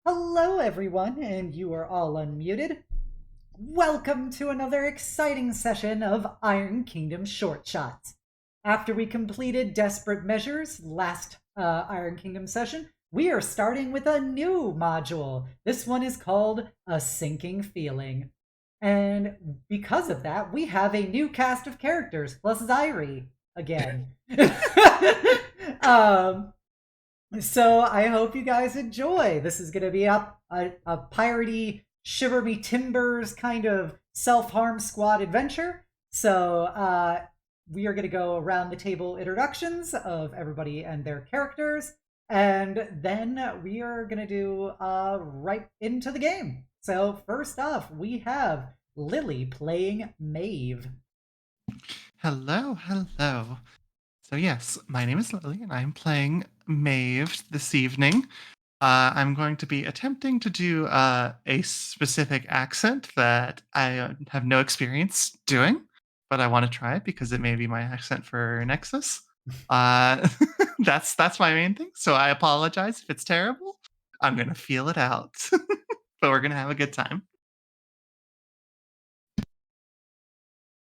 Hello, everyone, and you are all unmuted. Welcome to another exciting session of Iron Kingdom Short Shots. After we completed Desperate Measures last Iron Kingdom session, we are starting with a new module. This one is called A Sinking Feeling. And because of that, we have a new cast of characters, plus Xyree again. um, so I hope you guys enjoy. This is going to be a piratey, shiver me timbers kind of self-harm squad adventure. So we are going to go around the table introductions of everybody and their characters, and then we are going to do right into the game. So first off, we have Lily playing Maeve. Hello, hello. So yes, my name is Lily, and I'm playing Maeve this evening. I'm going to be attempting to do a specific accent that I have no experience doing, but I want to try it because it may be my accent for Nexus. Uh, that's my main thing. So I apologize if it's terrible. I'm gonna feel it out, but we're gonna have a good time.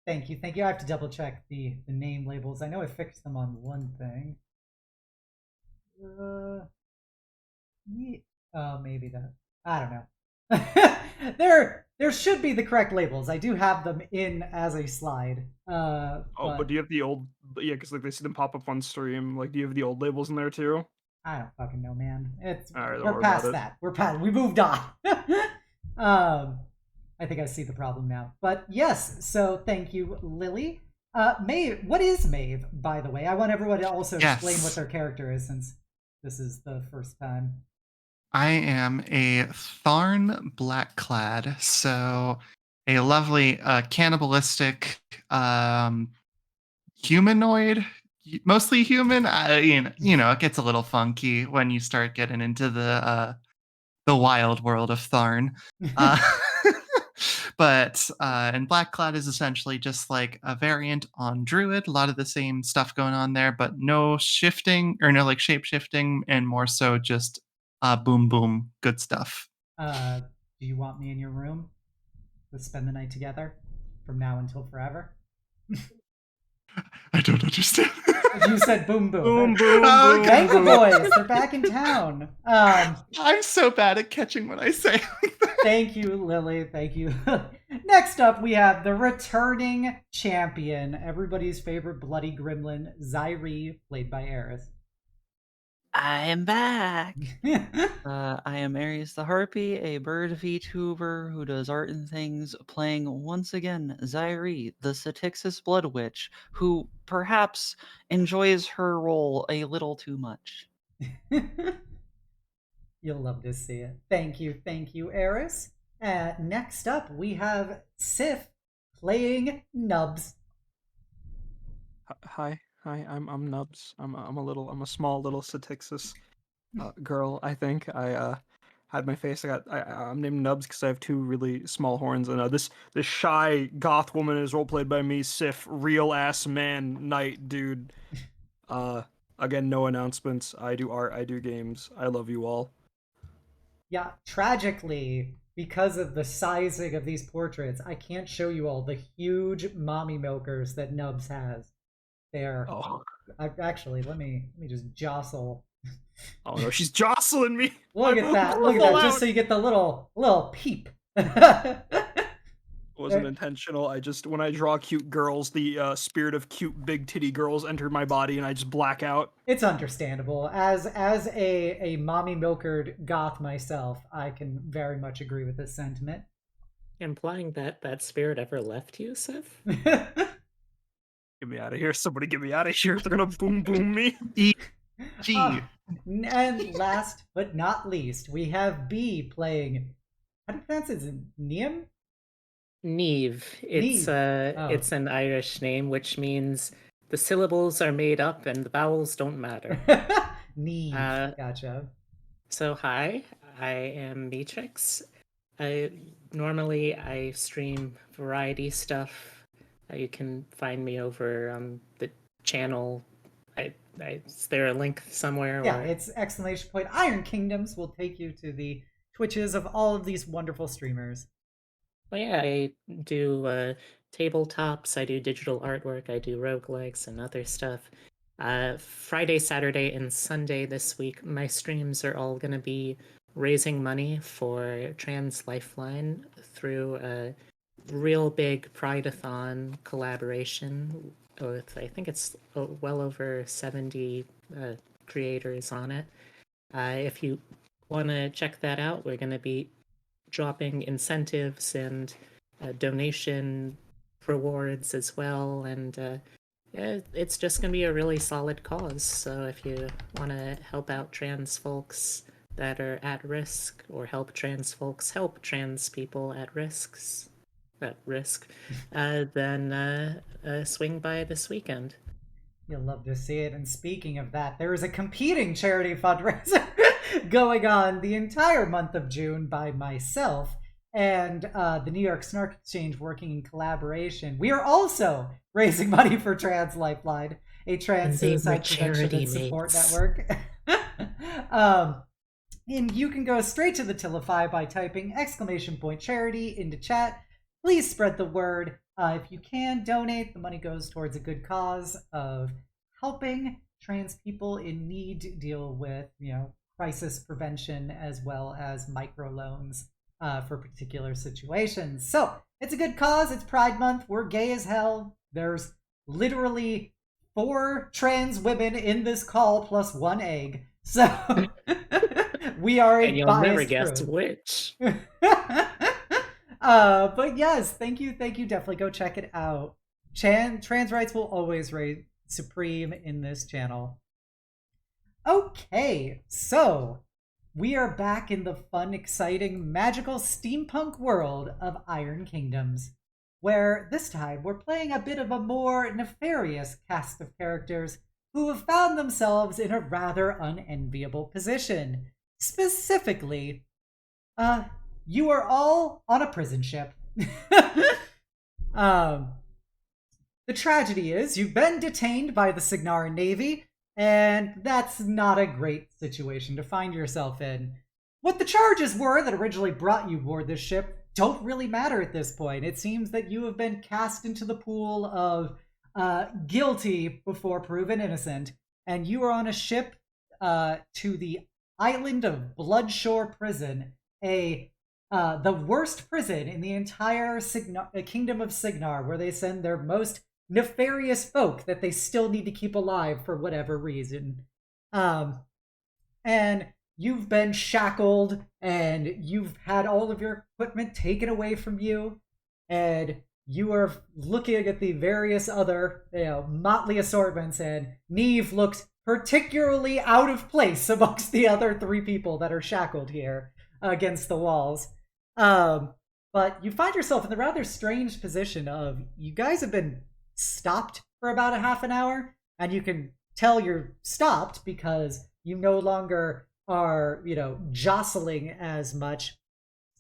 Thank you, thank you. I have to double check the name labels. I know I fixed them on one thing. Maybe that. I don't know. there should be the correct labels. I do have them in as a slide. Oh, but do you have the old? Yeah, because like they see them pop up on stream. Like, do you have the old labels in there too? I don't fucking know, man. All right, don't We're worry past about it. that. We're past. We moved on. I think I see the problem now. But yes, so thank you, Lily. Maeve, what is Maeve, by the way? I want everyone to also explain what Yes. their character is, since this is the first time. I am a Tharn Blackclad, so a lovely cannibalistic humanoid, mostly human. It gets a little funky when you start getting into the wild world of Tharn. Uh, and Blackclad is essentially just like a variant on Druid. A lot of the same stuff going on there, but no shifting or no like shape shifting, and more so just boom boom good stuff. Do you want me in your room? Let's spend the night together from now until forever. I don't understand. You said boom boom. Boom, boom, Oh, boom, okay. Thank boom. boys. They're back in town. I'm so bad at catching what I say. Thank you, Lily. Thank you. Next up, we have the returning champion, everybody's favorite bloody gremlin, Xyree, played by Eris. I am back. I am Aries the Harpy, a bird VTuber who does art and things, playing once again Xyree, the Satixis Blood Witch, who perhaps enjoys her role a little too much. You'll love to see it. Thank you, Eris. Next up, we have Sif playing Nubs. Hi, I'm Nubs. I'm a small little Satixis girl. I think I had my face. I'm named Nubs because I have two really small horns. And this shy goth woman is role played by me, Sif, real ass man, knight dude. Again, no announcements. I do art. I do games. I love you all. Yeah, tragically, because of the sizing of these portraits, I can't show you all the huge mommy milkers that Nubs has. There. Oh, Actually, let me just jostle. oh no, she's jostling me. Look My at boobs that! will Look at fall that! Just out. so you get the little peep. Wasn't intentional. I just when I draw cute girls, the spirit of cute big titty girls enter my body, and I just black out. It's understandable. As a mommy milkered goth myself, I can very much agree with this sentiment. Implying that that spirit ever left you, Sif? Get me out of here! Somebody get me out of here! They're gonna boom boom me. Gee. And last but not least, we have B playing. How do you pronounce it? Is it Niamh? Niamh. It's Niamh. Oh. it's an Irish name, which means the syllables are made up and the vowels don't matter. Niamh. Gotcha. So hi, I am Matrix. Normally I stream variety stuff. You can find me over on the channel. Is there a link somewhere? Yeah, or... it's ! Iron Kingdoms will take you to the Twitches of all of these wonderful streamers. Well, yeah, I do tabletops, I do digital artwork, I do roguelikes and other stuff. Friday, Saturday, and Sunday this week, my streams are all going to be raising money for Trans Lifeline through a real big Pride-a-thon collaboration with, I think it's well over 70 creators on it. If you want to check that out, we're going to be dropping incentives and donation rewards as well, and it's just going to be a really solid cause. So if you want to help out trans folks that are at risk, or help trans folks help trans people at risk, then swing by this weekend. You'll love to see it. And speaking of that, there is a competing charity fundraiser going on the entire month of June by myself and the New York Snark Exchange, working in collaboration. We are also raising money for Trans Lifeline, a trans suicide prevention and support network. And you can go straight to the Tilify by typing !charity into chat. Please spread the word. If you can donate, the money goes towards a good cause of helping trans people in need deal with, crisis prevention, as well as microloans for particular situations. So it's a good cause. It's Pride Month. We're gay as hell. There's literally 4 trans women in this call plus 1 egg. So we are a and you'll never guess which. But yes, thank you. Definitely go check it out. Trans rights will always reign supreme in this channel. Okay, so we are back in the fun, exciting, magical steampunk world of Iron Kingdoms, where this time we're playing a bit of a more nefarious cast of characters who have found themselves in a rather unenviable position. Specifically, you are all on a prison ship. The tragedy is you've been detained by the Signaran Navy, and that's not a great situation to find yourself in. What the charges were that originally brought you aboard this ship don't really matter at this point. It seems that you have been cast into the pool of guilty before proven innocent, and you are on a ship to the island of Bloodshore Prison, the worst prison in the entire kingdom of Signar, where they send their most nefarious folk that they still need to keep alive for whatever reason. And you've been shackled, and you've had all of your equipment taken away from you, and you are looking at the various other, motley assortments, and Niamh looks particularly out of place amongst the other 3 people that are shackled here against the walls. But you find yourself in the rather strange position of, you guys have been stopped for about a half an hour, and you can tell you're stopped because you no longer are, jostling as much.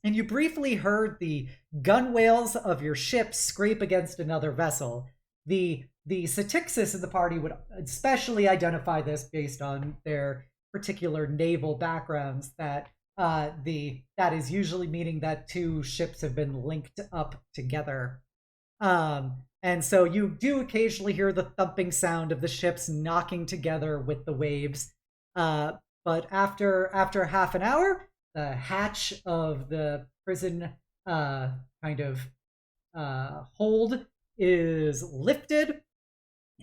And you briefly heard the gunwales of your ship scrape against another vessel. The Satixis in the party would especially identify this based on their particular naval backgrounds, that that is usually meaning that 2 ships have been linked up together. And so you do occasionally hear the thumping sound of the ships knocking together with the waves. But after half an hour, the hatch of the prison hold is lifted,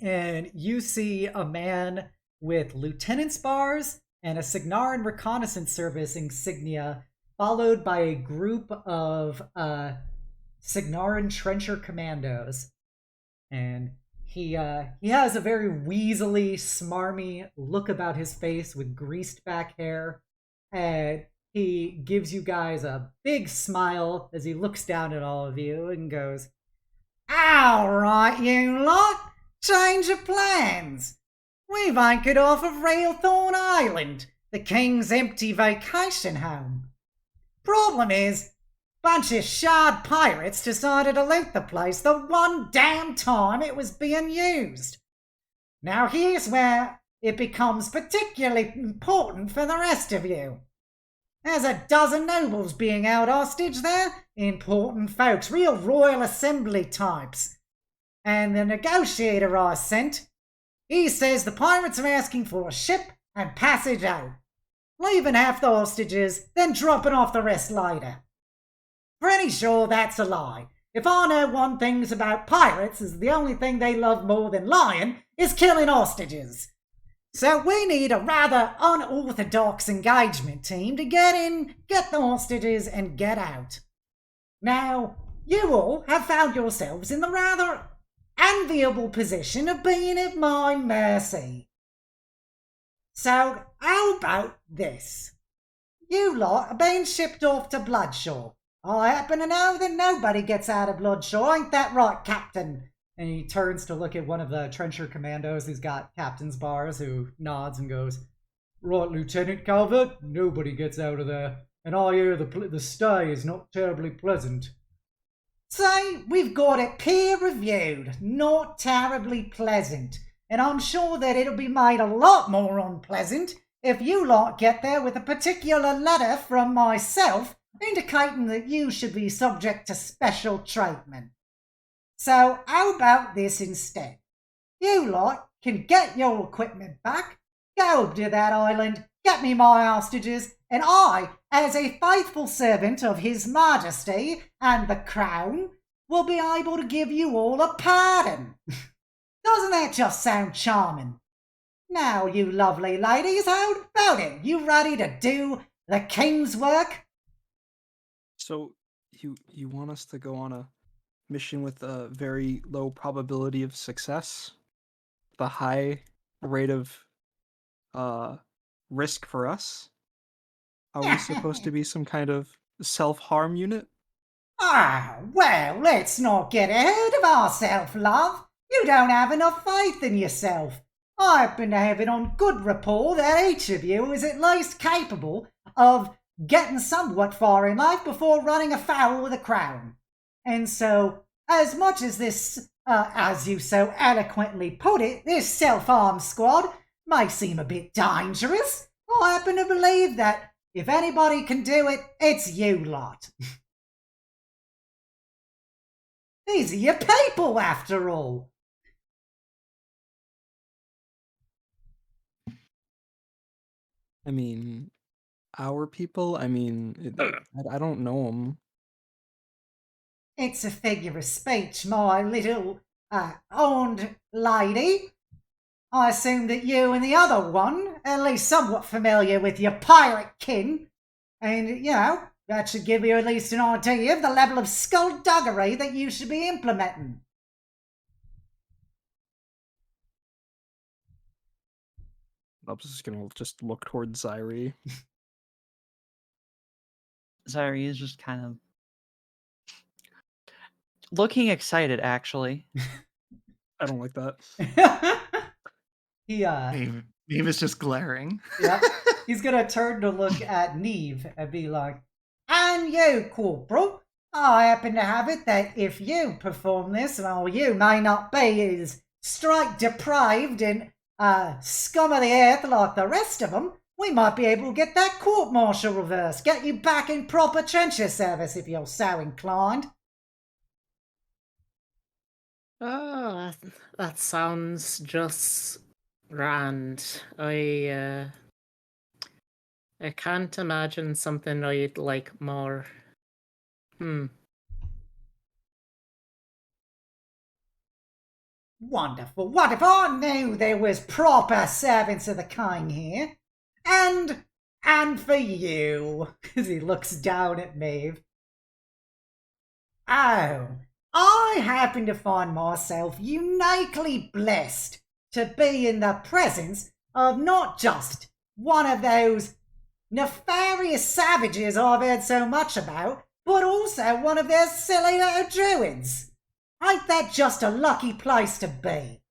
and you see a man with lieutenant's bars and a Signaran reconnaissance service insignia, followed by a group of Signaran trencher commandos. And he has a very weaselly, smarmy look about his face with greased back hair, and he gives you guys a big smile as he looks down at all of you and goes, "All right, you lot, change of plans. We've anchored off of Railthorn Island, the King's empty vacation home. Problem is, bunch of shard pirates decided to loot the place the one damn time it was being used. Now here's where it becomes particularly important for the rest of you. There's a dozen nobles being held hostage there. Important folks, real royal assembly types. And the negotiator I sent, he says the pirates are asking for a ship and passage out, leaving half the hostages, then dropping off the rest later. Pretty sure that's a lie. If I know one thing about pirates, is the only thing they love more than lying is killing hostages. So we need a rather unorthodox engagement team to get in, get the hostages, and get out. Now, you all have found yourselves in the rather enviable position of being at my mercy. So, how about this? You lot are being shipped off to Bloodshore. I happen to know that nobody gets out of Bloodshore, ain't that right, Captain? And he turns to look at one of the trencher commandos who's got captain's bars, who nods and goes, "Right, Lieutenant Calvert, nobody gets out of there. And I hear the stay is not terribly pleasant." Say, we've got it peer-reviewed, not terribly pleasant. And I'm sure that it'll be made a lot more unpleasant if you lot get there with a particular letter from myself indicating that you should be subject to special treatment. So how about this instead? You lot can get your equipment back, go to that island, get me my hostages, and I, as a faithful servant of His Majesty and the Crown, will be able to give you all a pardon. Doesn't that just sound charming? Now, you lovely ladies, how about it? You ready to do the King's work? So you want us to go on a mission with a very low probability of success, the high rate of risk for us? Are we supposed to be some kind of self-harm unit? Ah, well, let's not get ahead of ourselves, love. You don't have enough faith in yourself. I happen to have it on good rapport that each of you is at least capable of getting somewhat far in life before running afoul with a crown. And so, as much as this, as you so eloquently put it, this self-harm squad may seem a bit dangerous, I happen to believe that if anybody can do it, it's you lot. These are your people, after all. I mean, our people? I mean, I don't know them. It's a figure of speech, my little owned lady. I assume that you and the other one are at least somewhat familiar with your pirate kin. And, you know, that should give you at least an idea of the level of skullduggery that you should be implementing. Nubs is gonna just look towards Xyree. Xyree is just kind of looking excited, actually. I don't like that. Maeve is just glaring. Yeah, he's gonna turn to look at Niamh and be like, "And you, Corporal, I happen to have it that if you perform this, well, you may not be as straight depraved and scum of the earth like the rest of them. We might be able to get that court-martial reversed, get you back in proper trencher service if you're so inclined." Oh, that sounds just grand. I can't imagine something I'd like more. Wonderful, wonderful. I knew there was proper servants of the king here. And for you, as he looks down at Maeve. Oh, I happen to find myself uniquely blessed to be in the presence of not just one of those nefarious savages I've heard so much about, but also one of their silly little druids. Ain't that just a lucky place to be?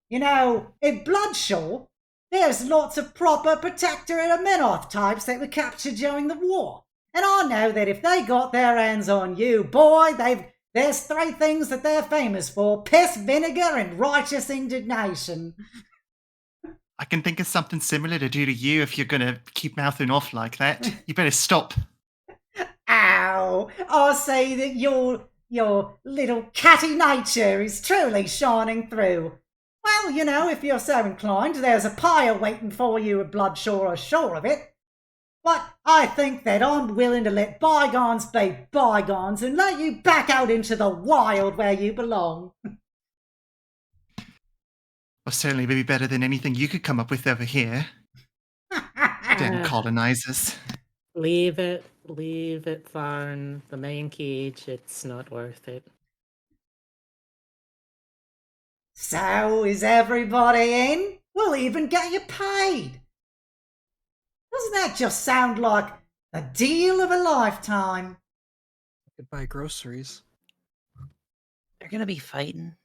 You know, in Bloodshore, there's lots of proper Protectorate of Menoth types that were captured during the war. And I know that if they got their hands on you, boy, there's three things that they're famous for: piss, vinegar, and righteous indignation. I can think of something similar to do to you if you're gonna keep mouthing off like that. You better stop. Ow! I'll say that your little catty nature is truly shining through. Well, you know, if you're so inclined, there's a pyre waiting for you at Bloodshore ashore of it. But I think that I'm willing to let bygones be bygones and let you back out into the wild where you belong. Will certainly be better than anything you could come up with over here. Damn colonizers. Leave it, Tharn. The main cage, it's not worth it. So is everybody in? We'll even get you paid. Doesn't that just sound like the deal of a lifetime? I could buy groceries. They're gonna be fighting.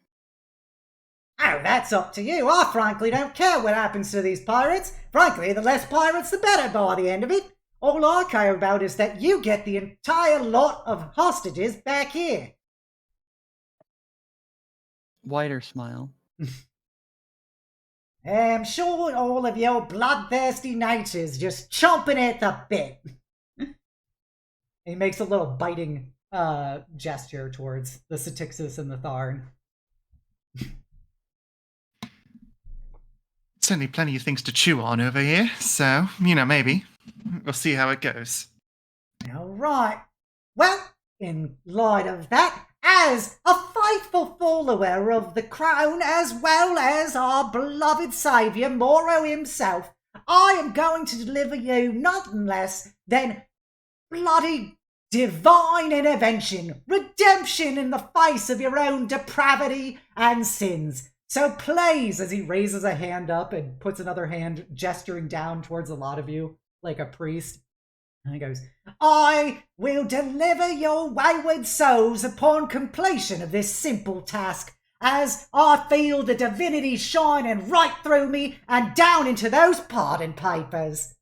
Oh, that's up to you. I frankly don't care what happens to these pirates. Frankly, the less pirates, the better by the end of it. All I care about is that you get the entire lot of hostages back here. Wider smile. I'm sure all of your bloodthirsty natures just chomping at the bit. He makes a little biting gesture towards the Satixus and the Tharn. Certainly plenty of things to chew on over here, so, maybe. We'll see how it goes. All right. Well, in light of that, as a faithful follower of the crown as well as our beloved saviour, Moro himself, I am going to deliver you nothing less than bloody divine intervention, redemption in the face of your own depravity and sins. So please, as he raises a hand up and puts another hand gesturing down towards a lot of you, like a priest, and he goes, I will deliver your wayward souls upon completion of this simple task, as I feel the divinity shining right through me and down into those pardon papers.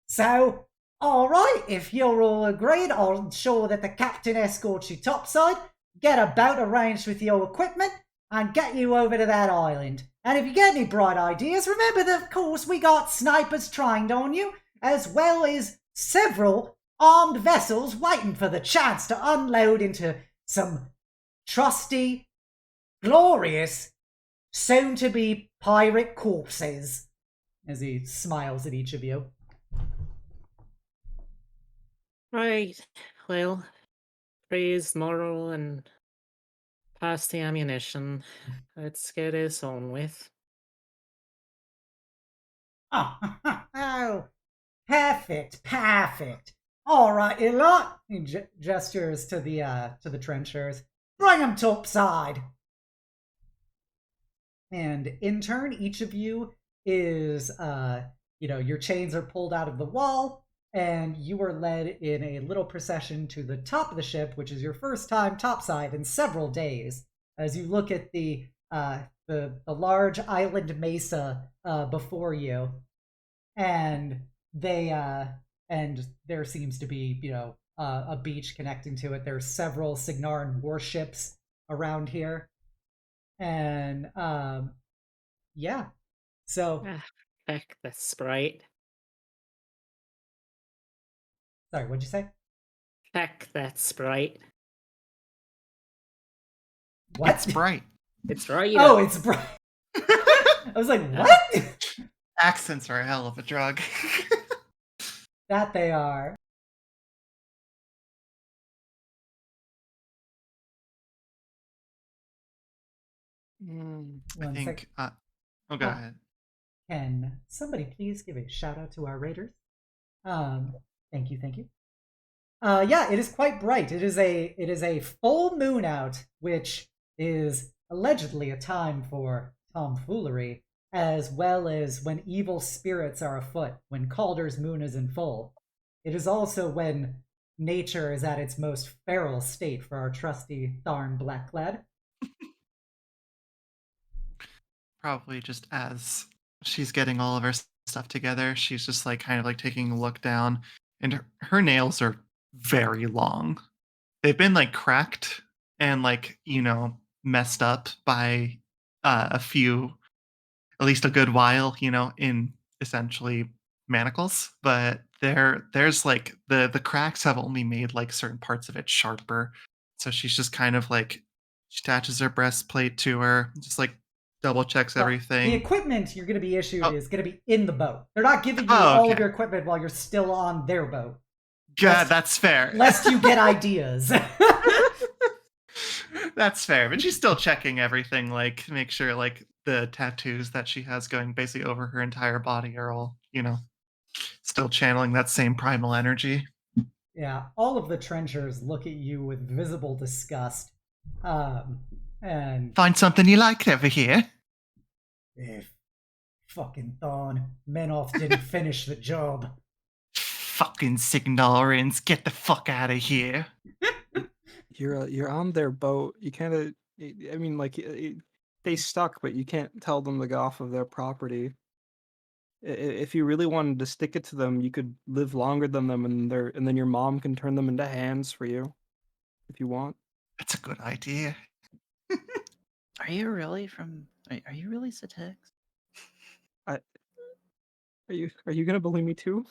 So, all right, if you're all agreed, I'll ensure that the captain escorts you topside, get a boat arranged with your equipment, and get you over to that island. And if you get any bright ideas, remember that, of course, we got snipers trained on you, as well as several armed vessels waiting for the chance to unload into some trusty, glorious, soon-to-be pirate corpses. As he smiles at each of you. Right. Well, praise moral and pass the ammunition. Let's get this on with. Oh, perfect. All right, you lot. He gestures to the trenchers. Bring them topside. And in turn, each of you is, your chains are pulled out of the wall, and you are led in a little procession to the top of the ship, which is your first time topside in several days. As you look at the large island mesa before you, and there seems to be a beach connecting to it. There's several Signaran warships around here, and yeah. So Heck, the sprite. sorry, what'd you say? Heck, that sprite. What? It's bright. It's right. Oh, it's bright. I was like, what? Accents are a hell of a drug. That they are. I think. Go ahead. Can somebody please give a shout out to our raiders? Thank you. Yeah, it is quite bright. It is a full moon out, which is allegedly a time for tomfoolery, as well as when evil spirits are afoot, when Calder's moon is in full. It is also when nature is at its most feral state for our trusty Tharn Blacklad. Probably just as she's getting all of her stuff together, she's just kind of taking a look down, and her nails are very long. They've been cracked and messed up by a few at least a good while, in essentially manacles. But there's like the cracks have only made like certain parts of it sharper. So she's just kind of like she attaches her breastplate to her, just like double checks Well, the everything. equipment you're going to be issued Oh. is going to be in the boat. They're not giving you Oh, all of okay. your equipment while you're still on their boat. God, that's fair. Lest you get ideas. That's fair, but she's still checking everything, like make sure like the tattoos that she has going basically over her entire body are all, still channeling that same primal energy. Yeah, all of the trenchers look at you with visible disgust. And Find something you like over here. Fucking Thorn. Menoth didn't finish the job. Fucking Signorans, get the fuck out of here. You're on their boat. You kind of, I mean, like they stuck, but you can't tell them to get off of their property. If you really wanted to stick it to them, you could live longer than them, and then your mom can turn them into hands for you, if you want. That's a good idea. Are you really Satix? Are you gonna bully me too?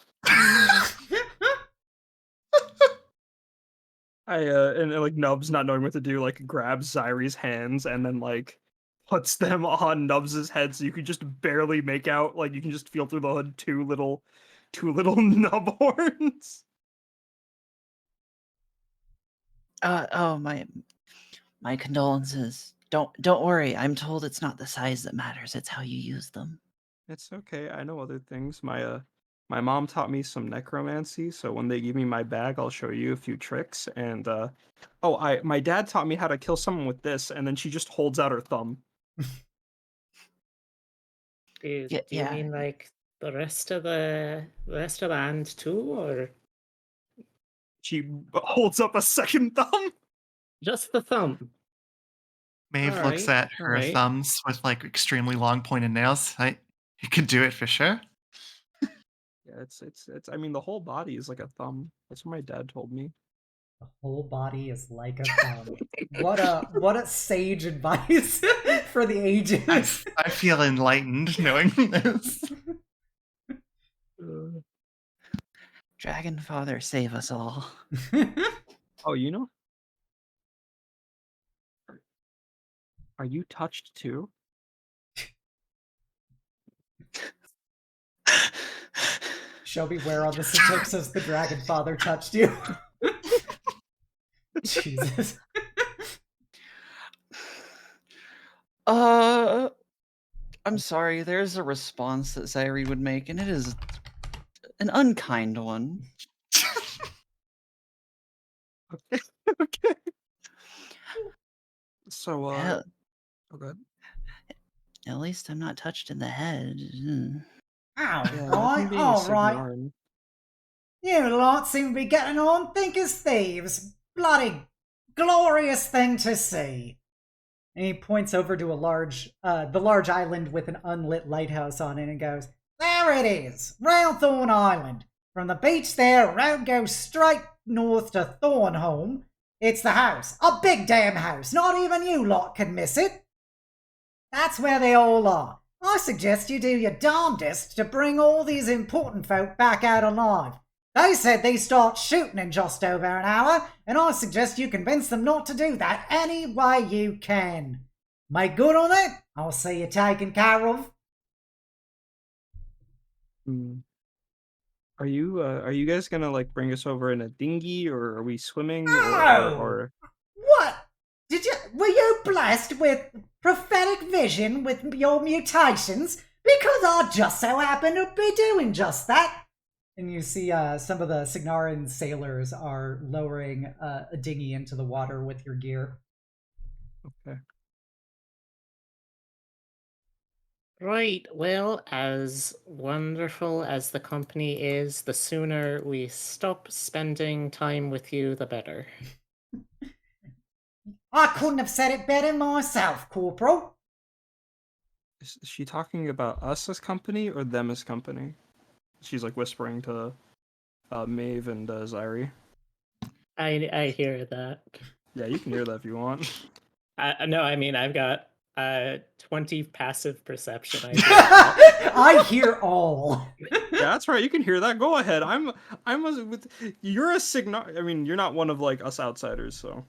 And like Nubs, not knowing what to do, like grabs Xyree's hands and then like puts them on Nubs's head, so you can just barely make out, like you can just feel through the hood two little nub horns. Oh, my condolences. Don't worry. I'm told it's not the size that matters. It's how you use them. It's okay. I know other things. My mom taught me some necromancy, so when they give me my bag, I'll show you a few tricks. And my dad taught me how to kill someone with this, and then she just holds out her thumb. Do you mean like the rest of the hand too, or she holds up a second thumb? Just the thumb. Maeve looks at her thumbs with like extremely long pointed nails. You could do it for sure. Yeah, it's. I mean, the whole body is like a thumb. That's what my dad told me. The whole body is like a thumb. What a sage advice for the ages. I feel enlightened knowing this. Dragon Father, save us all. Oh, Are you touched too? Shelby, where on the Satixis the Dragon Father touched you? Jesus. I'm sorry. There's a response that Xyree would make, and it is an unkind one. Okay. So, oh, good. At least I'm not touched in the head. All right. You lot seem to be getting on thick as thieves. Bloody glorious thing to see. And he points over to the large island with an unlit lighthouse on it and goes, there it is, round Thorn Island. From the beach there, road goes straight north to Thornholm. It's the house, a big damn house, not even you lot can miss it. That's where they all are. I suggest you do your darndest to bring all these important folk back out alive. They said they start shooting in just over an hour, and I suggest you convince them not to do that any way you can. Make good on it, I'll see you taken care of. Are you guys gonna like bring us over in a dinghy, or are we swimming? Oh! Or... What? Were you blessed with prophetic vision with your mutations? Because I just so happen to be doing just that. And you see some of the Signaran sailors are lowering a dinghy into the water with your gear. Okay. Right, well, as wonderful as the company is, the sooner we stop spending time with you, the better. I couldn't have said it better myself, Corporal. Is she talking about us as company or them as company? She's like whispering to Maeve and Xyree. I hear that. Yeah, you can hear that if you want. No, I mean I've got 20 passive perception. I hear that. I hear all. Yeah, that's right. You can hear that. Go ahead. You're a Signar. I mean, you're not one of like us outsiders, so.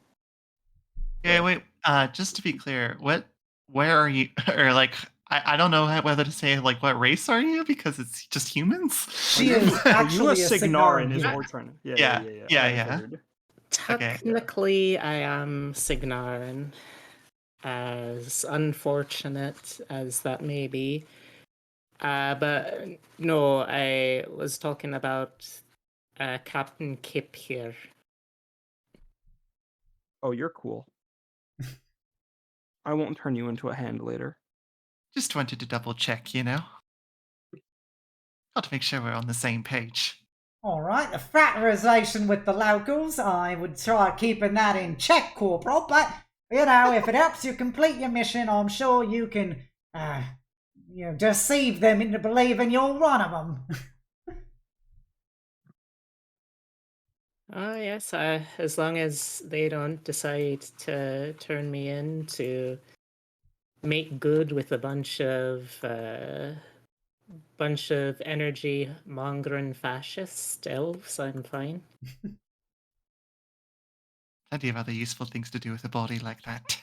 Okay, wait. Just to be clear, where are you? Or like, I don't know whether to say like what race are you because it's just humans. She is Are you a actually a Signarin? Signarin Is what human. we're trying to. Yeah. I figured. Technically, I am Signarin. As unfortunate as that may be. But no, I was talking about Captain Kip here. Oh, you're cool. I won't turn you into a hand later. Just wanted to double check, you know. Got to make sure we're on the same page. All right, the fraternization with the locals, I would try keeping that in check, Corporal, but, you know, if it helps you complete your mission, I'm sure you can, deceive them into believing you're one of them. Oh, yes, as long as they don't decide to turn me in to make good with a bunch of energy mongering fascist elves, I'm fine. Plenty of other useful things to do with a body like that.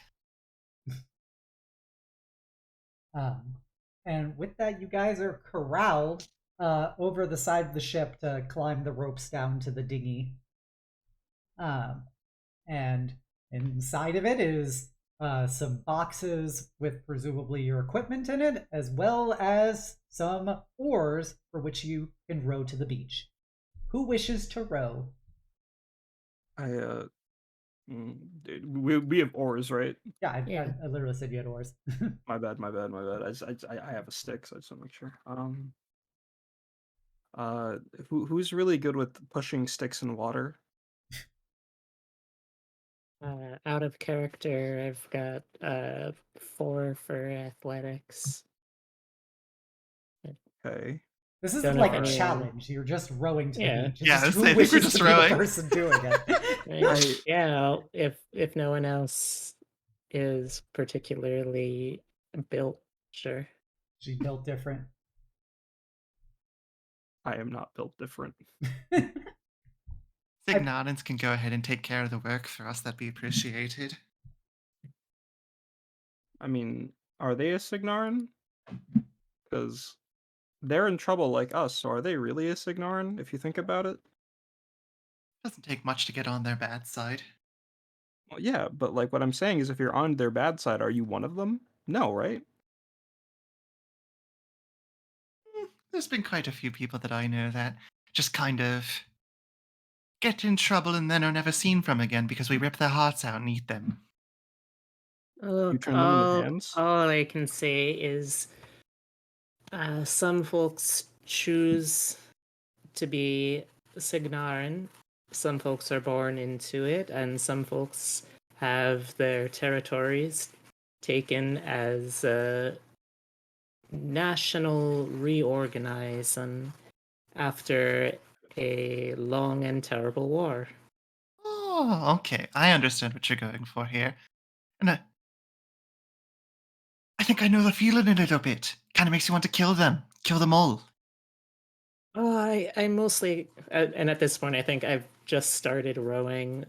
And with that, you guys are corralled over the side of the ship to climb the ropes down to the dinghy. And inside of it is some boxes with presumably your equipment in it, as well as some oars for which you can row to the beach. Who wishes to row? We have oars, right? Yeah, Yeah. I literally said you had oars. My bad. I have a stick, so I just want to make sure. Who's really good with pushing sticks in water? Out of character, I've got 4 for athletics. Okay. This isn't Don't know like if a anyone- challenge. You're just rowing to the Yeah. beach. It's Yeah, just I who think we're wishes just to be rowing. the person doing it. Yeah, if no one else is particularly built, sure. She built different. I am not built different. Signarans can go ahead and take care of the work for us. That'd be appreciated. I mean, are they a Signarin? Because they're in trouble like us, so are they really a Signarin, if you think about it? Doesn't take much to get on their bad side. Well, yeah, but like what I'm saying is if you're on their bad side, are you one of them? No, right? There's been quite a few people that I know that just kind of get in trouble and then are never seen from again because we rip their hearts out and eat them. Look, turn them into hands? all I can say is some folks choose to be Signarin, some folks are born into it, and some folks have their territories taken as national reorganizing after a long and terrible war. Oh, okay. I understand what you're going for here. And I think I know the feeling a little bit. Kind of makes you want to kill them. Kill them all. Oh, I mostly, and at this point, I think I've just started rowing.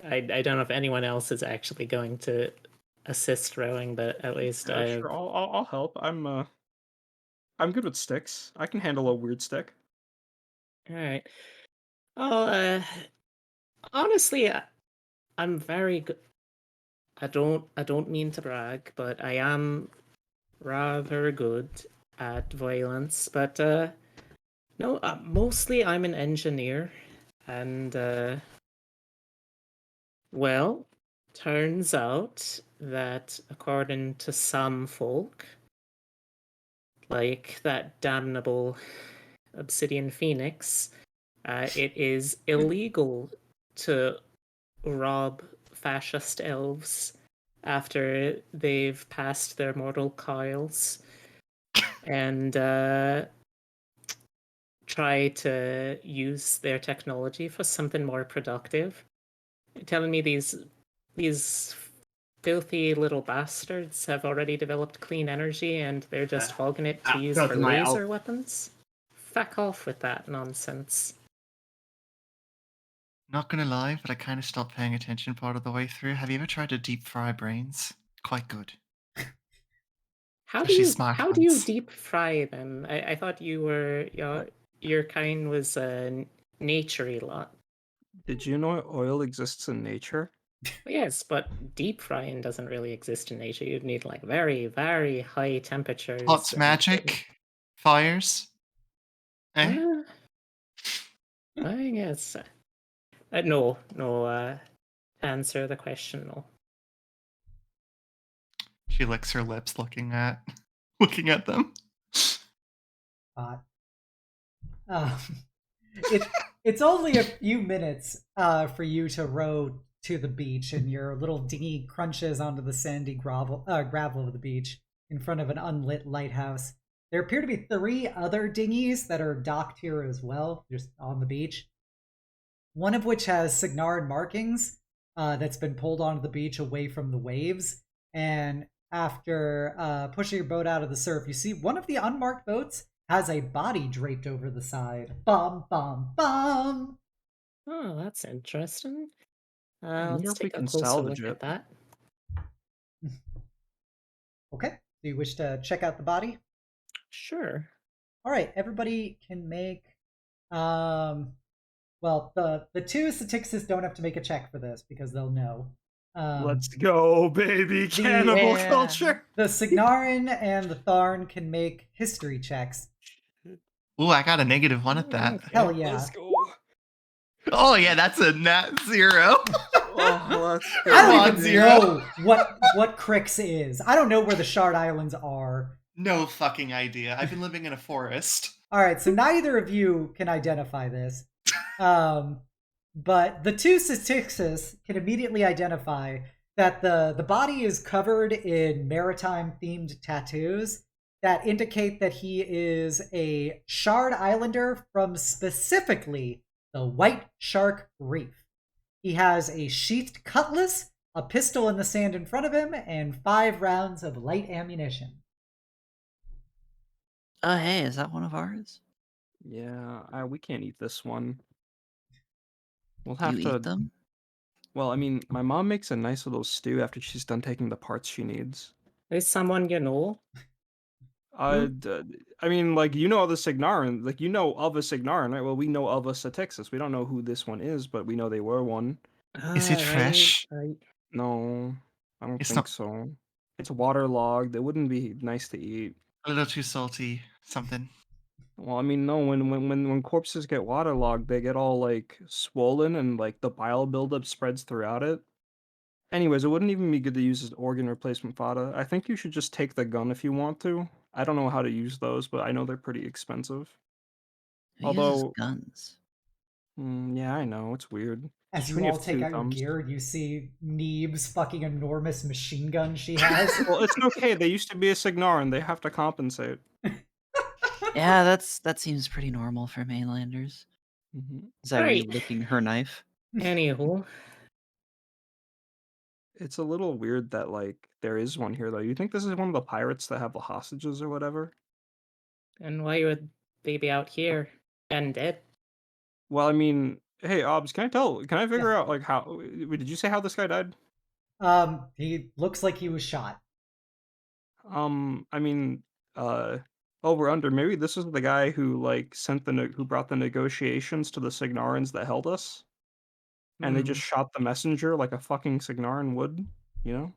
I don't know if anyone else is actually going to assist rowing, but at least Yeah, I've. sure. I'll help. I'm good with sticks. I can handle a weird stick. All right. Oh, honestly, I'm very good. I don't mean to brag, but I am rather good at violence. But no, mostly I'm an engineer, and well, turns out that according to some folk, like that damnable Obsidian Phoenix, it is illegal to rob fascist elves after they've passed their mortal coils and try to use their technology for something more productive. You're telling me these filthy little bastards have already developed clean energy and they're just hogging it to use go for to my laser weapons? Fuck off with that nonsense. Not gonna lie, but I kind of stopped paying attention part of the way through. Have you ever tried to deep fry brains? Quite good. How Especially smart do you ones. deep fry them? I thought you were your kind was a naturey lot. Did you know oil exists in nature? Yes, but deep frying doesn't really exist in nature. You'd need like very, very high temperatures. Hot's magic. Fires. Eh? I guess. No. Answer the question, no. She licks her lips looking at them. Hot. It's only a few minutes for you to row to the beach, and your little dinghy crunches onto the sandy gravel of the beach in front of an unlit lighthouse. There appear to be 3 other dinghies that are docked here as well, just on the beach. One of which has Signarin markings that's been pulled onto the beach away from the waves. And after pushing your boat out of the surf, you see one of the unmarked boats has a body draped over the side. Bum, bum, bum! Oh, that's interesting. I wonder Let's if we take a can closer salvage look it. at that. Okay, do you wish to check out the body? Sure. All right, everybody can make. Well, the 2 Statixis don't have to make a check for this because they'll know. Let's go, baby! Cannibal Yeah. culture! The Signarin and the Tharn can make history checks. Ooh, I got a -1 at that. Hell yeah. Let's go. Oh yeah, that's a nat 0. Oh, let's go. I Come don't on, even Zero. know what Crix is. I don't know where the Shard Islands are. No fucking idea. I've been living in a forest. All right, so neither of you can identify this. But the 2 Statixis can immediately identify that the body is covered in maritime themed tattoos that indicate that he is a Shard Islander from specifically the White Shark Reef. He has a sheathed cutlass, a pistol in the sand in front of him, and 5 rounds of light ammunition. Hey, is that one of ours? Yeah, we can't eat this one. We'll Do have you to. eat them? Well, I mean, my mom makes a nice little stew after she's done taking the parts she needs. There's someone you know. I mean, like, you know of the Signarin, like, you know of a Signarin, right? Well, we know of a Satixis. We don't know who this one is, but we know they were one. Is it Right, fresh? right. No, I don't It's think not so. It's waterlogged. It wouldn't be nice to eat. a little too salty. Something. Well, I mean, no. When corpses get waterlogged, they get all like swollen, and like the bile buildup spreads throughout it. Anyways, it wouldn't even be good to use as organ replacement fodder. I think you should just take the gun if you want to. I don't know how to use those, but I know they're pretty expensive. Who uses Although, guns? yeah, I know it's weird. As Especially when you all have take two out your thumbs. gear, you see Niamh's fucking enormous machine gun she has. Well, it's okay. They used to be a Signarin. They have to compensate. Yeah, that seems pretty normal for mainlanders. Mhm. Xyree Right. licking her knife. Anywho, It's a little weird that like there is one here though. You think this is one of the pirates that have the hostages or whatever? and why would they be out here and dead? Well, I mean, hey, Obs, can I figure out like how? Did you say how this guy died? He looks like he was shot. I mean, over under. Maybe this was the guy who like who brought the negotiations to the Signarans that held us, and they just shot the messenger like a fucking Signarin would, you know?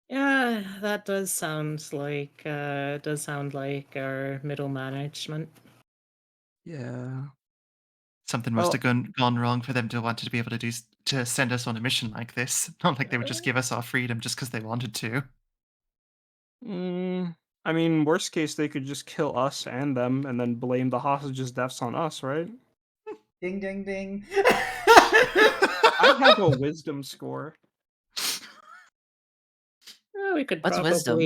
Yeah, that does sound like our middle management. Yeah. Something must Well, have gone wrong for them to want to be able to send us on a mission like this. Not like they would just give us our freedom just because they wanted to. I mean, worst case, they could just kill us and them, and then blame the hostages' deaths on us, right? Ding, ding, ding. I have a wisdom score. We could What's wisdom?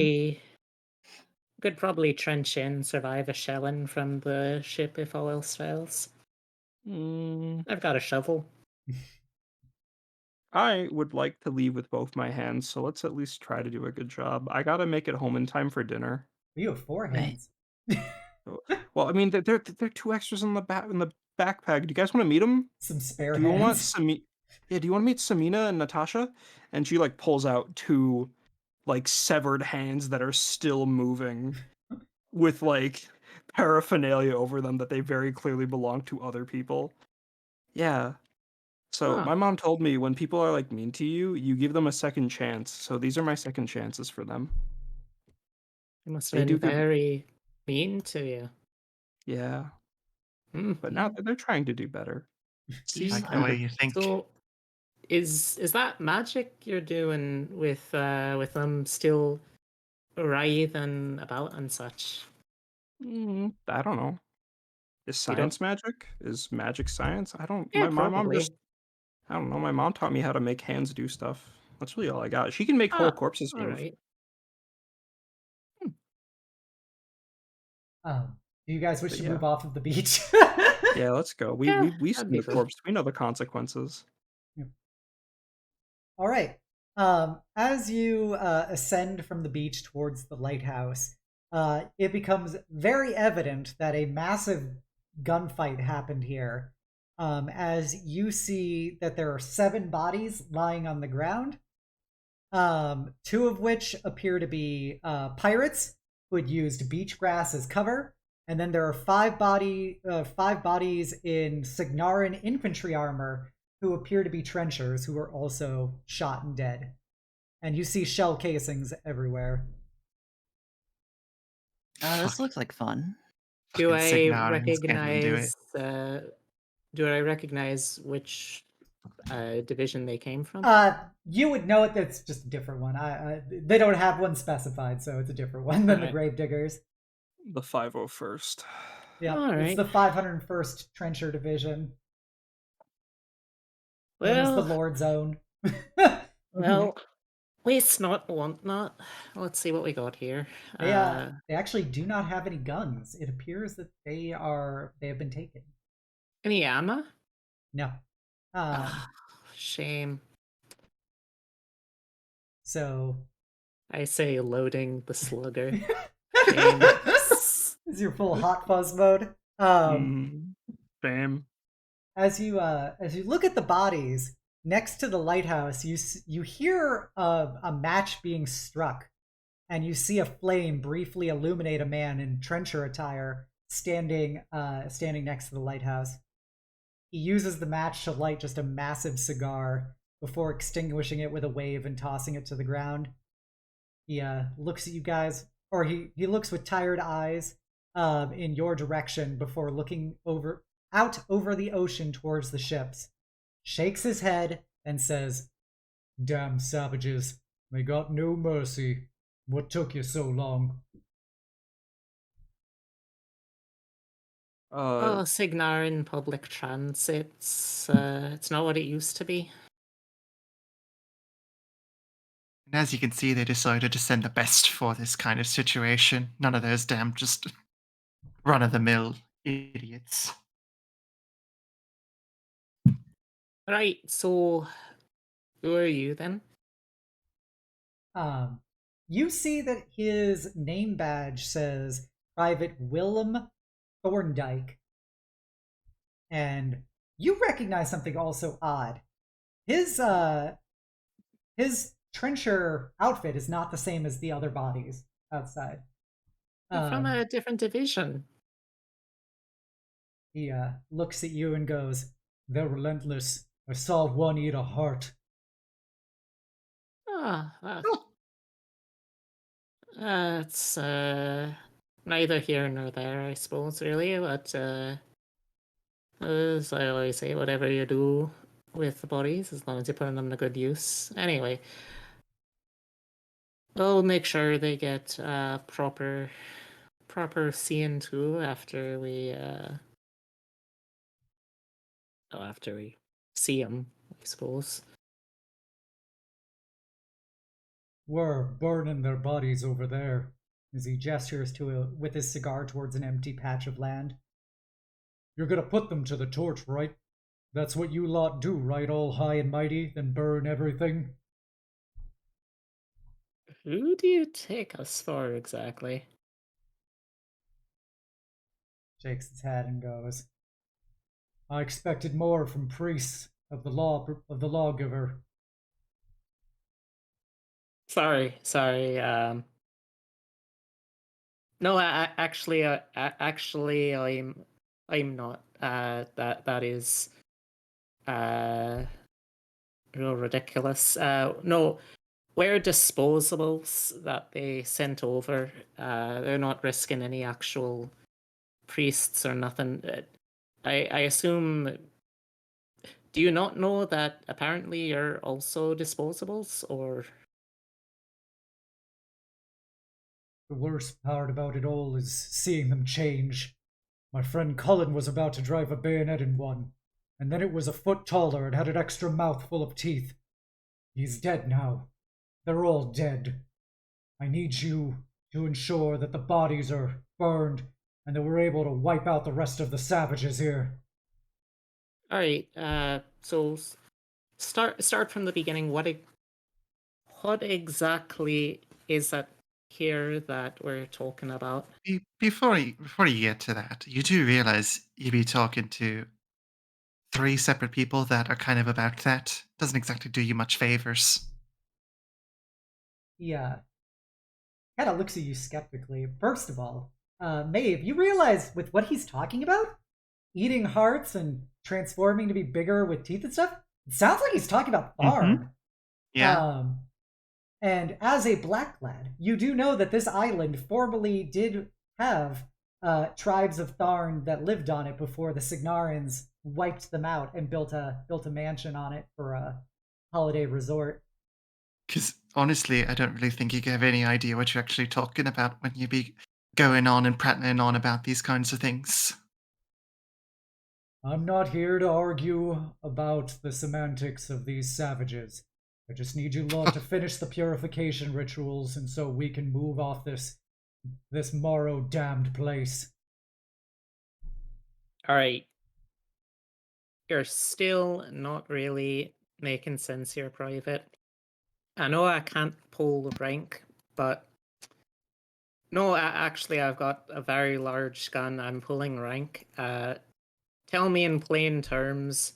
probably trench in, survive a shelling from the ship if all else fails. Mm, I've got a shovel. I would like to leave with both my hands, so let's at least try to do a good job. I gotta make it home in time for dinner. You have 4 Right. hands. So- Well, I mean, they're 2 extras in the backpack. Do you guys want to meet them? Some spare Do you want hands. Yeah, do you want to meet Samina and Natasha? And she like pulls out 2 like severed hands that are still moving with like paraphernalia over them that they very clearly belong to other people. Yeah. So Huh. my mom told me when people are like mean to you, you give them a second chance. So these are my second chances for them. They must They have do been good. very mean to you. Yeah. Hmm. But now they're trying to do better. You Like the I'm way the- you think. So is that magic you're doing with them still writhing about and such? I don't know. Is You don't? science magic? Is magic science? I don't. Yeah, My mom probably. just. I don't know. My mom taught me how to make hands do stuff. That's really all I got. She can make whole Ah, corpses all move. right. Do you guys wish But to yeah, move off of the beach? yeah. Let's go. Yeah, We've that'd seen be the good. corpse. We know the consequences. All right. As you ascend from the beach towards the lighthouse, it becomes very evident that a massive gunfight happened here. As you see that there are 7 bodies lying on the ground, 2 of which appear to be pirates who had used beach grass as cover, and then there are 5 bodies in Signarin infantry armor who appear to be trenchers who are also shot and dead. And you see shell casings everywhere. This looks like fun. Do Fucking I Signarans can't even do it. recognize? Do I recognize which division they came from? You would know it. That's just a different one. They don't have one specified, so it's a different one than the Alright. Gravediggers. The 501st. Yeah, All it's right. the 501st Trencher Division. Known as the Well, Lord's Own. well, waste not, want not. Let's see what we got here. They actually do not have any guns. It appears that they have been taken. Any ammo? No. Ah, shame. So I say loading the slugger. this is your full hot fuzz mode. Bam. As you look at the bodies next to the lighthouse, you hear a match being struck, and you see a flame briefly illuminate a man in trencher attire standing next to the lighthouse. He uses the match to light just a massive cigar before extinguishing it with a wave and tossing it to the ground. He looks at you guys, or he looks with tired eyes in your direction before looking out over the ocean towards the ships, shakes his head, and says, "Damn savages, they got no mercy. What took you so long?" Oh, Signarin public transit's it's not what it used to be. And as you can see, they decided to send the best for this kind of situation. None of those damn just run-of-the-mill idiots. Right, so who are you then? You see that his name badge says Private Willem Thorndyke. And you recognize something also odd. His trencher outfit is not the same as the other bodies outside. You're from a different division. He looks at you and goes, "They're relentless. I saw one eat a heart." It's neither here nor there, I suppose, really. But as I always say, whatever you do with the bodies, as long as you're putting them to good use. Anyway, we'll make sure they get proper seeing to after we see them, I suppose. "We're burning their bodies over there," as he gestures with his cigar towards an empty patch of land. "You're gonna put them to the torch, right? That's what you lot do, right? All high and mighty, then burn everything. Who do you take us for exactly? Shakes his head and goes, I expected more from priests of the lawgiver. Sorry. No, actually, I'm not. That is real ridiculous. No, we're disposables that they sent over. They're not risking any actual priests or nothing. I assume. Do you not know that apparently you're also disposables, or? The worst part about it all is seeing them change. My friend Cullen was about to drive a bayonet in one, and then it was a foot taller and had an extra mouth full of teeth. He's dead now. They're all dead. I need you to ensure that the bodies are burned and that we're able to wipe out the rest of the savages here. All right. So start from the beginning. What exactly is it here that we're talking about? Before you get to that, you do realize you'd be talking to 3 separate people that are kind of about that. Doesn't exactly do you much favors. Yeah, kind of looks at you skeptically. First of all, Maeve, you realize with what he's talking about, eating hearts and transforming to be bigger with teeth and stuff, it sounds like he's talking about Tharn. Yeah. And as a black lad, you do know that this island formerly did have tribes of Tharn that lived on it before the Signarans wiped them out and built a mansion on it for a holiday resort. Because honestly, I don't really think you have any idea what you're actually talking about when you be going on and prattling on about these kinds of things. I'm not here to argue about the semantics of these savages. I just need you lot to finish the purification rituals, and so we can move off this Morrow damned place. All right. You're still not really making sense here, Private. I know I can't pull rank, but no, actually, I've got a very large gun. I'm pulling rank. Tell me in plain terms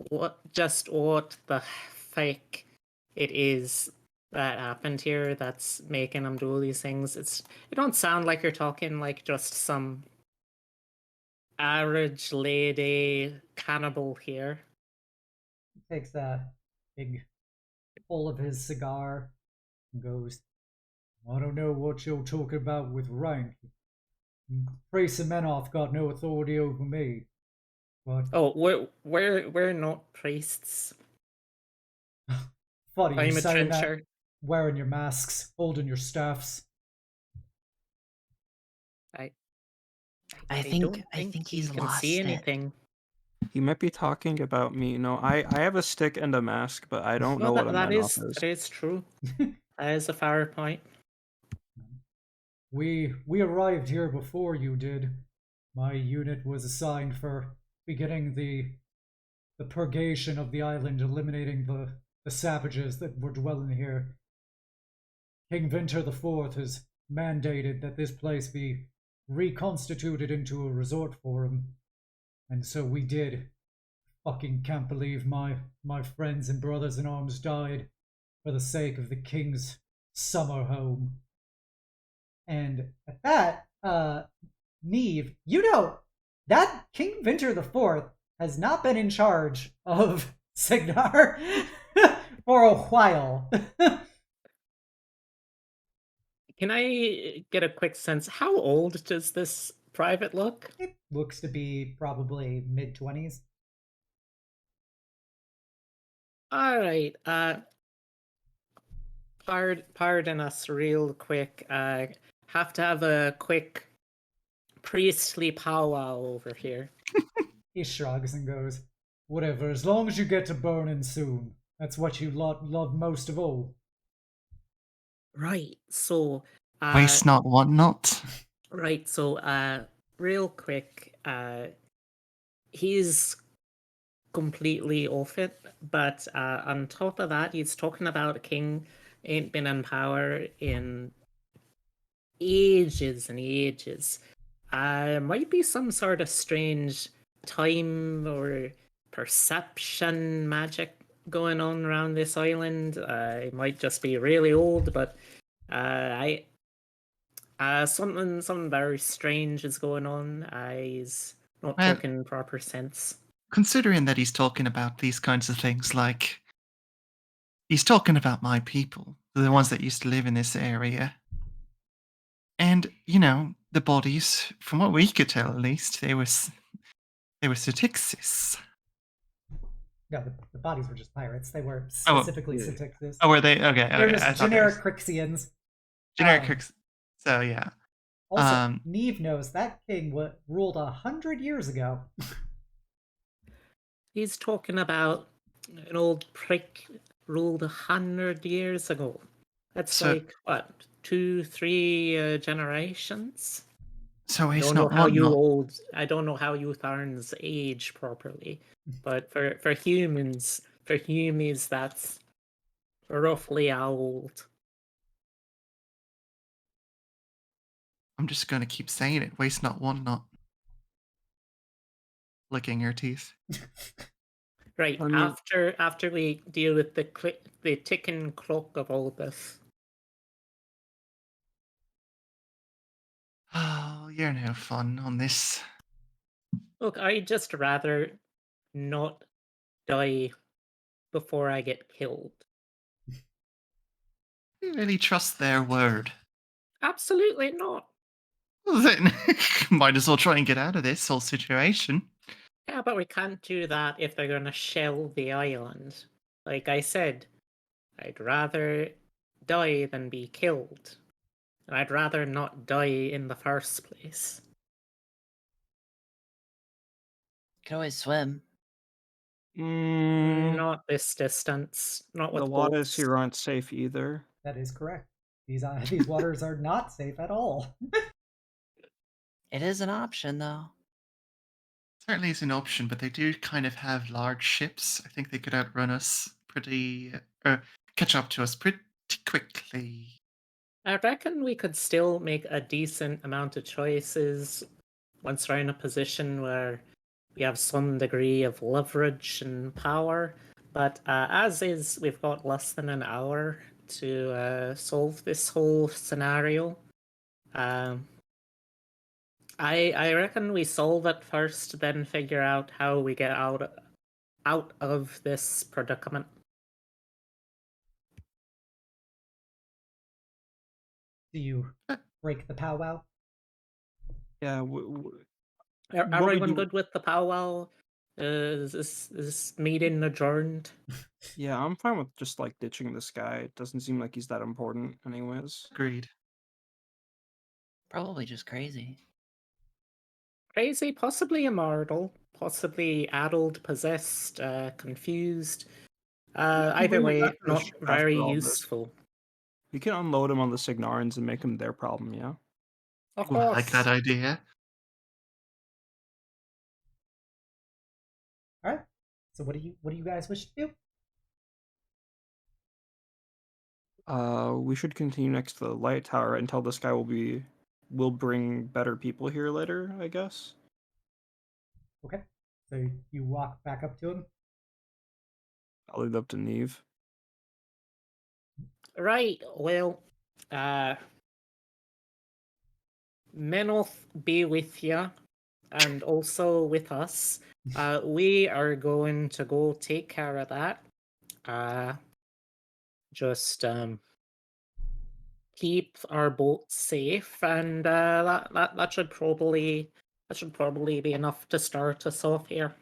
what the fake it is that happened here that's making them do all these things. You don't sound like you're talking like just some average lady cannibal here. He takes a big pull of his cigar and goes, I don't know what you're talking about with rank. Priest Semenoth got no authority over me. But Oh, we're not priests. funny you I'm a saying that, trencher. wearing your masks, holding your staffs. I don't think he he's can lost see it. anything. He might be talking about me. No, I have a stick and a mask, but I don't know what a that Menoth that is. is true. That is a fair point. We arrived here before you did. My unit was assigned for beginning the purgation of the island, eliminating the savages that were dwelling here. King Winter IV has mandated that this place be reconstituted into a resort for him, and so we did. Fucking can't believe my friends and brothers in arms died for the sake of the king's summer home. And at that, Niamh, you know that King Winter IV has not been in charge of Signar for a while. Can I get a quick sense? How old does this private look? It looks to be probably mid-20s. All right. Pardon us real quick. Have to have a quick priestly powwow over here. He shrugs and goes, whatever, as long as you get to burning soon. That's what you love most of all. Right. So Waste not, want not. right, so real quick, he's completely off it. But on top of that, he's talking about a king ain't been in power in ages and ages. Might be some sort of strange time or perception magic going on around this island. It might just be really old, but I something very strange is going on. He's not Well, talking proper sense. considering that he's talking about these kinds of things, like he's talking about my people, the ones that used to live in this area. And, the bodies, from what we could tell at least, they were Styxis. No, the bodies were just pirates. They were Oh, specifically yeah. Styxis. Oh, were they? Okay, They're okay. I just thought they generic were Crixians. generic Um, Crix. So, yeah. Also, Um, Niamh knows that king ruled 100 years ago. He's talking about an old prick ruled 100 years ago. That's So- like what, 2, 3 generations? So I it's don't know not how one, you not. old. I don't know how you Tharns age properly, but for humans, that's roughly how old. I'm just going to keep saying it. Waste not, want not. Licking your teeth. Right I mean- after we deal with the ticking clock of all this. Oh, you're no fun on this. Look, I'd just rather not die before I get killed. You really trust their word. Absolutely not. Well, then, might as well try and get out of this whole situation. Yeah, but we can't do that if they're gonna shell the island. Like I said, I'd rather die than be killed. And I'd rather not die in the first place. You can always swim. Not this distance. Not with The waters boats. here aren't safe either. That is correct. These waters are not safe at all. It is an option, though. Certainly is an option, but they do kind of have large ships. I think they could outrun us catch up to us pretty quickly. I reckon we could still make a decent amount of choices once we're in a position where we have some degree of leverage and power. But as is, we've got less than an hour to solve this whole scenario. I reckon we solve it first, then figure out how we get out of this predicament. Do you break the powwow? Yeah, Are what we everyone do- good with the powwow? Is this meeting adjourned? Yeah, I'm fine with just like ditching this guy. It doesn't seem like he's that important, anyways. Agreed. Probably just crazy. Crazy, possibly immortal, possibly addled, possessed, confused. Either bring him way, back to the not ship very after all this. useful. We can unload him on the Signarans and make him their problem, yeah? Of Ooh, I course. like that idea. All right. So what do you guys wish to do? We should continue next to the light tower until this guy will bring better people here later, I guess. Okay. So you walk back up to him. I'll leave it up to Niamh. Right, well, Menoth be with you, and also with us. We are going to go take care of that. Just keep our boat safe, and that should probably be enough to start us off here.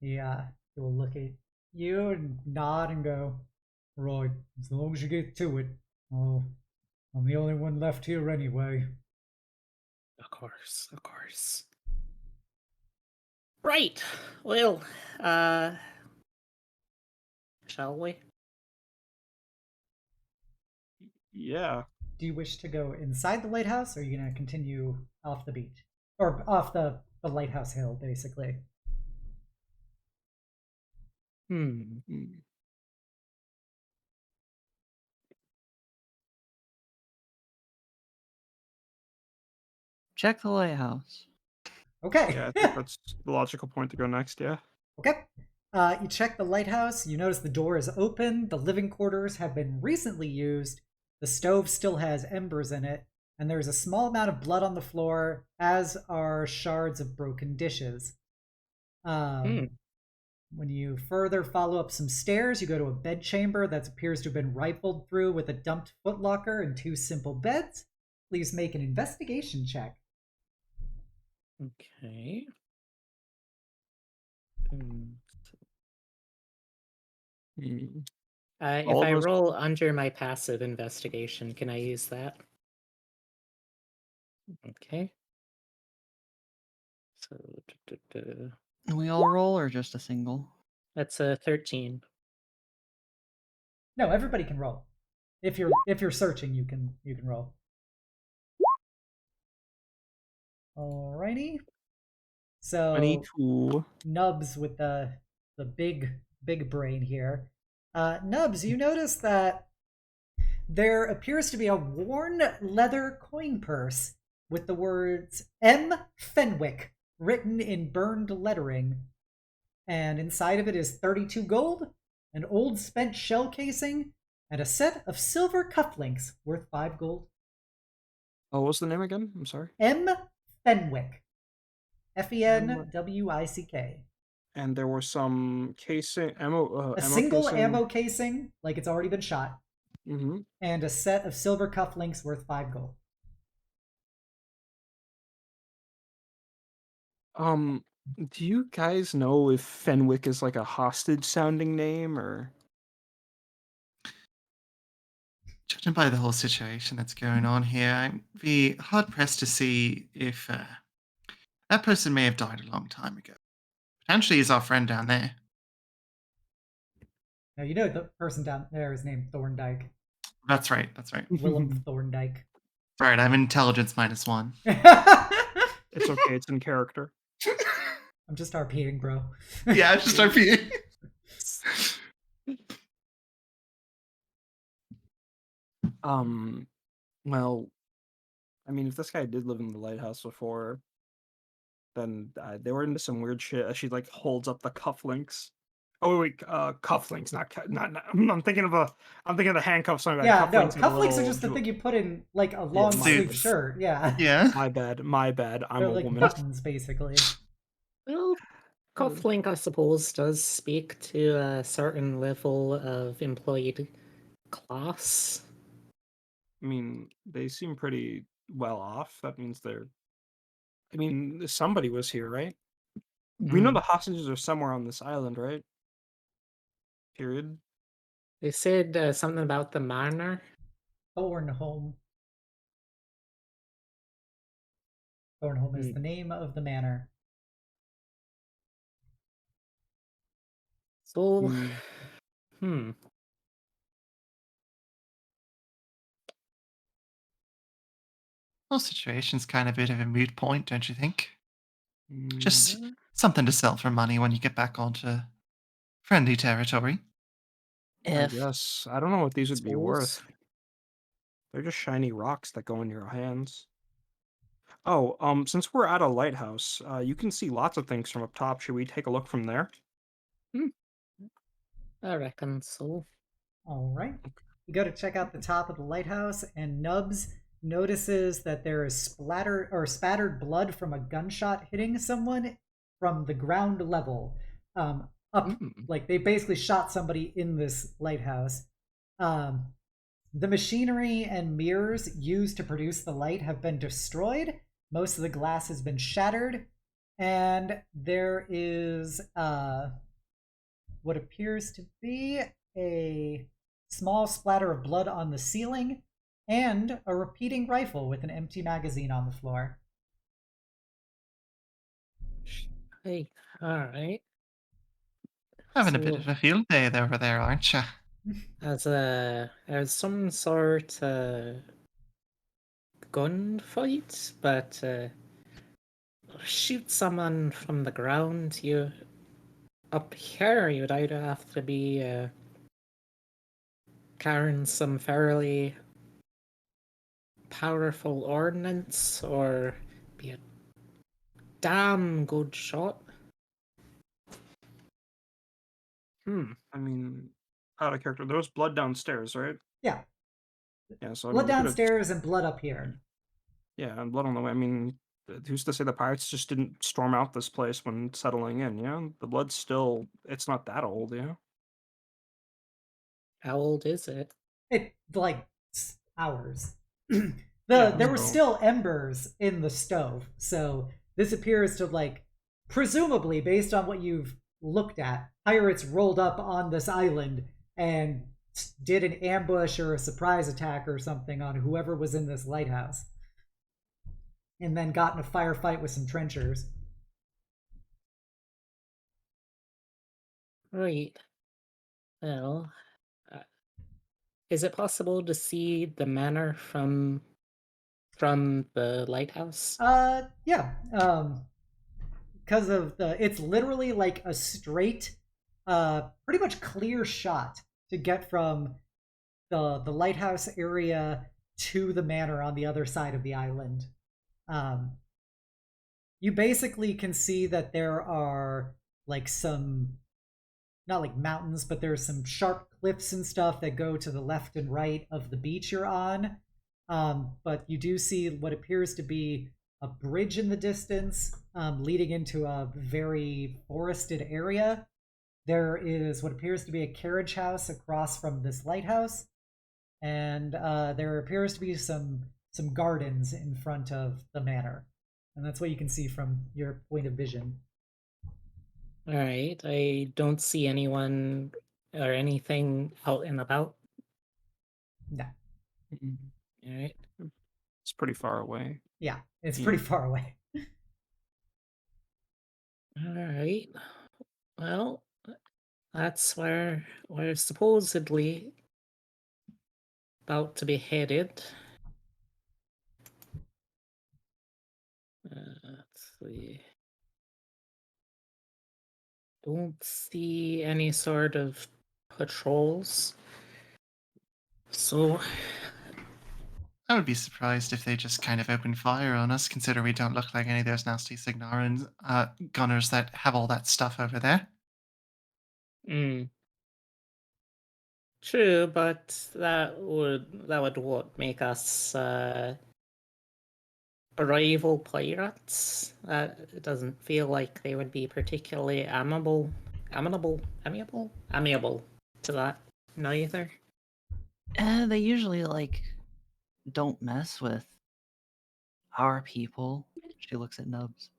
Yeah, he will look at you and nod and go, right, as long as you get to it. Oh, I'm the only one left here anyway. Of course, of course. Right. Well, shall we? Yeah. Do you wish to go inside the lighthouse, or are you going to continue off the beach? Or off the lighthouse hill, basically? Hmm. Hmm. Check the lighthouse. Okay. Yeah, I think that's the logical point to go next. Yeah. Okay. You check the lighthouse. You notice the door is open. The living quarters have been recently used. The stove still has embers in it. And there's a small amount of blood on the floor, as are shards of broken dishes. Hmm. When you further follow up some stairs, you go to a bedchamber that appears to have been rifled through with a dumped footlocker and two simple beds. Please make an investigation check. Okay. Hmm. Hmm. If All of I us. roll under my passive investigation, can I use that? Okay. So Do we all roll or just a single? that's a 13. No, everybody can roll. If you're searching, you can roll. Alrighty. So 22. Nubs with the big brain here. Nubs, you notice that there appears to be a worn leather coin purse with the words M. Fenwick written in burned lettering. And inside of it is 32 gold, an old spent shell casing, and a set of silver cufflinks worth 5 gold. Oh, what's the name again? I'm sorry. M. Fenwick. Fenwick. And there was some casing, ammo A ammo single casing. ammo casing, like it's already been shot, Mm-hmm. and a set of silver cufflinks worth 5 gold. Do you guys know if Fenwick is like a hostage sounding name or? Judging by the whole situation that's going on here, I'd be hard pressed to see if that person may have died a long time ago. Potentially, he's our friend down there. Now, you know the person down there is named Thorndyke. That's right. That's right. Willem Thorndyke. Right. I'm intelligence -1. It's okay. It's in character. I'm just RPing, bro. Yeah, just RP. Well, I mean, if this guy did live in the lighthouse before, then they were into some weird shit. She like holds up the cufflinks. Oh wait, cufflinks, not. I'm thinking of the handcuffs on that. Yeah, no, Cufflinks are the cufflinks are little just the thing you put in like a long my sleeve bad. shirt. Yeah, Yeah. My bad. I'm they're a like woman. buttons basically. Well, Cufflink, I suppose, does speak to a certain level of employed class. I mean, they seem pretty well off. That means they're. I mean, somebody was here, right? We know the hostages are somewhere on this island, right? Period. They said something about the manor. Thornholm. Thornholm is Hmm. the name of the manor. So, Hmm. hmm. Whole situation's kind of a bit of a moot point, don't you think? Just Yeah. something to sell for money when you get back onto friendly territory. I If guess. I don't know what these would be Suppose. worth. They're just shiny rocks that go in your hands. Oh, since we're at a lighthouse, you can see lots of things from up top. Should we take a look from there? I reckon so. All right. You go to check out the top of the lighthouse, and Nubs notices that there is spattered blood from a gunshot hitting someone from the ground level, up. Mm. Like they basically shot somebody in this lighthouse. The machinery and mirrors used to produce the light have been destroyed. Most of the glass has been shattered, and there is what appears to be a small splatter of blood on the ceiling, and a repeating rifle with an empty magazine on the floor. Hey, alright. Having a bit So, of a field day over there, aren't you? as some sort gunfight, but shoot someone from the ground, up here, you'd either have to be carrying some fairly powerful ordnance or be a damn good shot. I mean, out of character. There was blood downstairs, right? Yeah, Yeah. So I blood mean, we could have. downstairs and blood up here. Yeah, and blood on the way. I mean, who's to say the pirates just didn't storm out this place when settling in? Yeah, the blood's still. It's not that old, yeah. How old is it? It like hours. Yeah, There were so- still embers in the stove, so this appears to like presumably based on what you've looked at, pirates rolled up on this island and did an ambush or a surprise attack or something on whoever was in this lighthouse, and then got in a firefight with some trenchers. Right. Well, uh, is it possible to see the manor from the lighthouse? Yeah. Because of it's literally like a straight, pretty much clear shot to get from the lighthouse area to the manor on the other side of the island. Um, you basically can see that there are like some, not like mountains, but there's some sharp cliffs and stuff that go to the left and right of the beach you're on. But you do see what appears to be a bridge in the distance, leading into a very forested area. There is what appears to be a carriage house across from this lighthouse, and there appears to be some gardens in front of the manor, and that's what you can see from your point of vision. All right. I don't see anyone or anything out and about. No, Mm, All right. It's pretty far away. yeah, it's Yeah. pretty far away. All right. Well, that's where we're supposedly about to be headed. Let's see. Don't see any sort of patrols. So, I would be surprised if they just kind of opened fire on us, considering we don't look like any of those nasty Signarin gunners that have all that stuff over there. mm, true, but that would what make us rival pirates. It doesn't feel like they would be particularly amiable to that. Neither. They usually like don't mess with our people. She looks at Nubs.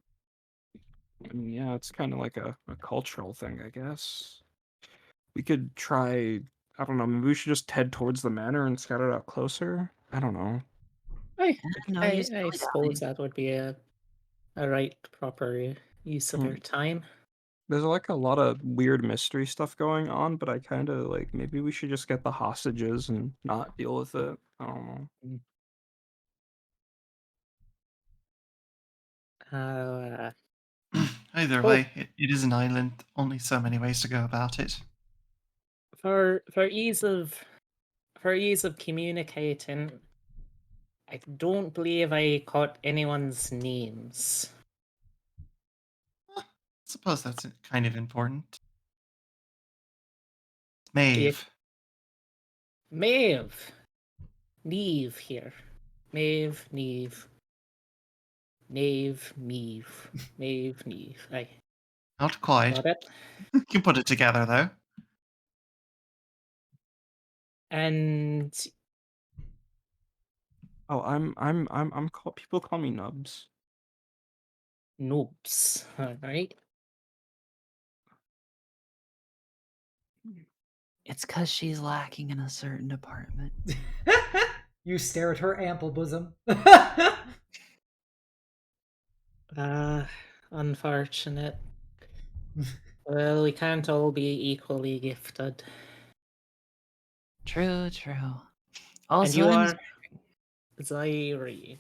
I mean, yeah, it's kind of like a cultural thing, I guess. We could try. I don't know. Maybe we should just head towards the manor and scout it out closer. I don't know. No, I use dilly suppose dally. that would be a right proper use of Hmm. your time. There's like a lot of weird mystery stuff going on, but I kind of like maybe we should just get the hostages and not deal with it. I don't know. Uh, Either well, way, it is an island. Only so many ways to go about it. for ease of communicating, I don't believe I caught anyone's names. I suppose that's kind of important. Do you- Maeve. Maeve, Niamh here. Maeve, Niamh. Maeve, Niamh. I Not quite. got it. You can put it together, though. And Oh, people call me Nubs. Nubs, alright? It's because she's lacking in a certain department. You stare at her ample bosom. Unfortunate. Well, we can't all be equally gifted. True. And Also, you I'm are Xyree.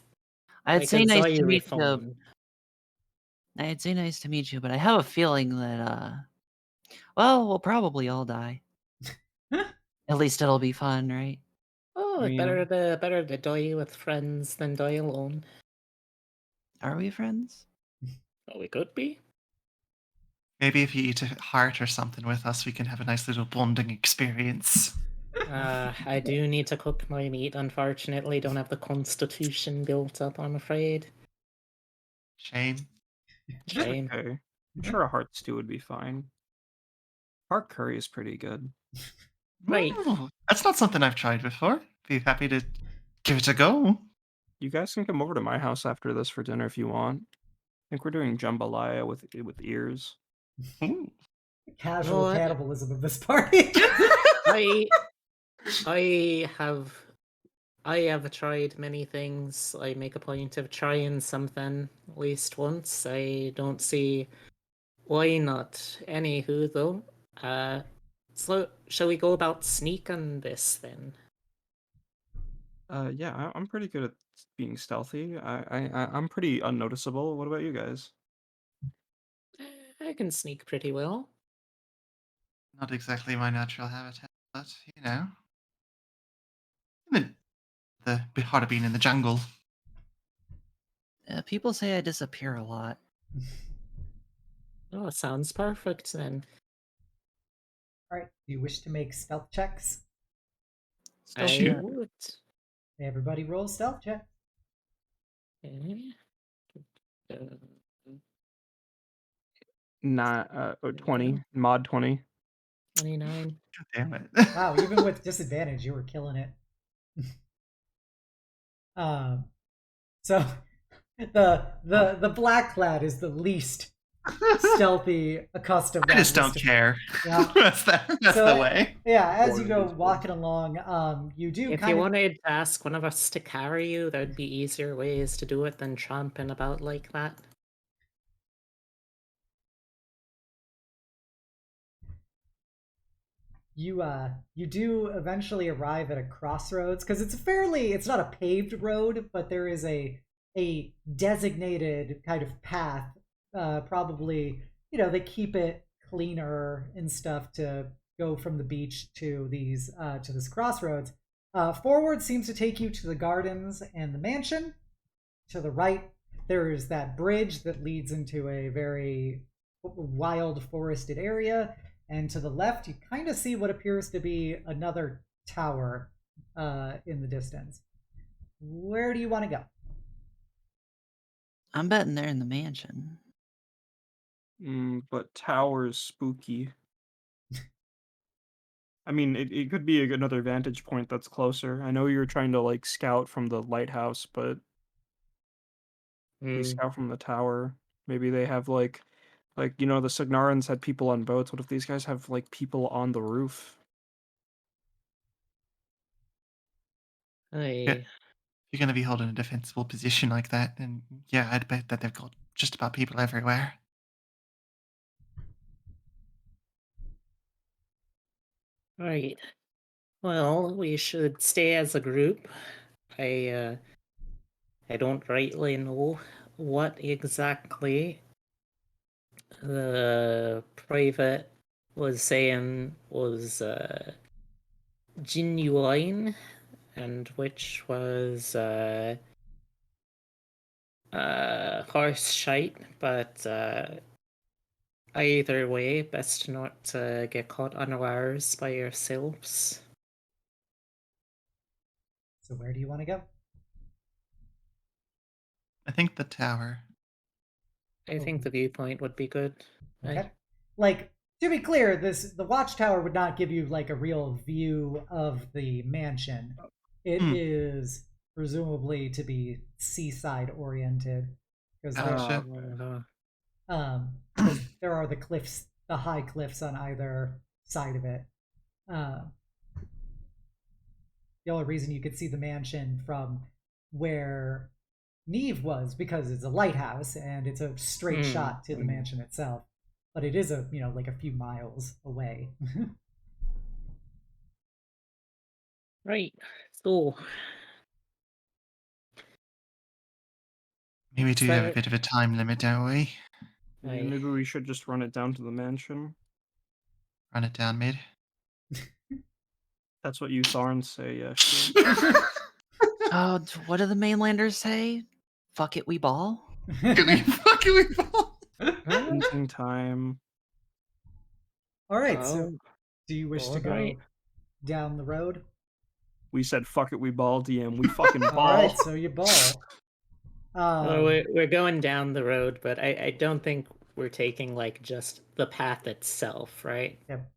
I'd Like say a nice to meet you. xylophone. I'd say nice to meet you, but I have a feeling that Well, we'll probably all die. At least it'll be fun, right? Oh, mean- better to die with friends than die alone. Are we friends? Oh, we could be. Maybe if you eat a heart or something with us, we can have a nice little bonding experience. I do need to cook my meat, unfortunately. Don't have the constitution built up, I'm afraid. Shame. Shame. Okay. I'm sure a heart stew would be fine. Heart curry is pretty good. Right. Ooh, that's not something I've tried before. Be happy to give it a go. You guys can come over to my house after this for dinner if you want. I think we're doing jambalaya with ears. Ooh. Casual What? cannibalism of this party. I I have tried many things. I make a point of trying something at least once. I don't see why not. Anywho, though, so shall we go about sneak on this then? Yeah, I'm pretty good at being stealthy. I'm pretty unnoticeable. What about you guys? I can sneak pretty well. Not exactly my natural habitat, but you know, in the heart of being in the jungle. People say I disappear a lot. Oh, sounds perfect then. All right. Do you wish to make stealth checks? Stealth I check. would. Everybody roll stealth check. Okay. Uh, Not 20 mod 20. 29. God damn it. Wow, even with disadvantage, you were killing it. So the black lad is the least stealthy, accustomed. I just don't care. Yeah. That's So, the way. Yeah, as you Or go it is walking along, you do If kind you of wanted to ask one of us to carry you, there'd be easier ways to do it than tromping about like that. you do eventually arrive at a crossroads because it's not a paved road, but there is a designated kind of path. Probably, they keep it cleaner and stuff to go from the beach to this crossroads. Forward seems to take you to the gardens and the mansion. To the right, there is that bridge that leads into a very wild forested area, and to the left, you kind of see what appears to be another tower in the distance. Where do you want to go? I'm betting they're in the mansion. But tower's spooky. I mean, it could be another vantage point that's closer. I know you're trying to like scout from the lighthouse, but we scout from the tower. Maybe they have like the Signarans had people on boats. What if these guys have like people on the roof? Yeah. I If you're going to be holding a defensible position like that, then yeah, I'd bet that they've got just about people everywhere. Right. Well, we should stay as a group. I don't rightly know what exactly the private was saying was genuine and which was horse shite, but either way, best not to get caught unawares by yourselves. So where do you want to go? I think the tower. I think the viewpoint would be good. Okay. Like, to be clear, the watchtower would not give you like a real view of the mansion. It is presumably to be seaside oriented because Gotcha. there are the cliffs, the high cliffs on either side of it. The only reason you could see the mansion from where Niamh was because it's a lighthouse and it's a straight shot to the mansion itself. But it is like a few miles away. Right. So Maybe we do have a that- bit of a time limit, don't we? Maybe we should just run it down to the mansion. Run it down, mate. That's what you Tharns say, yeah. Sure. Oh, what do the mainlanders say? Fuck it, we ball? Can we fucking fall? Painting time. All right, Oh, so do you wish to go alright. down the road? We said fuck it, we ball, DM. We fucking ball. All right, so you ball. Well, we're going down the road, but I don't think we're taking like just the path itself, right? Yep.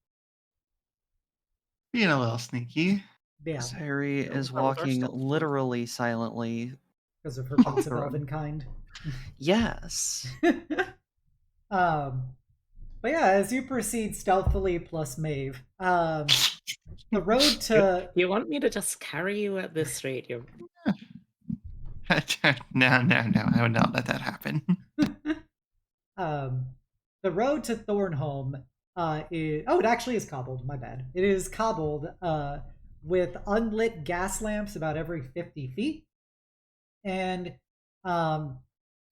Being a little sneaky. Yeah, Xyree Yeah, is we'll start with our walking stealth. literally silently. because of her Oh, boots of God. elven kind. Yes. But yeah, as you proceed stealthily plus Maeve, the road to You want me to just carry you at this rate? You're No, I would not let that happen. the road to Thornholm it actually is cobbled, my bad. It is cobbled with unlit gas lamps about every 50 feet. And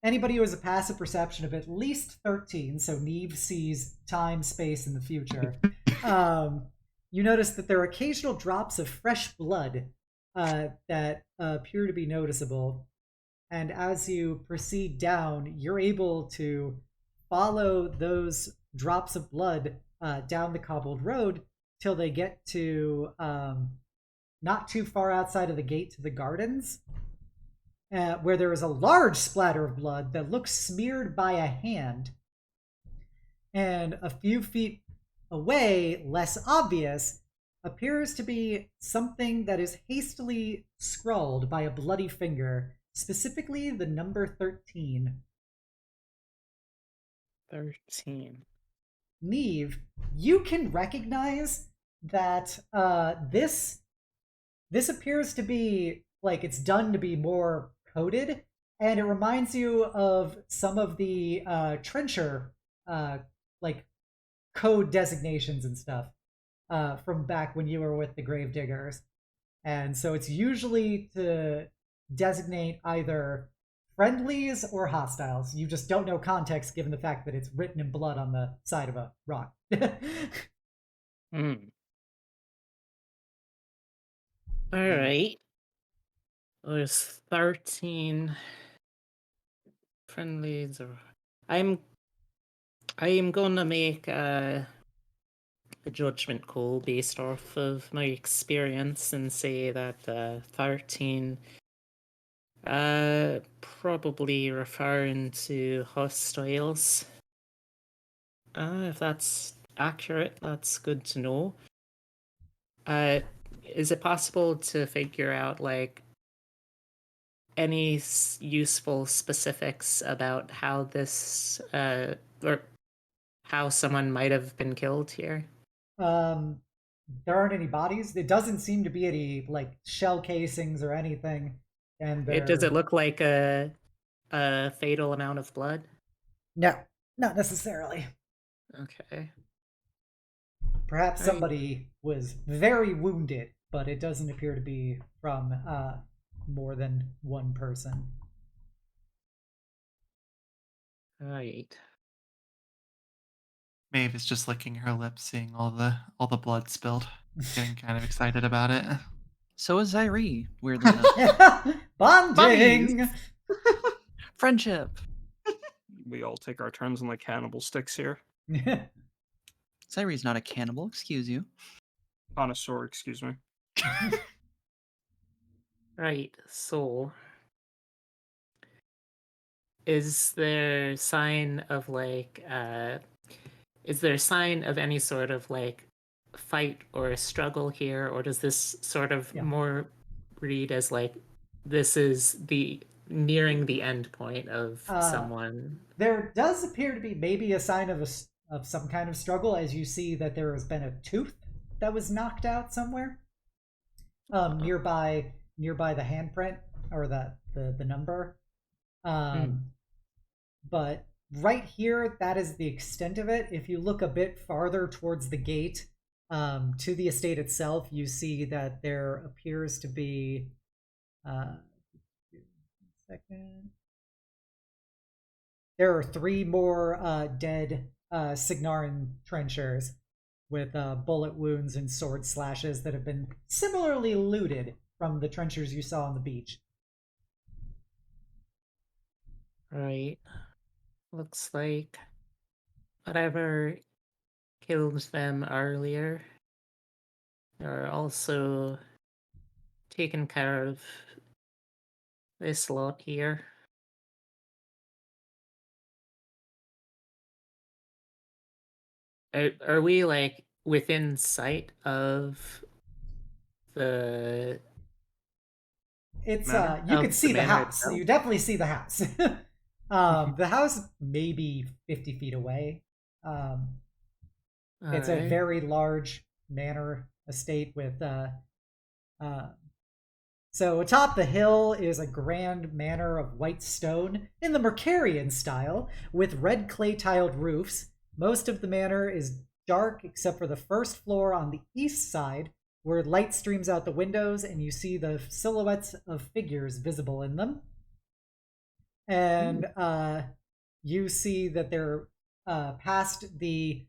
anybody who has a passive perception of at least 13, so Niamh sees time, space, in the future, you notice that there are occasional drops of fresh blood that appear to be noticeable. And as you proceed down, you're able to follow those drops of blood down the cobbled road till they get to not too far outside of the gate to the gardens, where there is a large splatter of blood that looks smeared by a hand. And a few feet away, less obvious, appears to be something that is hastily scrawled by a bloody finger, specifically the number 13. 13. Niamh, you can recognize that this appears to be like it's done to be more coded, and it reminds you of some of the trencher like code designations and stuff from back when you were with the Gravediggers. And so it's usually to designate either friendlies or hostiles. You just don't know context given the fact that it's written in blood on the side of a rock. Hmm. All right. There's 13 friendlies. I am gonna make a judgment call based off of my experience and say that 13 probably referring to hostiles. If that's accurate, that's good to know. Is it possible to figure out like any useful specifics about how this or how someone might have been killed here? There aren't any bodies. It doesn't seem to be any like shell casings or anything. And Does it look like a fatal amount of blood? No, not necessarily. Okay. Perhaps somebody was very wounded, but it doesn't appear to be from more than one person. Right. Maeve is just licking her lips, seeing all the blood spilled, getting kind of excited about it. So is Xyree, weirdly enough. Bonding! Friendship. We all take our turns on the cannibal sticks here. Xyree's not a cannibal, excuse you. Connoisseur, excuse me. Right. So, is there sign of like is there a sign of any sort of like fight or struggle here, or does this sort of more read as like this is the nearing the end point of someone? There does appear to be maybe a sign of some kind of struggle, as you see that there has been a tooth that was knocked out somewhere nearby the handprint or the number. But right here, that is the extent of it. If you look a bit farther towards the gate to the estate itself, you see that there appears to be there are 3 more dead Signarin trenchers, with bullet wounds and sword slashes that have been similarly looted from the trenchers you saw on the beach. Right. Looks like whatever killed them earlier are also taking care of this lot here. Are we like within sight of the It's Manor? you can the see the manor house. itself? You definitely see the house. The house maybe 50 feet away. It's a Alright. very large manor estate with uh, so atop the hill is a grand manor of white stone in the Mercarian style with red clay tiled roofs. Most of the manor is dark except for the first floor on the east side where light streams out the windows and you see the silhouettes of figures visible in them. And you see that they're past the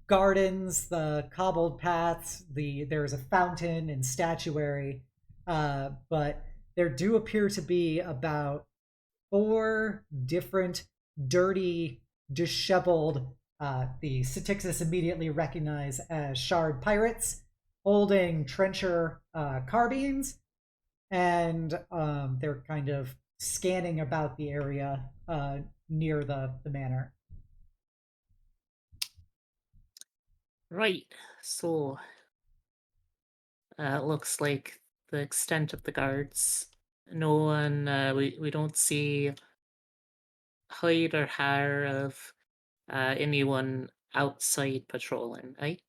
gardens, the cobbled paths, there's a fountain and statuary, but there do appear to be about 4 different dirty, disheveled, the Styxis immediately recognize as shard pirates, holding trencher carbines, and they're kind of scanning about the area near the manor. Right. So it looks like the extent of the guards. No one we don't see hide or hair of anyone outside patrolling, right?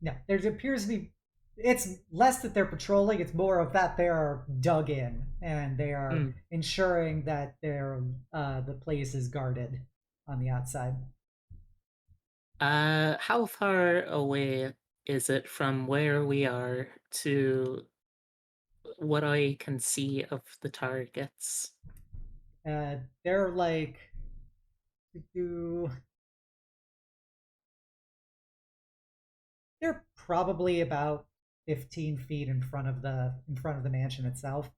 No, there appears to be. It's less that they're patrolling; it's more of that they are dug in and they are ensuring that the place is guarded on the outside. How far away is it from where we are to what I can see of the targets? They're like they're probably about 15 feet in front of the mansion itself.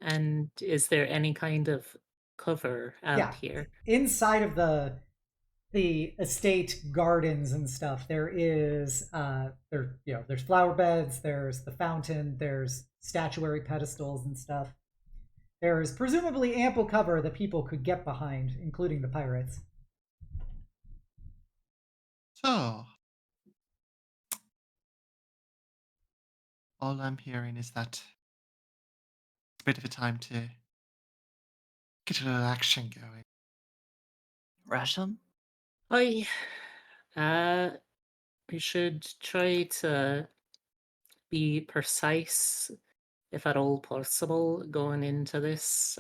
And is there any kind of cover Yeah, out here? inside of the estate gardens and stuff, there's flower beds, there's the fountain, there's statuary pedestals and stuff. There is presumably ample cover that people could get behind, including the pirates. So, all I'm hearing is that it's a bit of a time to get a little action going. Rush them? I we should try to be precise, if at all possible, going into this.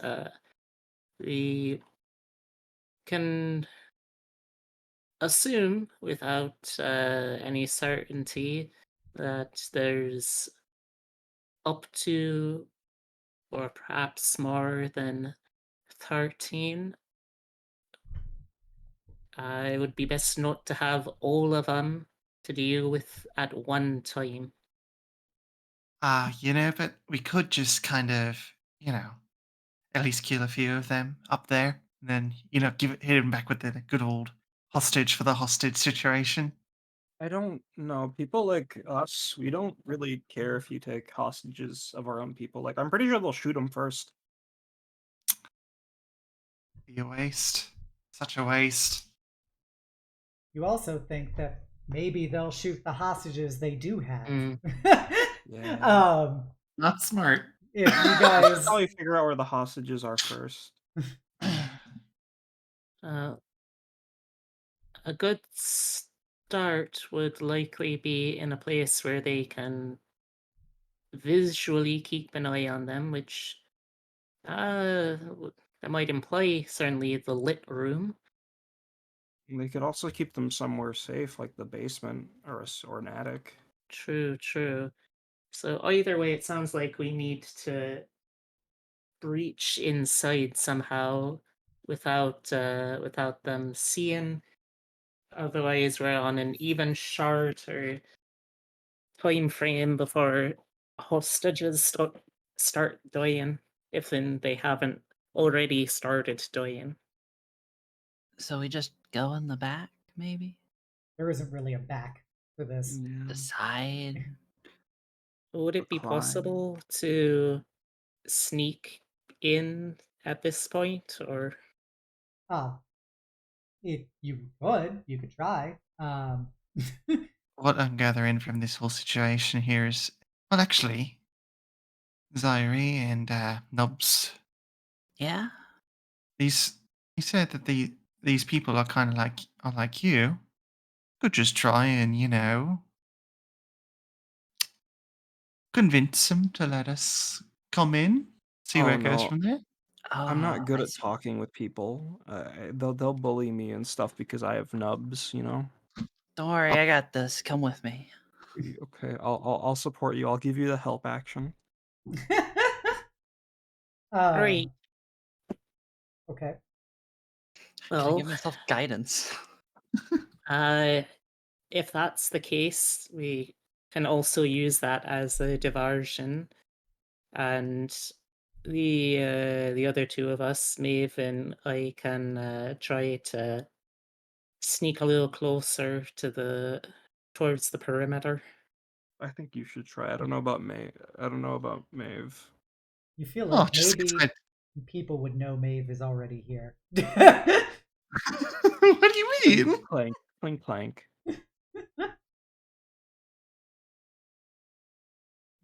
We can assume without any certainty that there's up to, or perhaps more than 13. It would be best not to have all of them to deal with at one time. But we could just kind of, at least kill a few of them up there, and then, hit him back with the good old hostage for the hostage situation. I don't know. People like us, we don't really care if you take hostages of our own people. Like, I'm pretty sure they'll shoot them first. Be a waste. Such a waste. You also think that maybe they'll shoot the hostages they do have. Yeah. Not smart. If you guys Probably figure out where the hostages are first. Uh, a good start would likely be in a place where they can visually keep an eye on them, which that might imply certainly the lit room. They could also keep them somewhere safe, like the basement or an attic. True, true. So either way, it sounds like we need to breach inside somehow without them seeing. Otherwise, we're on an even shorter time frame before hostages start dying, if then they haven't already started dying. So we just go in the back, maybe? There isn't really a back for this. Yeah. The side? Would it be Recline. possible to sneak in at this point, or Ah, if you could try. What I'm gathering from this whole situation here is, well, actually, Xyree and Nubs, Yeah? these he said that these people are kind of like you. Could just try and convince them to let us come in, see where Oh it goes no, from there. I'm Oh, not good I at see. talking with people. They'll bully me and stuff because I have nubs, you know. Don't worry, I got this. Come with me. Okay, I'll support you. I'll give you the help action. right? Okay. Can I Well, give myself guidance? uh, if that's the case, we can also use that as a diversion, and the other two of us, Maeve and I, can try to sneak a little closer towards the perimeter. I think you should try. I don't know about Maeve. You feel Oh, like just maybe people would know Maeve is already here. what do you mean? Clank, clink, clank.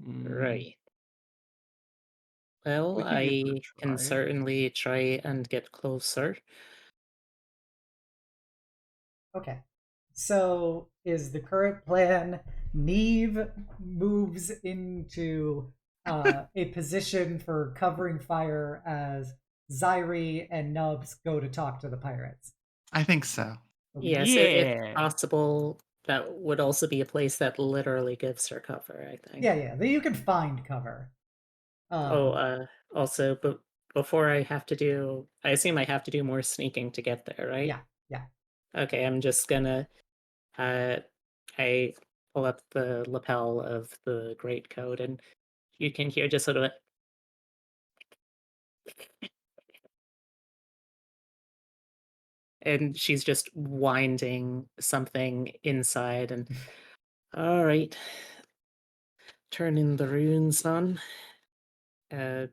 Right. Well, We could give it a I can try. certainly try and get closer. Okay. So is the current plan Niamh moves into a position for covering fire as Xyree and Nubs go to talk to the pirates? I think so. Yes, if Yeah. possible, that would also be a place that literally gives her cover, I think. Yeah. You can find cover. Oh, also, but before I assume I have to do more sneaking to get there, right? Yeah. Okay, I'm just gonna, I pull up the lapel of the greatcoat, and you can hear just sort of and she's just winding something inside, and all right, turning the runes on. Then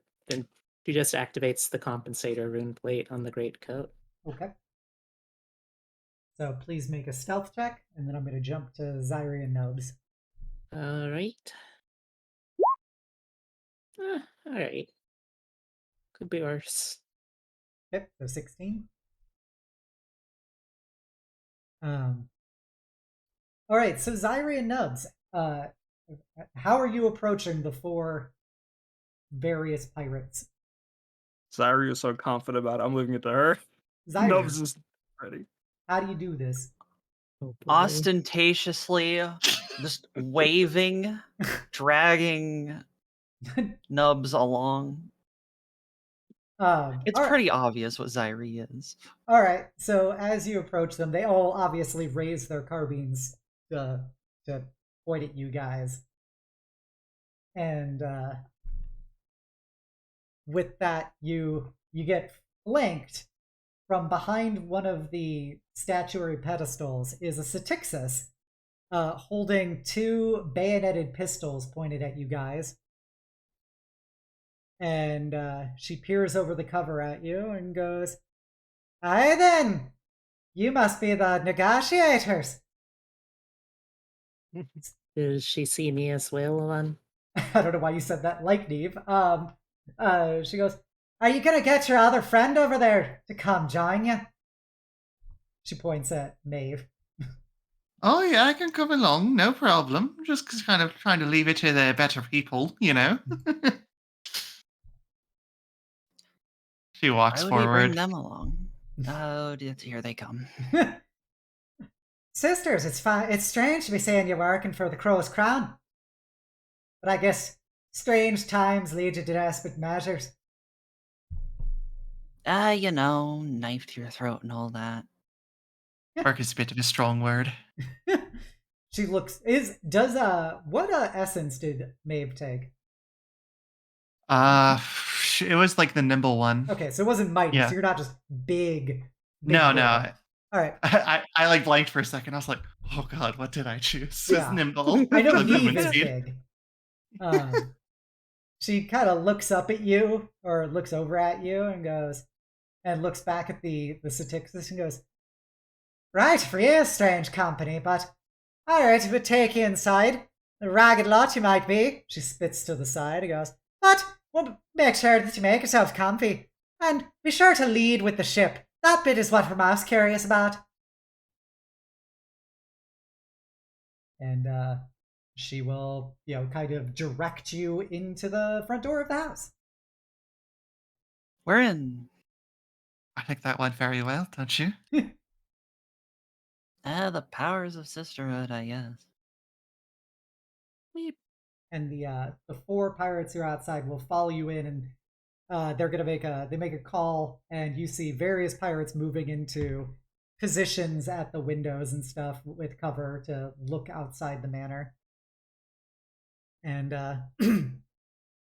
she just activates the compensator rune plate on the greatcoat. Okay. So please make a stealth check, and then I'm going to jump to Xyree and Nubs. All right. All right. Could be worse. Okay, so 16. All right, so Xyree and Nubs, how are you approaching the four various pirates? Xyree is so confident about it. I'm leaving it to her. Xyree, Nubs is ready. how do you do this? Oh, boy. Ostentatiously, just waving, dragging Nubs along. It's all right. pretty obvious what Xyree is. All right, so as you approach them, they all obviously raise their carbines to point at you guys. And with that, you get flanked. From behind one of the statuary pedestals is a Styxis holding two bayoneted pistols pointed at you guys. And she peers over the cover at you and goes, "Aye then, you must be the negotiators." Does she see me as well, then? I don't know why you said that like Niamh. She goes, "Are you gonna get your other friend over there to come join you?" She points at Maeve. Oh yeah, I can come along, no problem. Just kind of trying to leave it to the better people, She walks Why would he bring forward. them along? Oh, here they come. Sisters, it's strange to be saying you're working for the Crow's Crown. But I guess strange times lead you to desperate measures. knife to your throat and all that. Bark is a bit of a strong word. She looks what essence did Maeve take? It was like the nimble one. Okay, so it wasn't mighty, Yeah. so you're not just big No. boy. All right. I like blanked for a second. I was like, oh god, what did I choose? Yeah. It's nimble. I know The Niamh movement is speed. big. She kind of looks up at you, or looks over at you, and goes, and looks back at the Styxis and goes, "Right for you, strange company, but all right, if it take you inside, a ragged lot you might be." She spits to the side and goes, "But we'll make sure that you make yourself comfy, and be sure to lead with the ship. That bit is what we're most curious about." And she will, kind of direct you into the front door of the house. We're in. I think that went very well, don't you? The powers of sisterhood, I guess. And the 4 pirates who are outside will follow you in, and they're gonna make a call, and you see various pirates moving into positions at the windows and stuff with cover to look outside the manor. And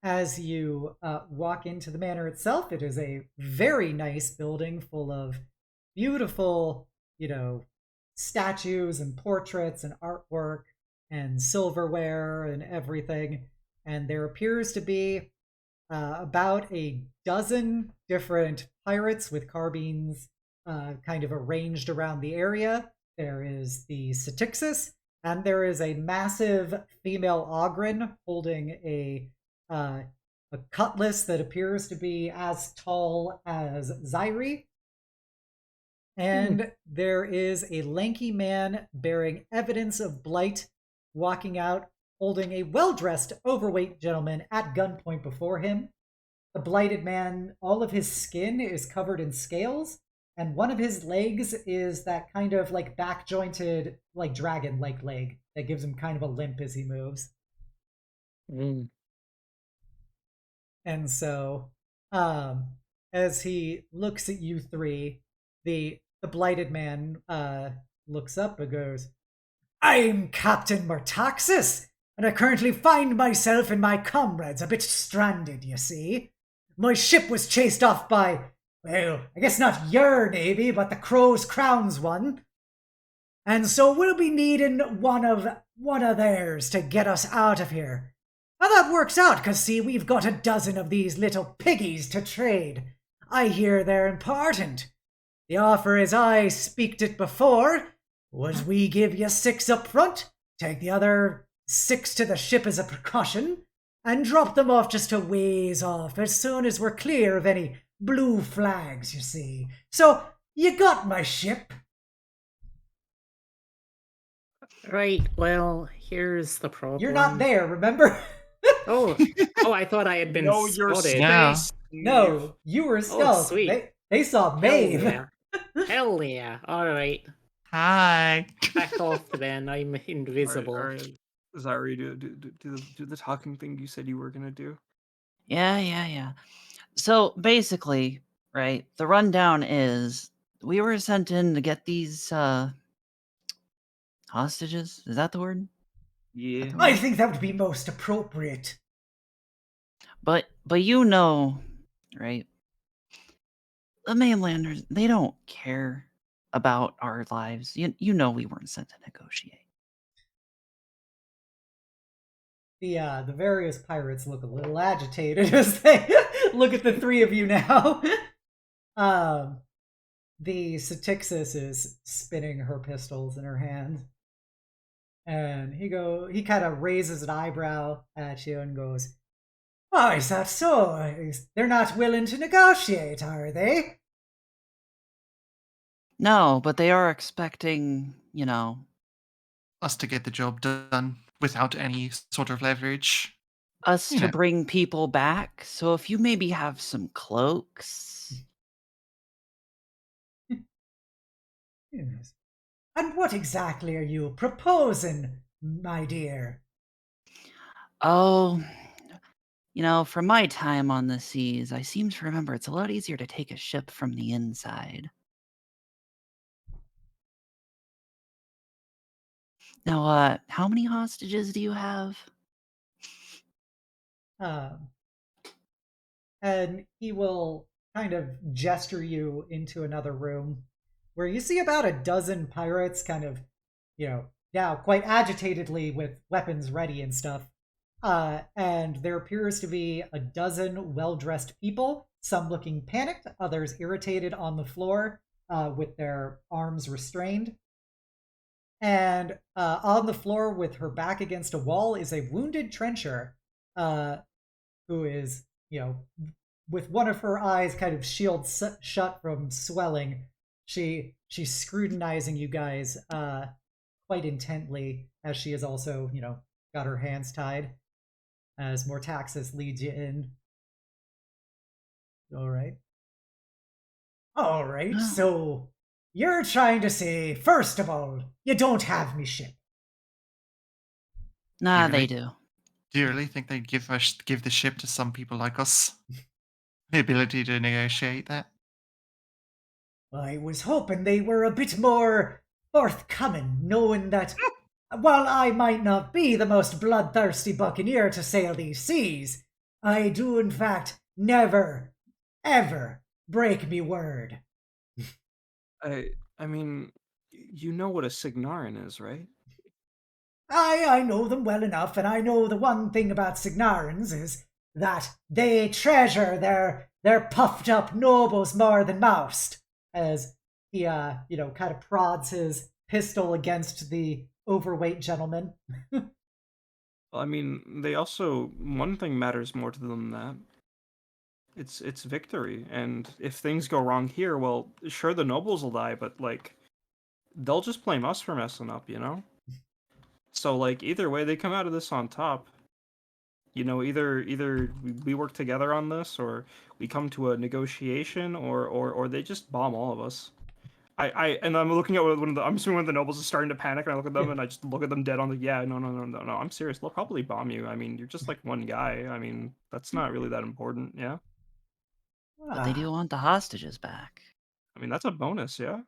as you walk into the manor itself, it is a very nice building full of beautiful, statues and portraits and artwork and silverware and everything. And there appears to be about a dozen different pirates with carbines kind of arranged around the area. There is the Styxis, and there is a massive female Ogren holding a cutlass that appears to be as tall as Xyree. And there is a lanky man bearing evidence of blight walking out, holding a well-dressed, overweight gentleman at gunpoint before him. The blighted man, all of his skin is covered in scales, and one of his legs is that kind of like back-jointed, like dragon-like leg that gives him kind of a limp as he moves. And so, as he looks at you 3, the blighted man looks up and goes, "I'm Captain Murtaxis, and I currently find myself and my comrades a bit stranded, you see. My ship was chased off by, well, I guess not your navy, but the Crow's Crown's one. And so we'll be needing one of theirs to get us out of here. Now that works out, 'cause see, we've got a dozen of these little piggies to trade. I hear they're important. The offer, as I speaked it before, was we give you 6 up front, take the other 6 to the ship as a precaution, and drop them off just a ways off as soon as we're clear of any blue flags, you see. So, you got my ship." Right, well, here's the problem. You're not there, remember? Oh, I thought I had been Know your spotted. space. No, you were stealth. sweet. They saw Maeve. Hell yeah. Hell yeah. All right. Hi. Back off then. I'm invisible. All right. Xyree, do the talking thing you said you were gonna do. Yeah. So basically, right, the rundown is we were sent in to get these hostages. Is that the word? Yeah. I think that would be most appropriate. But right? The mainlanders, they don't care about our lives. You know we weren't sent to negotiate. The various pirates look a little agitated as they look at the 3 of you now. The Styxis is spinning her pistols in her hand. And he kind of raises an eyebrow at you and goes, "Oh, is that so? They're not willing to negotiate, are they?" No, but they are expecting, Us to get the job done without any sort of leverage. us You to know. bring people back. So if you maybe have some cloaks. Yes. And what exactly are you proposing, my dear? Oh, From my time on the seas, I seem to remember it's a lot easier to take a ship from the inside. Now, how many hostages do you have? Um, and he will kind of gesture you into another room where you see about a dozen pirates kind of, now quite agitatedly with weapons ready and stuff. And there appears to be a dozen well dressed people, some looking panicked, others irritated on the floor with their arms restrained. And on the floor with her back against a wall is a wounded trencher uh, who is, with one of her eyes kind of shut from swelling. She's scrutinizing you guys quite intently as she is also, got her hands tied as Mortaxis leads you in. All right. All right, Ah. so you're trying to say, first of all, you don't have me ship. Nah, Really? they do. Do you really think they'd give the ship to some people like us? The ability to negotiate that? I was hoping they were a bit more forthcoming, knowing that while I might not be the most bloodthirsty buccaneer to sail these seas, I do in fact never, ever break me word. I mean, you know what a Signarin is, right? I know them well enough, and I know the one thing about Signarans is that they treasure their puffed up nobles more than most. As he, kind of prods his pistol against the overweight gentleman. Well, I mean, they also one thing matters more to them than that. It's victory, and if things go wrong here, well, sure the nobles will die, but like they'll just blame us for messing up, you know? So like either way they come out of this on top. Either we work together on this or we come to a negotiation or they just bomb all of us. And I'm looking at I'm assuming one of the nobles is starting to panic and I look at them and I just look at them dead on the no, I'm serious. They'll probably bomb you. I mean, you're just like one guy. I mean, that's not really that important, yeah? But they do want the hostages back. I mean, that's a bonus, yeah?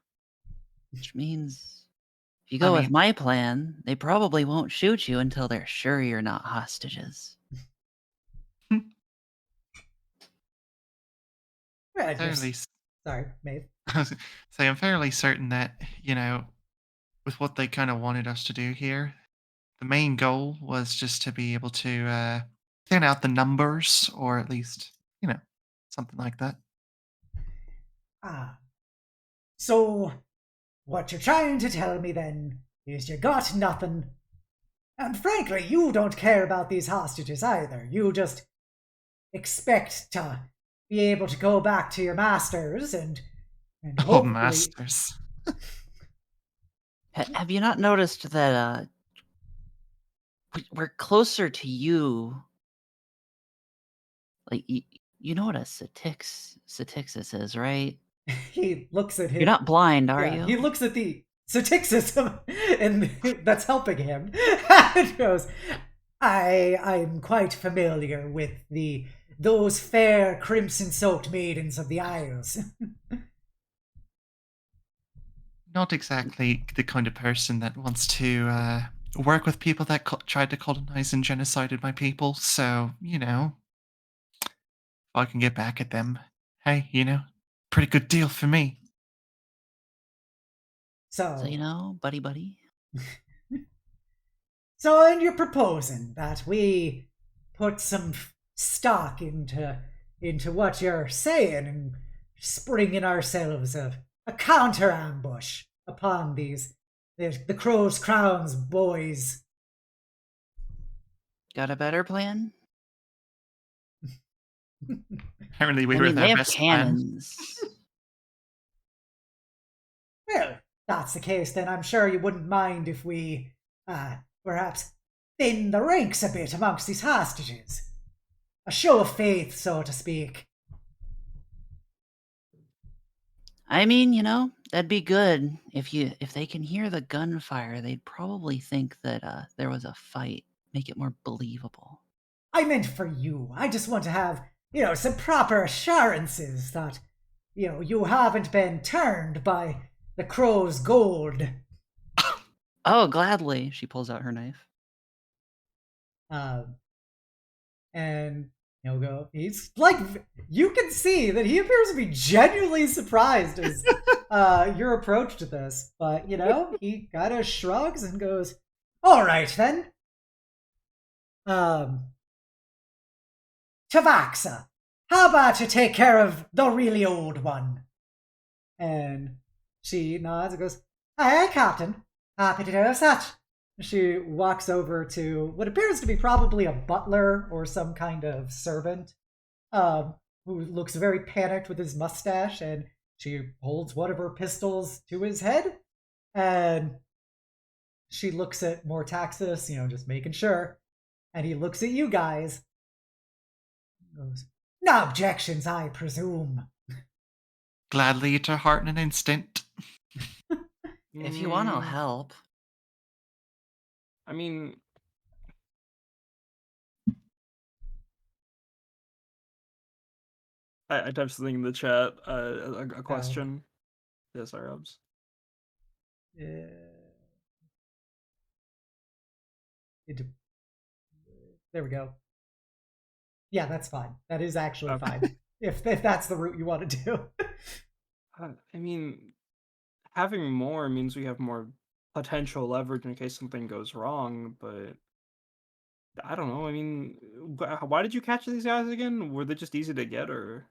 Which means if you I go with mean- my plan, they probably won't shoot you until they're sure you're not hostages. Fairly, Sorry, Maeve. I was gonna say, I'm fairly certain that, with what they kind of wanted us to do here, the main goal was just to be able to thin out the numbers, or at least, something like that. Ah. So, what you're trying to tell me then is you got nothing. And frankly, you don't care about these hostages either. You just expect to be able to go back to your masters and Oh, hopefully... masters. Have you not noticed that we're closer to you? Like, you know what a Satixis is, right? He looks at him. You're not blind, are Yeah, you? he looks at the Satixis and that's helping him and goes, I'm quite familiar with those fair crimson-soaked maidens of the Isles. Not exactly the kind of person that wants to work with people that tried to colonize and genocided my people. So, if I can get back at them, hey, pretty good deal for me. So, buddy. So, and you're proposing that we put some stock into what you're saying and springing ourselves a counter ambush upon the Crow's Crowns boys. Got a better plan? Apparently, we I were mean, they their have best plan. cannons. Well, if that's the case, then I'm sure you wouldn't mind if we perhaps thin the ranks a bit amongst these hostages. A show of faith, so to speak. I mean, that'd be good. If they can hear the gunfire, they'd probably think that there was a fight. Make it more believable. I meant for you. I just want to have, some proper assurances that, you haven't been turned by the crow's gold. Oh, gladly. She pulls out her knife. And he'll go, he's like, you can see that he appears to be genuinely surprised as your approach to this. But, he kind of shrugs and goes, all right then. Tavaxa, how about you take care of the really old one? And she nods and goes, aye, Captain. Happy to do such. She walks over to what appears to be probably a butler or some kind of servant, who looks very panicked with his mustache, and she holds one of her pistols to his head, and she looks at Mortaxis, just making sure, and he looks at you guys, and goes, no objections, I presume. Gladly to heart in an instant. If you want, I'll help. I mean, I typed something in the chat. A question. Yes, our Ubs. There we go. Yeah, that's fine. That is actually fine. If that's the route you want to do. I mean, having more means we have more potential leverage in case something goes wrong, but I don't know. I mean, why did you catch these guys again? Were they just easy to get, or?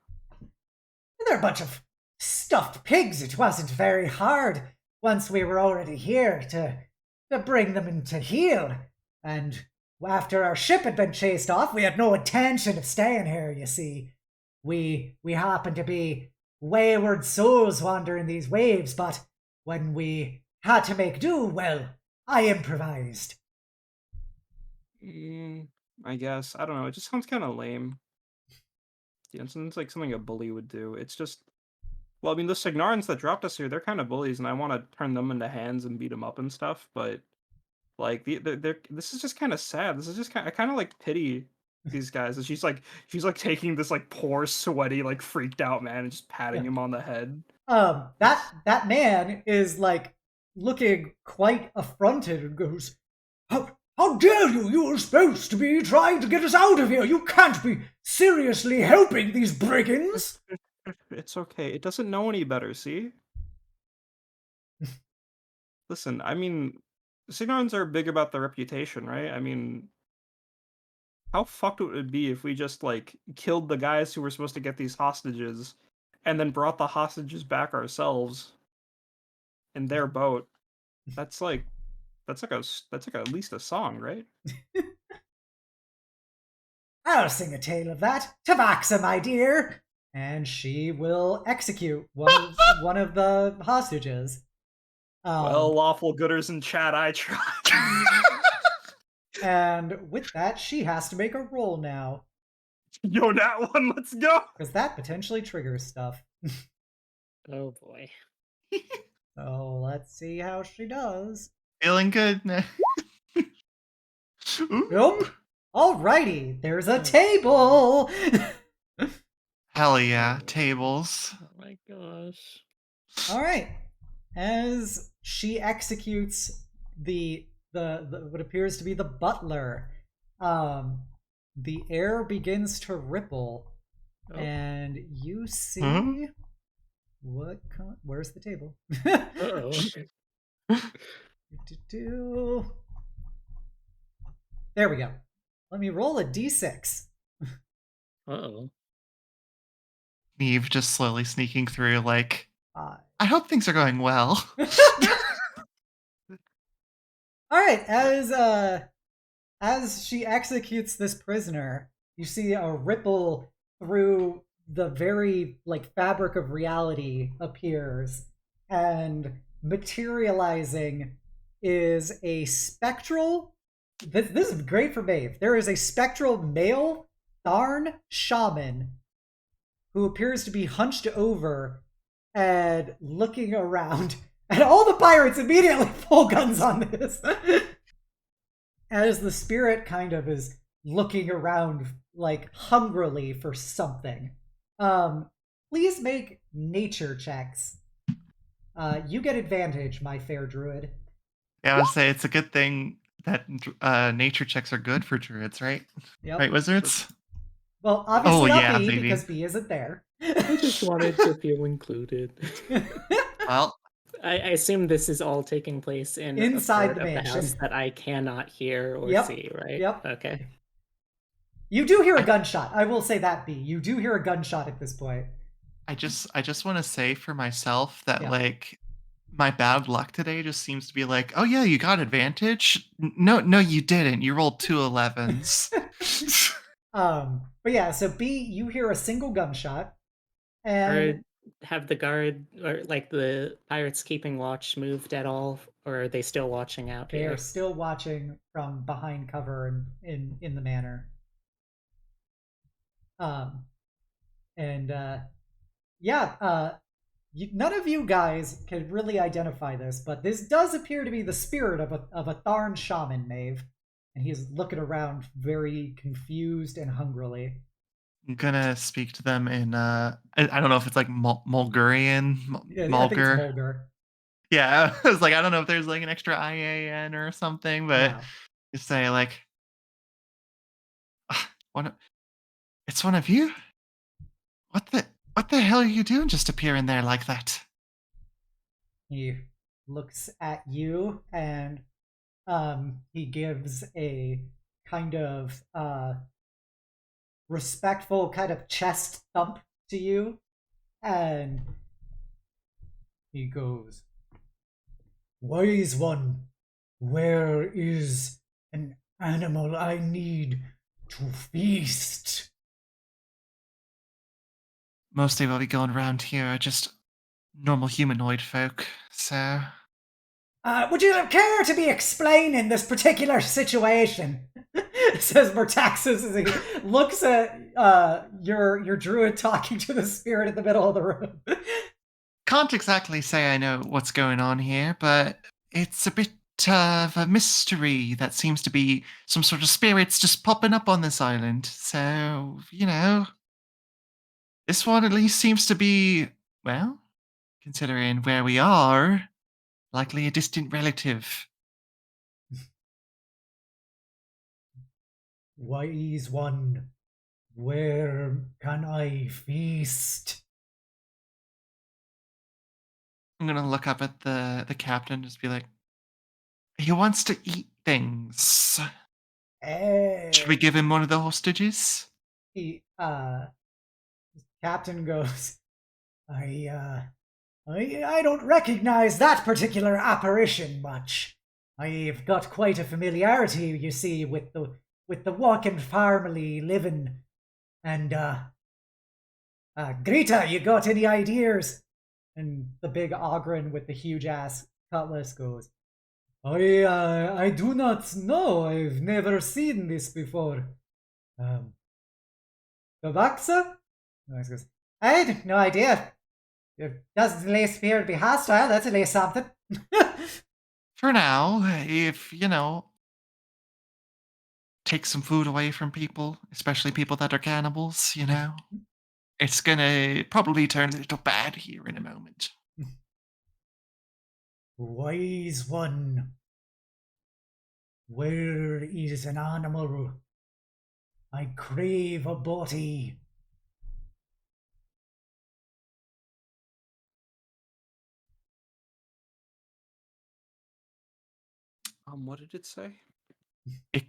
They're a bunch of stuffed pigs. It wasn't very hard once we were already here to bring them into heel. And after our ship had been chased off, we had no intention of staying here, you see. We happened to be wayward souls wandering these waves, but when we had to make do, well, I improvised. I guess. I don't know. It just sounds kind of lame. It sounds like something a bully would do. It's just... Well, I mean, the Signarans that dropped us here, they're kind of bullies, and I want to turn them into hands and beat them up and stuff, but... Like, this is just kind of sad. This is just I kind of, like, pity these guys. And she's taking this, like, poor, sweaty, like, freaked out man and just patting him on the head. That man is, like, looking quite affronted and goes, How dare you? You were supposed to be trying to get us out of here. You can't be seriously helping these brigands. It's okay. It doesn't know any better, see? Listen, I mean, Signarans are big about their reputation, right? I mean, how fucked would it be if we just, like, killed the guys who were supposed to get these hostages and then brought the hostages back ourselves in their boat? That's like at least a song, right? I'll sing a tale of that. Tavaxa, my dear. And she will execute one of the hostages. Well, lawful gooders in chat, I tried. And with that, she has to make a roll now. Yo, that one, let's go! Because that potentially triggers stuff. Oh boy. So let's see how she does. Feeling good. Nope. Alrighty, there's a table. Hell yeah, tables. Oh my gosh. Alright. As she executes the what appears to be the butler, the air begins to ripple, and you see where's the table? Uh-oh. There we go. Let me roll a d6. Uh-oh. Niamh just slowly sneaking through, like, 5. I hope things are going well. All right, as she executes this prisoner, you see a ripple through the very, like, fabric of reality appears, and materializing is a spectral... This is great for Maeve. There is a spectral male Tharn shaman who appears to be hunched over and looking around. And all the pirates immediately pull guns on this. As the spirit kind of is looking around like hungrily for something. Please make nature checks. You get advantage, my fair druid. Yeah, I would say it's a good thing that nature checks are good for druids, right? Yep. Right, wizards? Well, obviously not yeah, B baby. because B isn't there. I just wanted to feel included. Well, I assume this is all taking place in Inside a part the of the house mansion. that I cannot hear or Yep. see, right? Yep. Okay. You do hear a gunshot. I will say that, B. You do hear a gunshot at this point. I just want to say for myself that Yeah. like my bad luck today just seems to be like, oh yeah, you got advantage. No, you didn't. You rolled 2 11s. But yeah, so B, you hear a single gunshot, and Or have the guard or like the pirates keeping watch moved at all, or are they still watching out they here? are still watching from behind cover in the manor. And yeah, none of you guys can really identify this, but this does appear to be the spirit of a Tharn shaman, Maeve, and he's looking around very confused and hungrily. I'm gonna speak to them in I don't know if it's like Mulgarian, Yeah, I think it's Mulgar. Mulgar. Yeah, I was like, I don't know if there's like an extra IAN or something, but No. just say like, "Ah, it's one of you. What the hell are you doing just appearing there like that? He looks at you and he gives a kind of respectful kind of chest thump to you, and he goes, "Wise one, where is an animal I need to feast?" Mostly what we going around here are just normal humanoid folk, so Would you care to be explaining this particular situation? Says Murtaxis as he looks at your druid talking to the spirit in the middle of the room. can't exactly say I know what's going on here, but it's a bit of a mystery that seems to be some sort of spirits just popping up on this island. So, this one at least seems to be, well, considering where we are, likely a distant relative. Wise one, where can I feast? I'm gonna look up at the captain and just be like, he wants to eat things. Should we give him one of the hostages? He, Captain goes, I don't recognize that particular apparition much. I've got quite a familiarity, you see, with the walking family living. And Greta, you got any ideas? And the big Ogren with the huge ass cutlass goes, I do not know. I've never seen this before. Tabaxa? He goes, I had no idea. It doesn't appear to be hostile. That's at least something. For now, if, take some food away from people, especially people that are cannibals, it's gonna probably turn a little bad here in a moment. Wise one, where is an animal? I crave a body. What did it say? It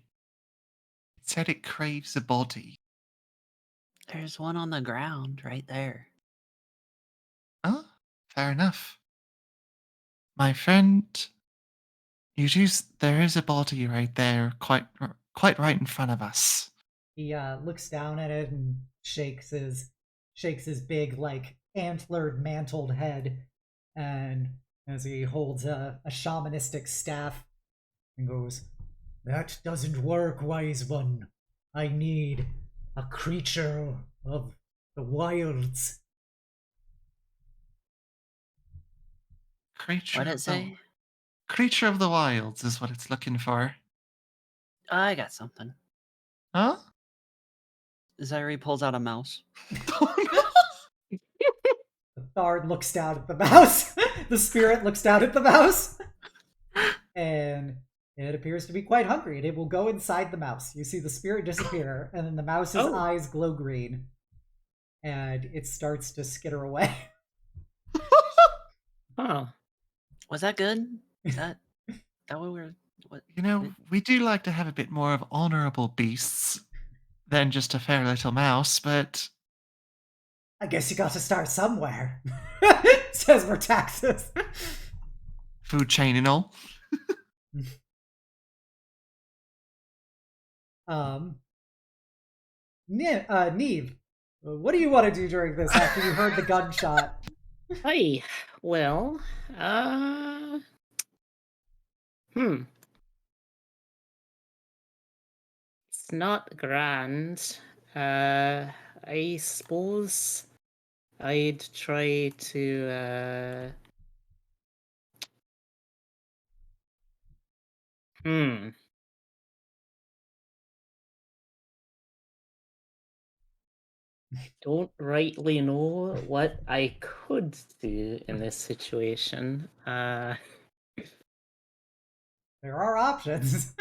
said it craves a body. There's one on the ground right there. Oh, fair enough. My friend, there is a body right there, quite right in front of us. He looks down at it and shakes his big like antlered mantled head, and as he holds a shamanistic staff and goes, "That doesn't work, wise one. I need a creature of the wilds." What'd it say? Creature of the wilds is what it's looking for. I got something. Huh? Xyree pulls out a mouse. Oh, no. The Thard looks down at the mouse. The spirit looks down at the mouse. And it appears to be quite hungry, and it will go inside the mouse. You see the spirit disappear, and then the mouse's Oh. eyes glow green, and it starts to skitter away. Huh. Was that good? Is that what we were? What? You know, we do like to have a bit more of honorable beasts than just a fair little mouse, but I guess you got to start somewhere, says Vertaxis. food chain and all. Niamh, what do you want to do during this after you heard the gunshot? Hi. Well, It's not grand. I suppose I'd try to, Don't rightly know what I could do in this situation. There are options.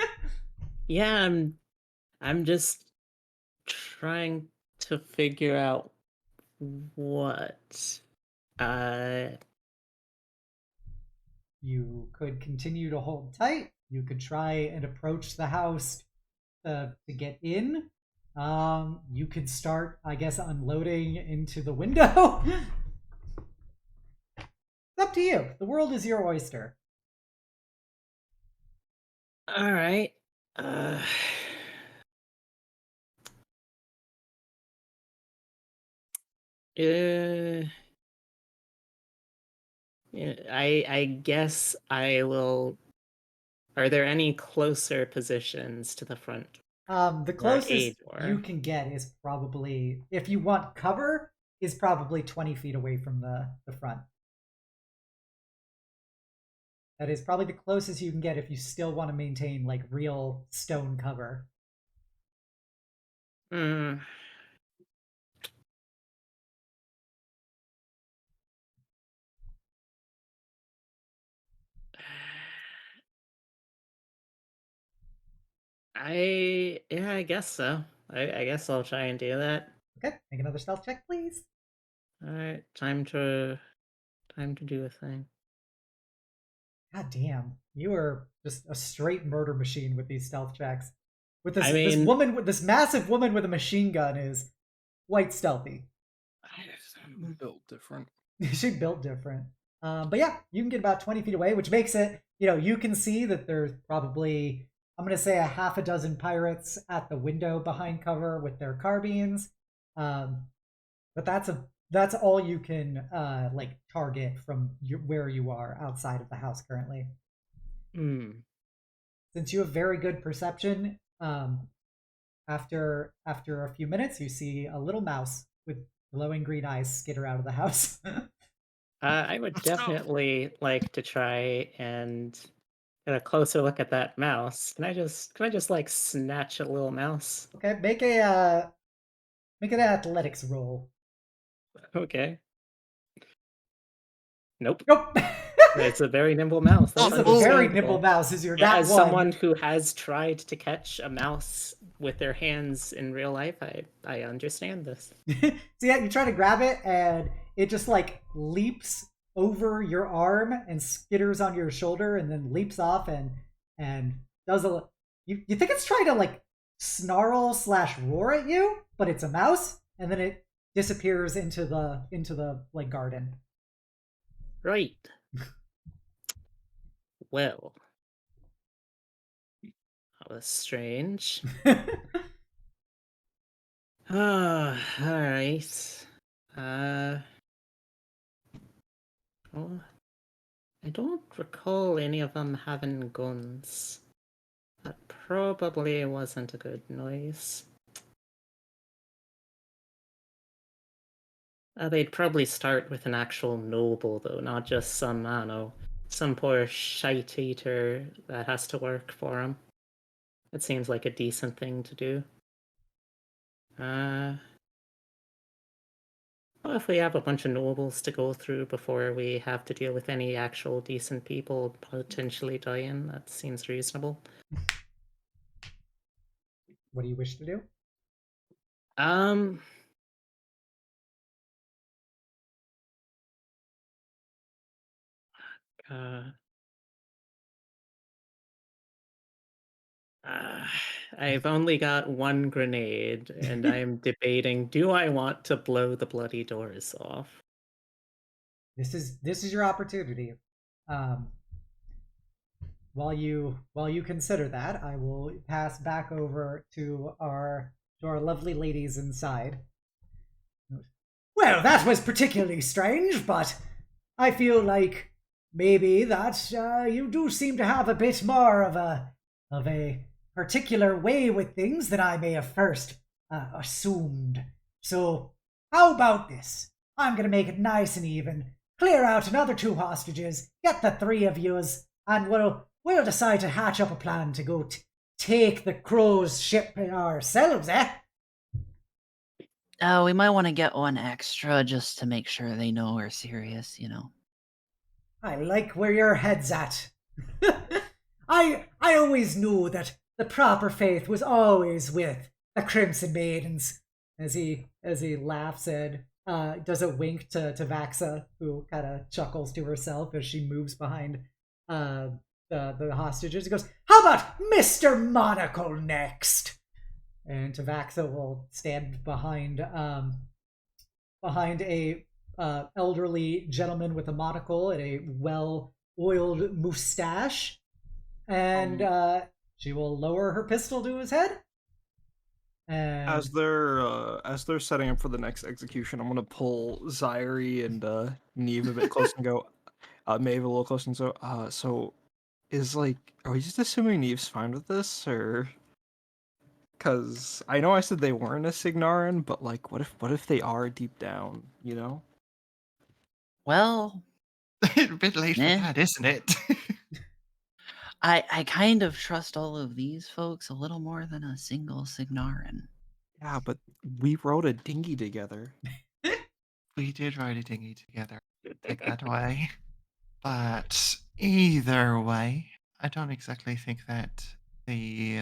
Yeah, I'm just trying to figure out what. You could continue to hold tight. You could try and approach the house to get in. You could start, I guess, unloading into the window. It's up to you. The world is your oyster. All right. Yeah, I guess I will. Are there any closer positions to the front? The closest door. you can get is probably, if you want cover, is probably 20 feet away from the front. That is probably the closest you can get if you still want to maintain like real stone cover. I guess so. I guess I'll try and do that. Okay, make another stealth check, please. All right, time to do a thing. God damn, you are just a straight murder machine with these stealth checks. With this, I this mean- woman, with this massive woman with a machine gun is quite stealthy. I'm built different. She built different. But yeah, you can get about 20 feet away, which makes it, you can see that there's probably, I'm going to say, a half a dozen pirates at the window behind cover with their carbines. But that's all you can like target from where you are outside of the house currently. Since you have very good perception, after a few minutes, you see a little mouse with glowing green eyes skitter out of the house. I would Let's go. definitely like to try and get a closer look at that mouse. Can I just like snatch a little mouse? Okay, make an athletics roll. Okay. Nope. Nope. It's a very nimble mouse. This is a That's very understandable. nimble mouse. Is your Yeah, nat as one? someone who has tried to catch a mouse with their hands in real life, I understand this. So yeah, you try to grab it, and it just like leaps over your arm and skitters on your shoulder, and then leaps off and does a. You think it's trying to like snarl / roar at you, but it's a mouse, and then it disappears into the like garden. Right. Well, that was strange. All right. Well, I don't recall any of them having guns. That probably wasn't a good noise. They'd probably start with an actual noble, though, not just some, I don't know, some poor shite eater that has to work for him. It seems like a decent thing to do. Well, if we have a bunch of nobles to go through before we have to deal with any actual decent people potentially dying, that seems reasonable. What do you wish to do? Um, uh, uh, I've only got one grenade, and I am debating: do I want to blow the bloody doors off? This is your opportunity. Um, while you consider that, I will pass back over to our lovely ladies inside. Well, that was particularly strange, but I feel like maybe that you do seem to have a bit more of a particular way with things than I may have first assumed. So, how about this? I'm gonna make it nice and even. Clear out another 2 hostages. Get the 3 of yous, and we'll decide to hatch up a plan to go take the crow's ship ourselves, eh? Oh, we might want to get one extra just to make sure they know we're serious, I like where your head's at. I always knew that the proper faith was always with the Crimson Maidens. As he laughs and does a wink to Vaxa, who kind of chuckles to herself as she moves behind uh, the hostages. He goes, "How about Mr. Monocle next?" And Tavaxa will stand behind a elderly gentleman with a monocle and a well-oiled mustache, and she will lower her pistol to his head. And As they're setting up for the next execution, I'm gonna pull Xyree and Niamh a bit close and go, Maeve a little close and so is like, are we just assuming Niamh's fine with this, or? Because I know I said they weren't a Signarin, but like, what if they are deep down, you know? Well, A bit late for Eh. that, isn't it? I kind of trust all of these folks a little more than a single Signarin. Yeah, but we rode a dinghy together. We did ride a dinghy together. Take that away. But either way, I don't exactly think that the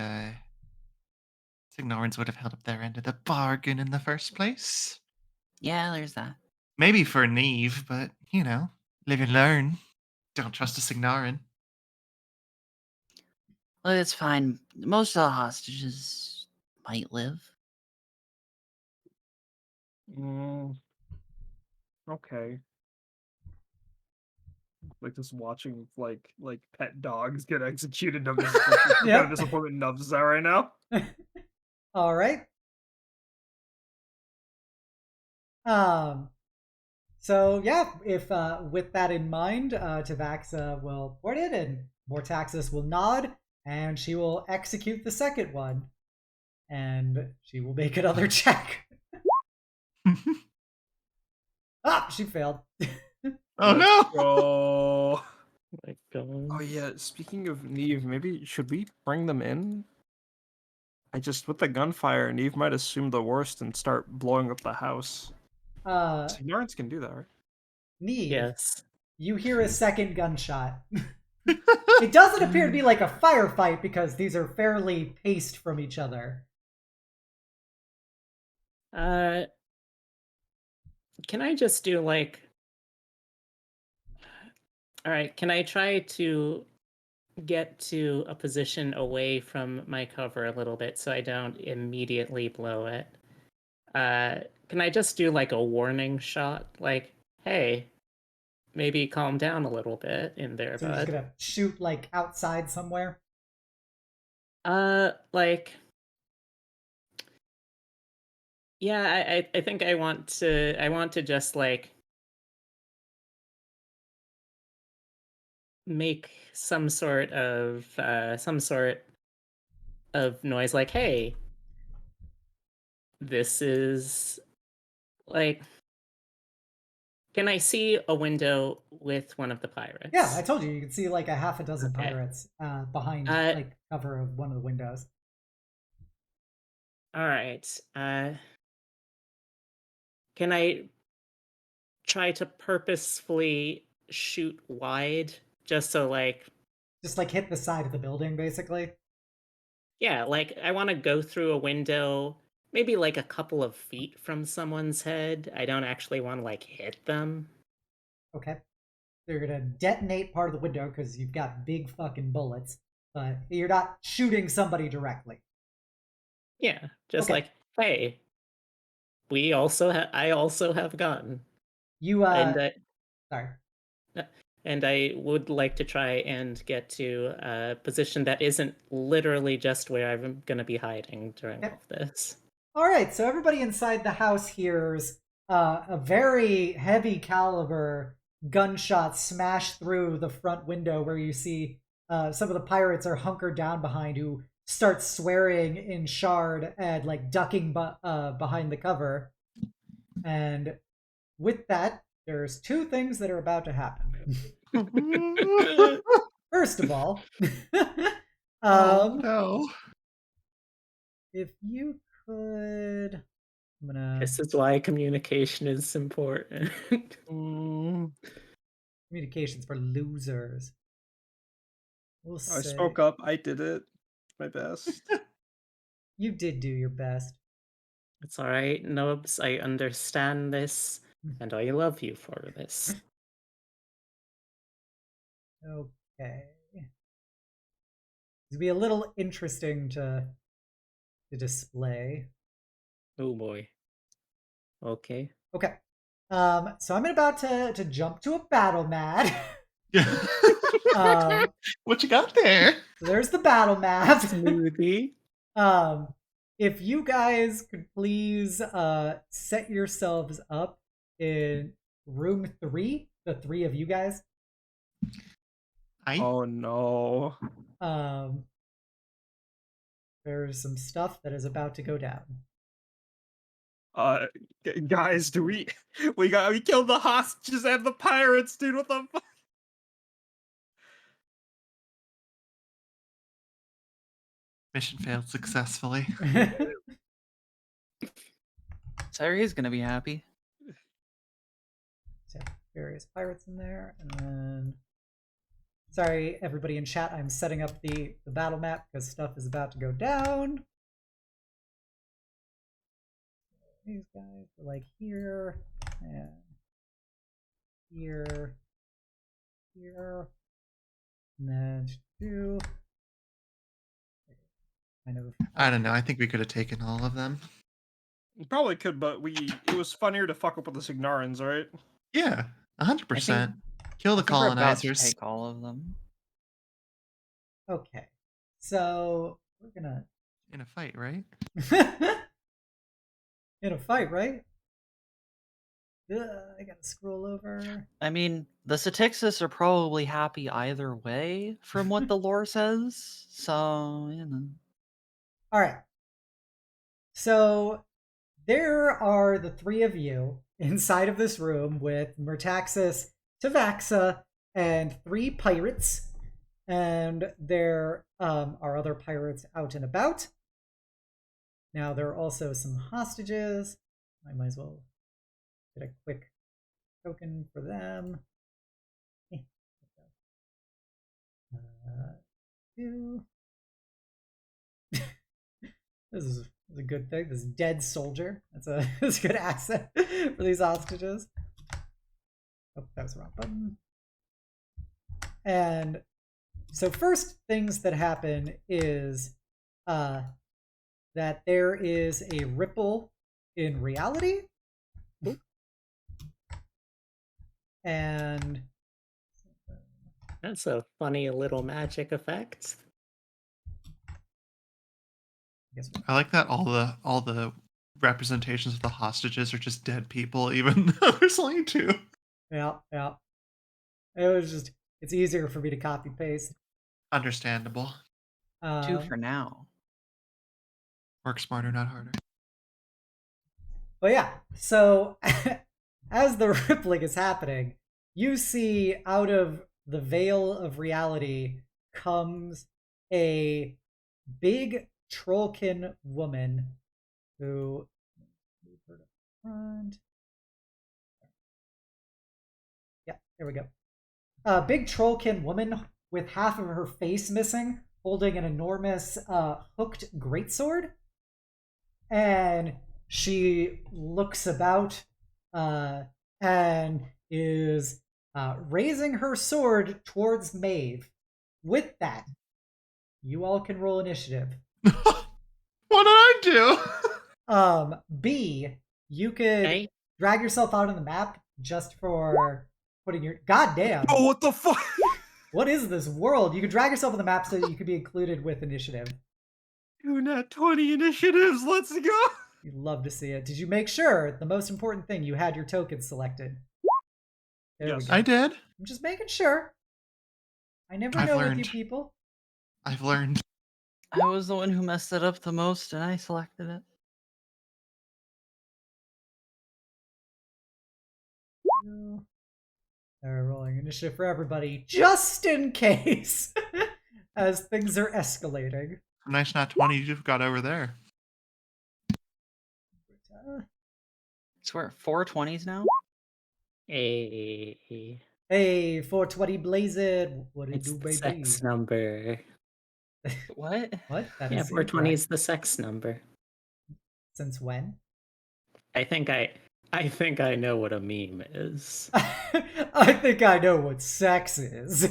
Signorins would have held up their end of the bargain in the first place. Yeah, there's that. Maybe for Niamh, but, live and learn. Don't trust a Signorin. Well, it's fine. Most of the hostages might live. Okay. Like just watching like pet dogs get executed. What kind Yep. of disappointment Nubs is that right now? All right. So yeah, if with that in mind, Tavaxa will port it, and Mortaxis will nod, and she will execute the second one, and she will make another check. She failed. Oh no! Oh. My God. Oh yeah. Speaking of Niamh, maybe should we bring them in? With the gunfire, Niamh might assume the worst and start blowing up the house. Signorins can do that, right? Niamh, Yes. you hear a second gunshot. It doesn't appear to be like a firefight because these are fairly paced from each other. Can I just do like... All right, can I try to get to a position away from my cover a little bit so I don't immediately blow it? Can I just do like a warning shot? Like, hey, maybe calm down a little bit in there, So you're just bud. gonna shoot like outside somewhere? Like... Yeah, I think I want to just like make some sort of noise, like, hey, this is like, can I see a window with one of the pirates? Yeah, I told you you can see like a half a dozen Okay. pirates behind like cover of one of the windows. All right. Can I try to purposefully shoot wide just so like Just like hit the side of the building, basically. yeah, like I want to go through a window maybe like a couple of feet from someone's head. I don't actually want to like hit them. Okay. They're gonna detonate part of the window because you've got big fucking bullets, but you're not shooting somebody directly. Yeah, just Okay. like, hey, I also have a gun. You And sorry. and I would like to try and get to a position that isn't literally just where I'm going to be hiding during Okay. all of this. All right, so everybody inside the house hears a very heavy caliber gunshot smash through the front window where you see some of the pirates are hunkered down behind, who start swearing in Shard and like ducking behind the cover. And with that, there's two things that are about to happen. First of all, Oh no. if you could, I'm gonna This is why communication is important. communications for losers. We'll I say spoke up. I did it. My best. you did do your best. It's all right, Nubs. I understand this, and I love you for this. Okay. It'd be a little interesting to display. Oh boy. Okay. Okay. So I'm about to jump to a battle mat. What you got there? So there's the battle map. Smoothie. If you guys could please set yourselves up in room 3, the 3 of you guys. Oh no. There's some stuff that is about to go down. Guys, we killed the hostages and the pirates, dude. What the fuck? Mission failed successfully. Xyree's gonna be happy. So various pirates in there, and then sorry everybody in chat, I'm setting up the battle map because stuff is about to go down. These guys are like here and here, and then two. Kind of. I don't know. I think we could have taken all of them. Probably could, but it was funnier to fuck up with the Signarans, right? Yeah, 100%. Kill the I think we're about to colonizers. take all of them. Okay, so we're gonna In a fight, right? in a fight, right? I gotta scroll over. I mean, the Satixis are probably happy either way, from what the lore says. So, you know. All right. So there are the 3 of you inside of this room with Murtaxis, Tavaxa, and 3 pirates. And there are other pirates out and about. Now there are also some hostages. I might as well get a quick token for them. Two. This is a good thing. This dead soldier. That's a good asset for these hostages. Oh, that was the wrong button. And so first things that happen is that there is a ripple in reality. And That's a funny little magic effect. I like that all the representations of the hostages are just dead people, even though there's only 2. Yeah. It was just, it's easier for me to copy paste. Understandable. 2 for now. Work smarter, not harder. But yeah, so as the rippling is happening, you see out of the veil of reality comes a big Trollkin woman who move her to front. Yeah, there we go. A big trollkin woman with half of her face missing, holding an enormous hooked greatsword. And she looks about and is raising her sword towards Maeve. With that, you all can roll initiative. What did I do? B, you could Okay. drag yourself out on the map just for putting your... Goddamn! Oh, what the fuck? What is this world? You could drag yourself on the map so that you could be included with initiative. Two nat 20 initiatives. Let's go. You'd love to see it. Did you make sure, the most important thing, you had your tokens selected? There we Yes. go. I did. I'm just making sure. I never I've know with learned. you people. I've learned. I was the one who messed it up the most, and I selected it. They're rolling initiative for everybody, just in case, as things are escalating. Nice nat 20 you've got over there. So we're at 420s now? Hey, Hey, 420 blaze it. What it it's do, the baby? sex number. What? What? That Yeah, is 420 incorrect. is the sex number. Since when? I think I know what a meme is. I think I know what sex is.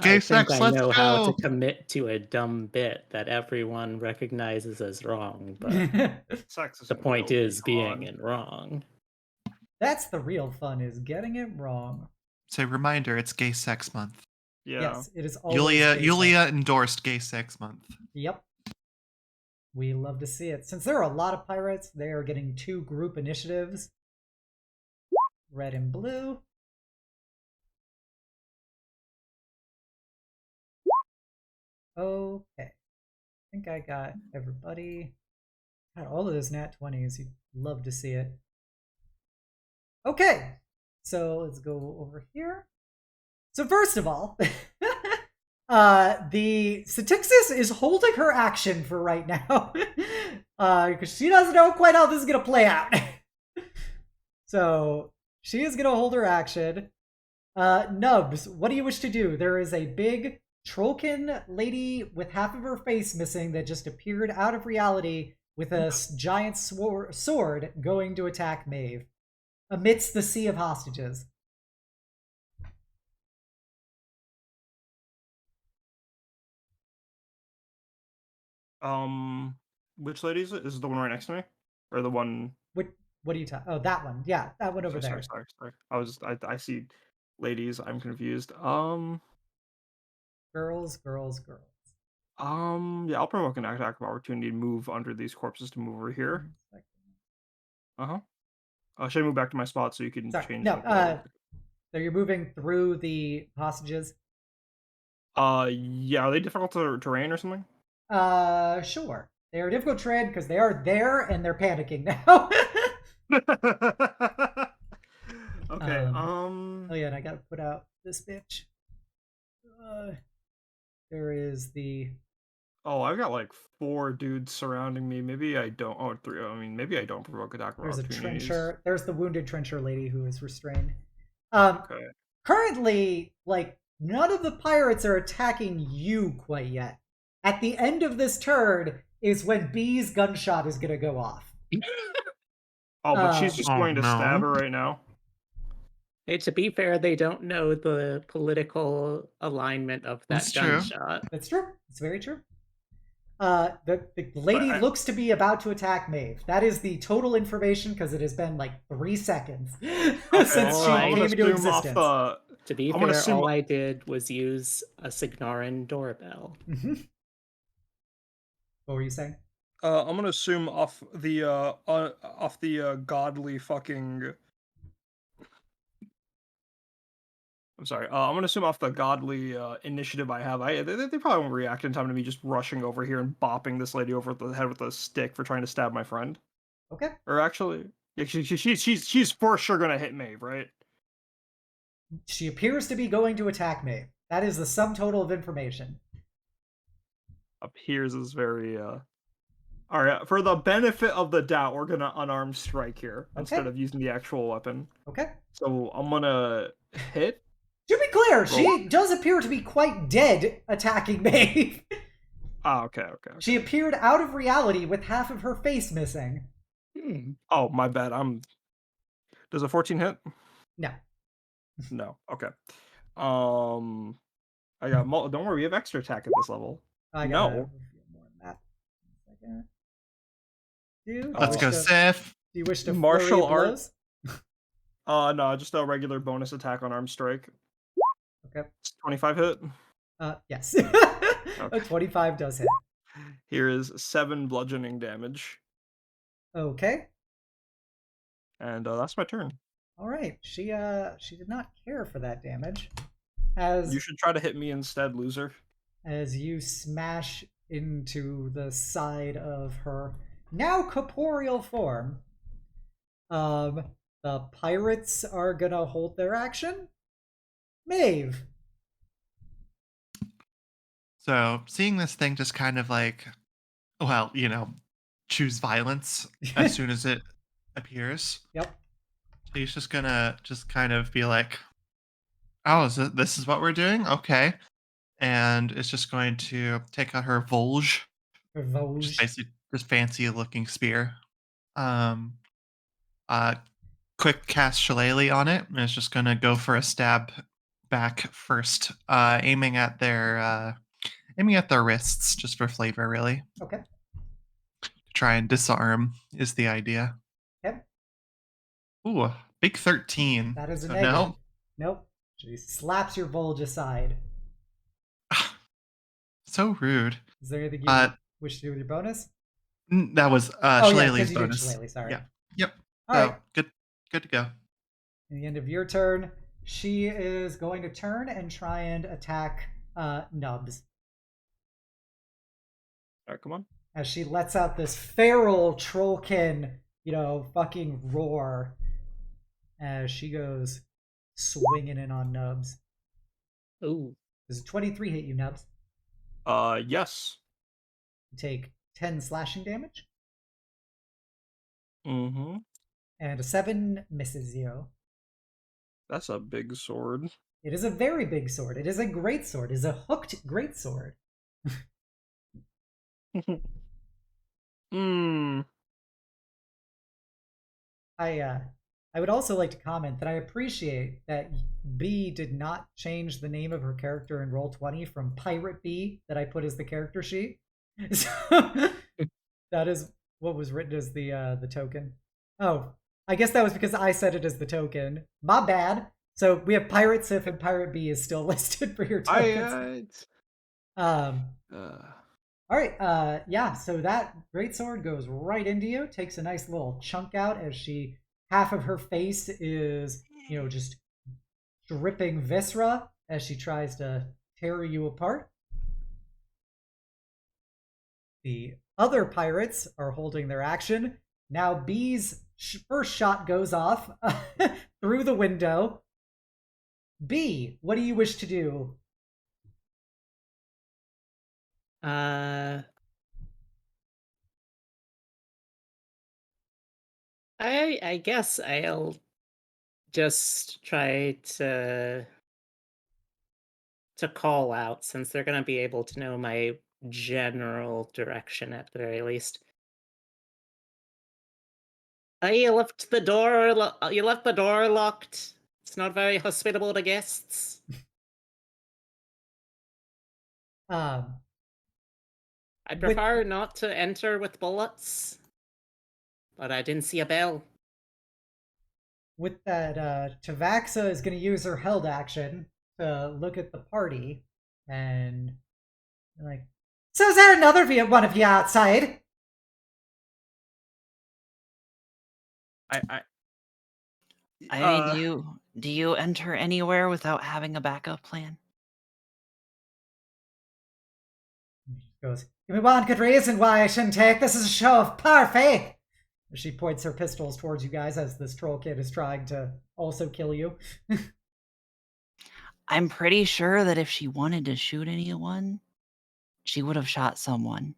Gay I think sex, I let's know how to go. commit to a dumb bit that everyone recognizes as wrong, but Sex is the point incredibly is being odd. it wrong. That's the real fun, is getting it wrong. So reminder, it's Gay Sex Month. Yeah. Yes, it is always gay Yulia sex. endorsed Gay Sex Month. Yep. We love to see it. Since there are a lot of pirates, they are getting 2 group initiatives. Red and blue. Okay. I think I got everybody. God, all of those nat 20s. You'd love to see it. Okay. So let's go over here. So first of all, the Styxis is holding her action for right now. Because she doesn't know quite how this is going to play out. So she is going to hold her action. Nubs, what do you wish to do? There is a big Trollkin lady with half of her face missing that just appeared out of reality with a giant sword going to attack Maeve amidst the sea of hostages. Which lady is it? Is it the one right next to me, or the one? What are you talking? Oh, that one. Yeah, that one over there. Sorry. I see ladies. I'm confused. Girls. Yeah, I'll provoke an attack of opportunity to move under these corpses to move over here. Should I move back to my spot so you can change? No. So you're moving through the hostages. Yeah. Are they difficult terrain or something? Sure. They are difficult terrain because they are there and they're panicking now. Okay. Oh yeah, and I gotta put out this bitch. There is the. Oh, I've got like 4 dudes surrounding me. Maybe I don't. Oh, 3. I mean, maybe I don't provoke attack of There's a opportunities. trencher. There's the wounded trencher lady who is restrained. Okay. Currently, like, none of the pirates are attacking you quite yet. At the end of this turn is when B's gunshot is gonna go off. Oh, but she's just going to stab no. her right now. Hey, to be fair, they don't know the political alignment of that That's true. gunshot. That's true. It's very true. The lady looks to be about to attack Maeve. That is the total information because it has been like 3 seconds since she came into existence. To be fair, all I did was use a Signarin doorbell. What were you saying? I'm gonna assume off the godly fucking. I'm sorry. I'm gonna assume off the godly initiative I have. They probably won't react in time to me just rushing over here and bopping this lady over the head with a stick for trying to stab my friend. Okay. Or actually, yeah, she's for sure gonna hit Maeve, right? She appears to be going to attack Maeve. That is the sum total of information. Appears is very All right, for the benefit of the doubt, we're gonna unarmed strike here instead Okay. of using the actual weapon. Okay. So I'm gonna hit. To be clear, Roll. she does appear to be quite dead attacking Maeve. Ah, okay. She appeared out of reality with half of her face missing. Oh, my bad. Does a 14 hit? No. No. Okay. I got. Don't worry, we have extra attack at this level. I gotta more than that. Let's go, Sif. Do you wish to Martial flurry of arts? blows? No, just a regular bonus attack on armed strike. Okay. It's 25 hit. Yes. A 25 does hit. Here is 7 bludgeoning damage. Okay. And that's my turn. All right. She did not care for that damage. You should try to hit me instead, loser. As you smash into the side of her now corporeal form. The pirates are gonna hold their action. Maeve. So seeing this thing just kind of like, well, choose violence as soon as it appears. Yep. He's just gonna kind of be like, oh, this is what we're doing? Okay. And it's just going to take out her Volge. Her Volge. Just basically just fancy looking spear. Quick cast Shillelagh on it, and it's just gonna go for a stab back first, aiming at their wrists, just for flavor, really. Okay. To try and disarm is the idea. Okay. Ooh, big 13. That is a so negative. No. Nope. She slaps your Volge aside. So rude. Is there anything you wish to do with your bonus? That was Shillelagh's bonus. Shillelagh, sorry. Yeah. Yep. All so right. good to go. At the end of your turn, she is going to turn and try and attack Nubs. All right, come on. As she lets out this feral trollkin, fucking roar. As she goes swinging in on Nubs. Ooh. Does a 23 hit you, Nubs? Yes. You take 10 slashing damage. Mm-hmm. And a 7 misses you. That's a big sword. It is a very big sword. It is a great sword. It is a hooked great sword. I would also like to comment that I appreciate that B did not change the name of her character in Roll20 from Pirate B that I put as the character sheet. So, that is what was written as the token. Oh, I guess that was because I said it as the token. My bad. So we have Pirate Sif and Pirate B is still listed for your tokens. All right, yeah, so that greatsword goes right into you, takes a nice little chunk out as half of her face is, just dripping viscera as she tries to tear you apart. The other pirates are holding their action. Now B's first shot goes off through the window. B, what do you wish to do? I guess I'll just try to call out, since they're gonna be able to know my general direction at the very least. You left the door. You left the door locked. It's not very hospitable to guests. I'd prefer not to enter with bullets, but I didn't see a bell. With that, Tavaxa is going to use her held action to look at the party and like, so is there another one of you outside? I mean, do you enter anywhere without having a backup plan? She goes, give me one good reason why I shouldn't take this as a show of power faith. She points her pistols towards you guys as this troll kid is trying to also kill you. I'm pretty sure that if she wanted to shoot anyone, she would have shot someone.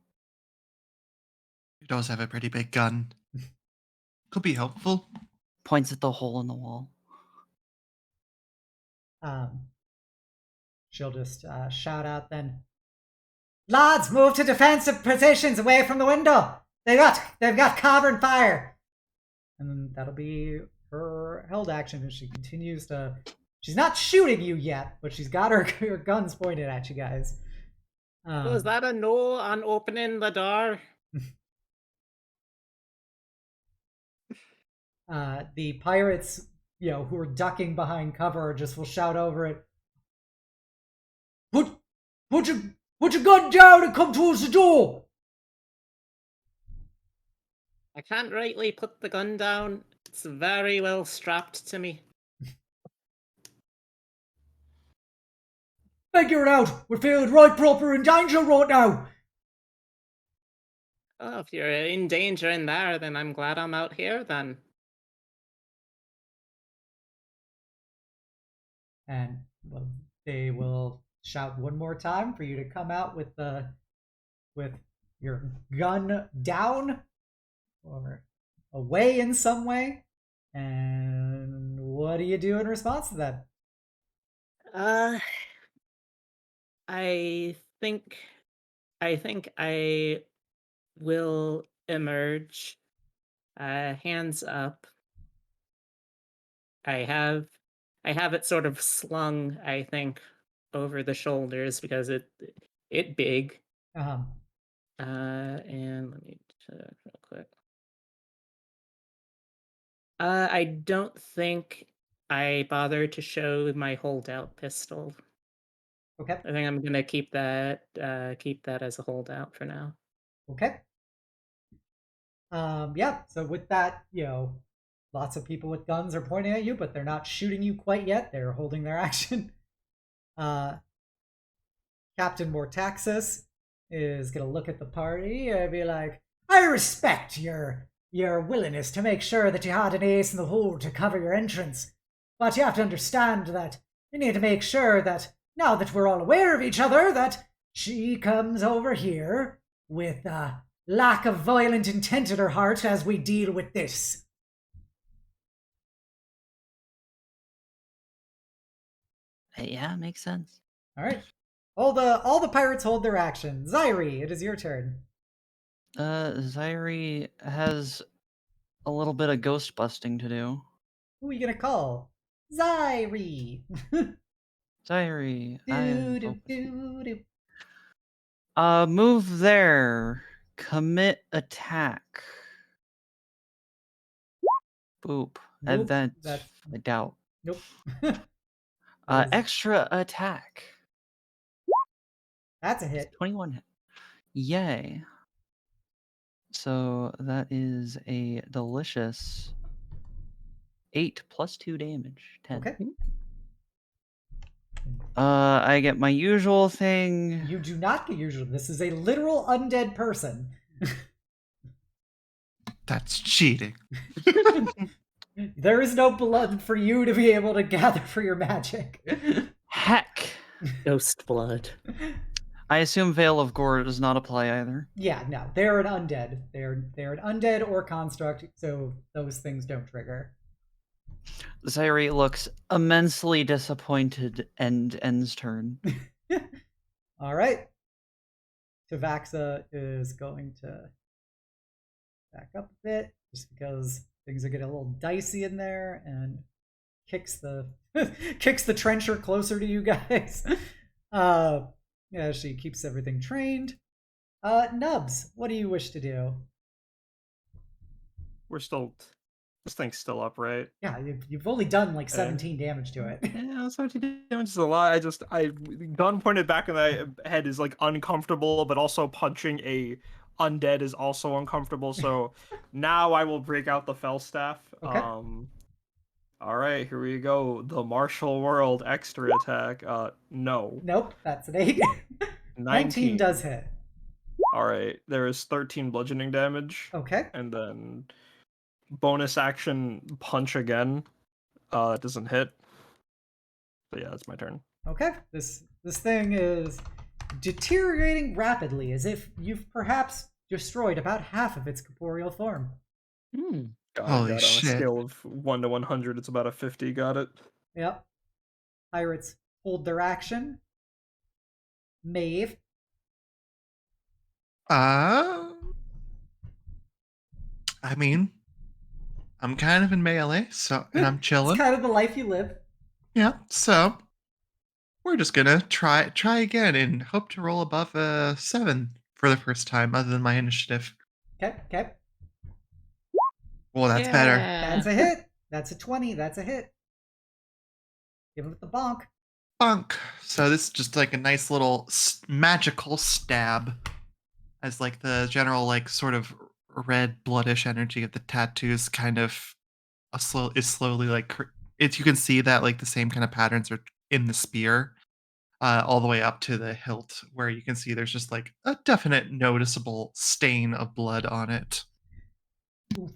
does have a pretty big gun. Could be helpful. Points at the hole in the wall. She'll just shout out then, "Lads, move to defensive positions away from the window. They've got cavern fire." And that'll be her held action as she continues to. She's not shooting you yet, but she's got her guns pointed at you guys. So is that a no on opening the door? The pirates, who are ducking behind cover, just will shout over it, Put your gun down and come towards the door." I can't rightly put the gun down. It's very well strapped to me. "Figure it out. We're feeling right proper in danger right now." Oh, if you're in danger in there, then I'm glad I'm out here then. And they will shout one more time for you to come out with your gun down or away in some way. And what do you do in response to that? I think I will emerge. Hands up. I have it sort of slung, I think, over the shoulders because it big. And let me check real quick. I don't think I bothered to show my holdout pistol. Okay. I think I'm gonna keep that as a holdout for now. Okay. Yeah. So with that, lots of people with guns are pointing at you, but they're not shooting you quite yet. They're holding their action. Captain Mortaxis is gonna look at the party and be like, "I respect your willingness to make sure that you had an ace in the hole to cover your entrance, but you have to understand that you need to make sure that now that we're all aware of each other, that she comes over here with a lack of violent intent at her heart as we deal with this." Yeah, makes sense. All right. All the pirates hold their action. Xyree, it is your turn. Xyree has a little bit of ghost busting to do. Who are you gonna call? Xyree. Xyree, Do. move there. Commit attack. Boop. Nope, That's I doubt. Nope. Extra attack. That's a hit. 21. Yay. So that is a delicious 8 plus 2 damage. 10. Okay. I get my usual thing. You do not get usual. This is a literal undead person. That's cheating. There is no blood for you to be able to gather for your magic. Heck. Ghost blood. I assume Veil of Gore does not apply either. Yeah, no, they're an undead. They're an undead or construct, so those things don't trigger. Xyree looks immensely disappointed and ends turn. All right. Tavaxa is going to back up a bit just because things are getting a little dicey in there, and kicks the trencher closer to you guys. Yeah, she keeps everything trained. Nubs, what do you wish to do? This thing's still up, right? Yeah, you've only done like 17 damage to it. Yeah, 17 damage is a lot. Gun pointed back in my head is like uncomfortable, but also punching a undead is also uncomfortable. So now I will break out the Felstaff. Okay. All right, here we go. The Martial World extra attack. No. Nope, that's an 8. 19 does hit. All right, there is 13 bludgeoning damage. Okay. And then bonus action punch again. It doesn't hit. So yeah, it's my turn. Okay. This thing is deteriorating rapidly, as if you've perhaps destroyed about half of its corporeal form. Got Holy it. On a shit. scale of 1 to 100, it's about a 50. Got it. Yep. Pirates hold their action. Maeve. I mean, I'm kind of in melee, so and I'm It's chilling. kind of the life you live. Yeah, so we're just gonna try again and hope to roll above a 7 for the first time, other than my initiative. Okay. Well, that's better. That's a hit. That's a 20. That's a hit. Give him the bonk. Bunk. So this is just like a nice little magical stab, as like the general like sort of red bloodish energy of the tattoos kind of is slowly like it's you can see that like the same kind of patterns are in the spear, all the way up to the hilt, where you can see there's just like a definite noticeable stain of blood on it. Oof.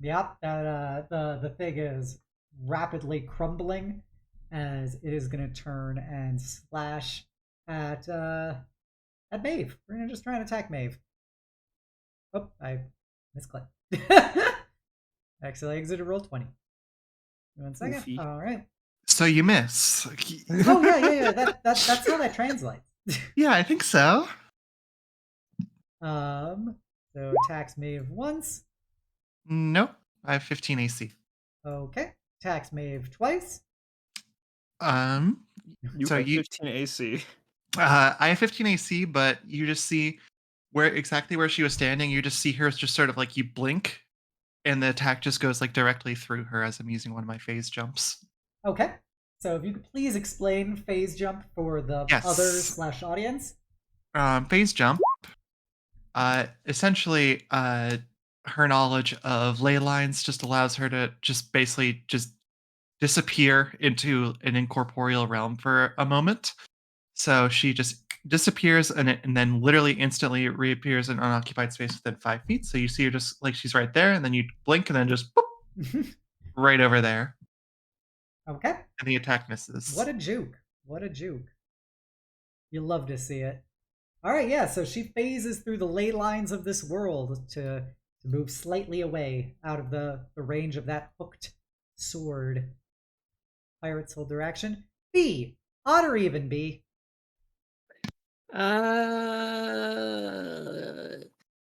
Yep, that the thing is rapidly crumbling as it is going to turn and slash at Maeve. We're going to just try and attack Maeve. Oh, I misclicked. Actually, I exited roll 20. 1 second. Goofy. All right. So you miss. Oh yeah. That's how that translates. Yeah, I think so. So attacks Maeve once. Nope. I have 15 AC. Okay. Attacks Maeve twice. You So have 15 AC. I have 15 AC, but you just see exactly where she was standing. You just see her just sort of like you blink, and the attack just goes like directly through her as I'm using one of my phase jumps. Okay. So if you could please explain phase jump for the Yes. others/audience. Phase jump. Essentially, her knowledge of ley lines just allows her to just basically just disappear into an incorporeal realm for a moment. So she just disappears and then literally instantly reappears in unoccupied space within 5 feet. So you see her just like she's right there, and then you blink and then just boop, right over there. Okay. And the attack misses. What a juke. What a juke. You love to see it. All right, yeah, so she phases through the ley lines of this world to move slightly away out of the range of that hooked sword. Pirates hold their action. B. Odd or even, B?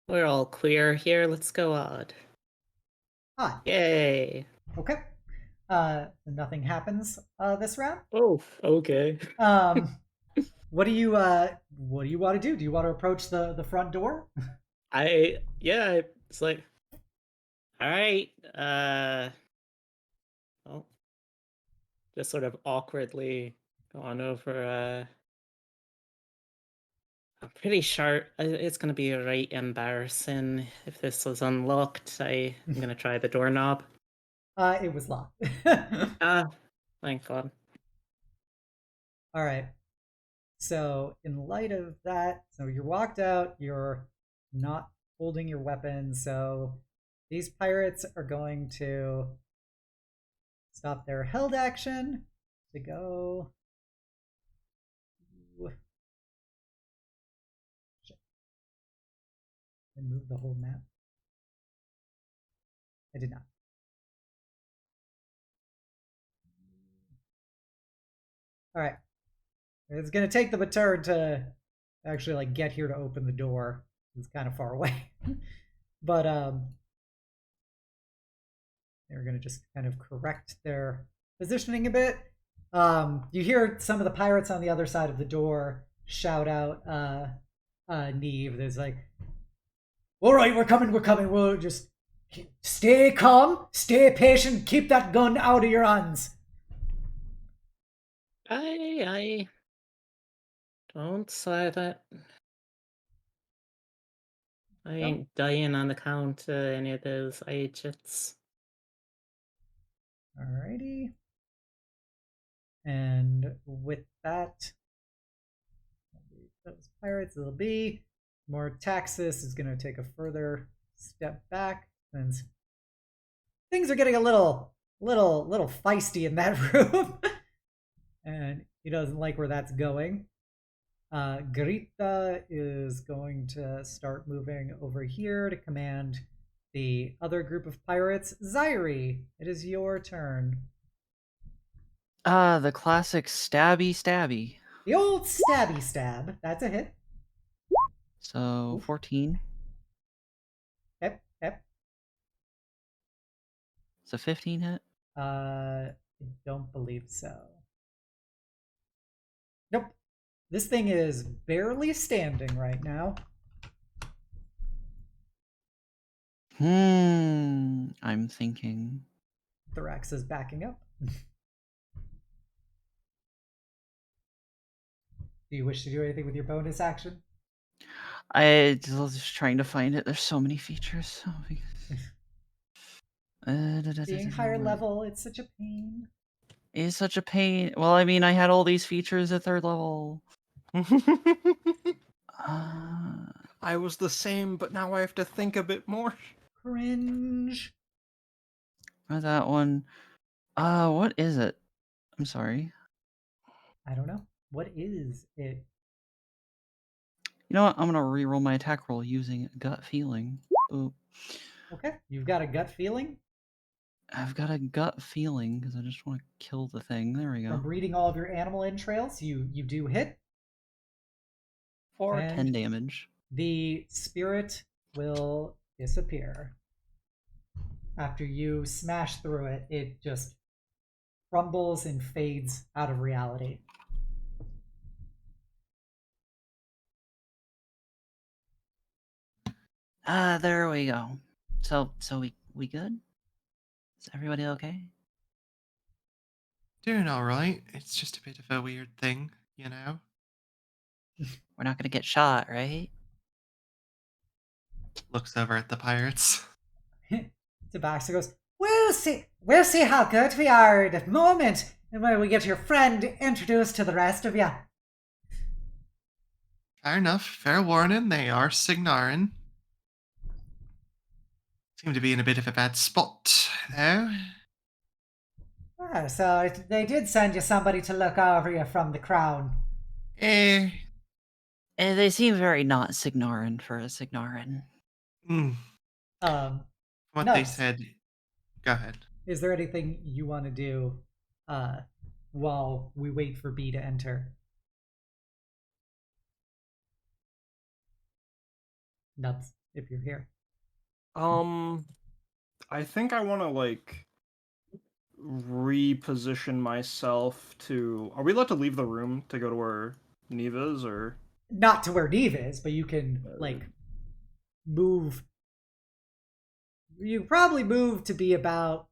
We're all clear here. Let's go odd. Odd. Yay. Okay. Nothing happens this round. Oh, okay. What do you want to do? Do you want to approach the front door? It's like, all right. Well, just sort of awkwardly going over. I'm pretty sure it's gonna be right embarrassing if this was unlocked. I'm gonna try the doorknob. It was locked. Thank God. All right. So, in light of that, so you're walked out, you're not holding your weapon, so these pirates are going to stop their held action to go. And move the whole map. I did not. All right. It's going to take them a turn to actually like get here to open the door. It's kind of far away. But they're going to just kind of correct their positioning a bit. You hear some of the pirates on the other side of the door shout out Niamh. There's like, all right, we're coming. We'll just stay calm, stay patient, keep that gun out of your hands. I don't say that. I ain't dying on account of any of those agents. Alrighty. And with that, those pirates, it'll be more Taxis is going to take a further step back since things are getting a little feisty in that room. And he doesn't like where that's going. Grita is going to start moving over here to command the other group of pirates. Xyree, it is your turn. The classic stabby stabby. The old stabby stab. That's a hit. So Oof. 14. Yep, yep. It's a 15 hit. I don't believe so. Nope. This thing is barely standing right now. I'm thinking. Thorax is backing up. Do you wish to do anything with your bonus action? I was just trying to find it. There's so many features. Being higher level, it's such a pain. It's such a pain. Well, I mean, I had all these features at 3rd level. I was the same, but now I have to think a bit more. Cringe. That one. What is it? I'm sorry. I don't know. What is it? You know what? I'm gonna reroll my attack roll using gut feeling. Ooh. Okay, you've got a gut feeling I've got a gut feeling because I just want to kill the thing. There we go. from reading all of your animal entrails. You do hit. For And 10 damage. the spirit will disappear. After you smash through it, it just crumbles and fades out of reality. There we go. So we good? Is everybody okay? Doing all right. It's just a bit of a weird thing, you know. We're not gonna get shot, right? Looks over at the pirates. Tabaxi goes, We'll see how good we are at the moment when we get your friend introduced to the rest of you. Fair enough. Fair warning. They are Signarin. Seem to be in a bit of a bad spot, though. So they did send you somebody to look over you from the crown. Eh. They seem very not Signarin for a Signarin. What no. they said. Go ahead. Is there anything you want to do while we wait for B to enter? Nubs, if you're here. I think I want to reposition myself to. Are we allowed to leave the room to go to where Niamh is, or not to where Niamh is, but you can move. You probably move to be about.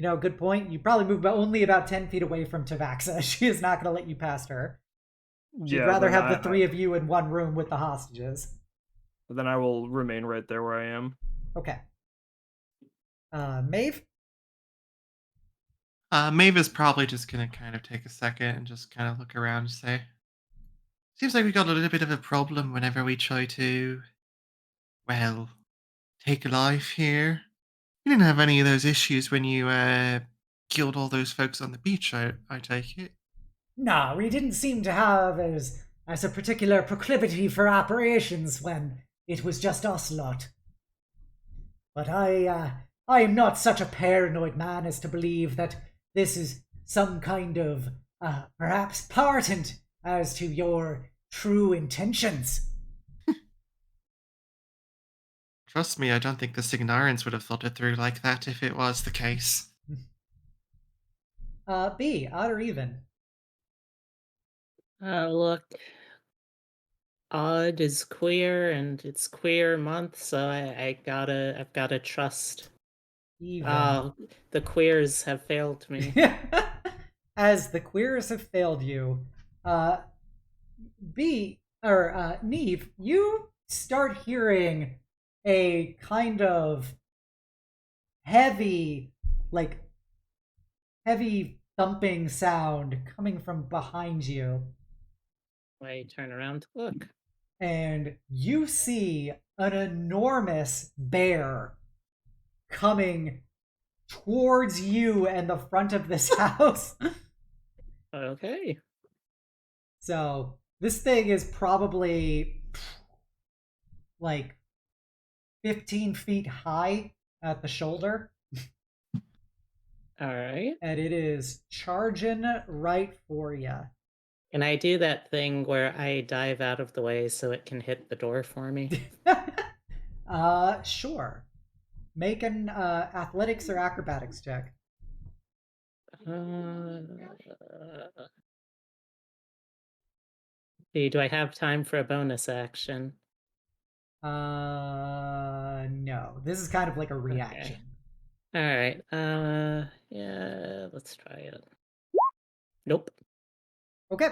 Good point. You probably move only about 10 feet away from Tavaxa. She is not going to let you past her. She'd rather have the three of you in one room with the hostages. Then I will remain right there where I am. Okay. Maeve? Maeve is probably just going to kind of take a second and just kind of look around and say, seems like we got a little bit of a problem whenever we try to, well, take life here. You didn't have any of those issues when you killed all those folks on the beach, I take it. No, we didn't seem to have as a particular proclivity for operations when it was just us lot. But I am not such a paranoid man as to believe that this is some kind of perhaps portent as to your true intentions. Trust me, I don't think the Signarans would have thought it through like that if it was the case. B, odd or even? Look, odd is queer, and it's queer month, so I've gotta trust. Even. The queers have failed me. As the queers have failed you, Niamh, you start hearing a kind of heavy thumping sound coming from behind you. I turn around to look. And you see an enormous bear coming towards you and the front of this house. Okay. So This thing is probably like 15 feet high at the shoulder. All right. And it is charging right for you. Can I do that thing where I dive out of the way so it can hit the door for me? Sure. Make an athletics or acrobatics check. Do I have time for a bonus action? No. This is kind of like a reaction. All right. Yeah, let's try it. Nope. Okay.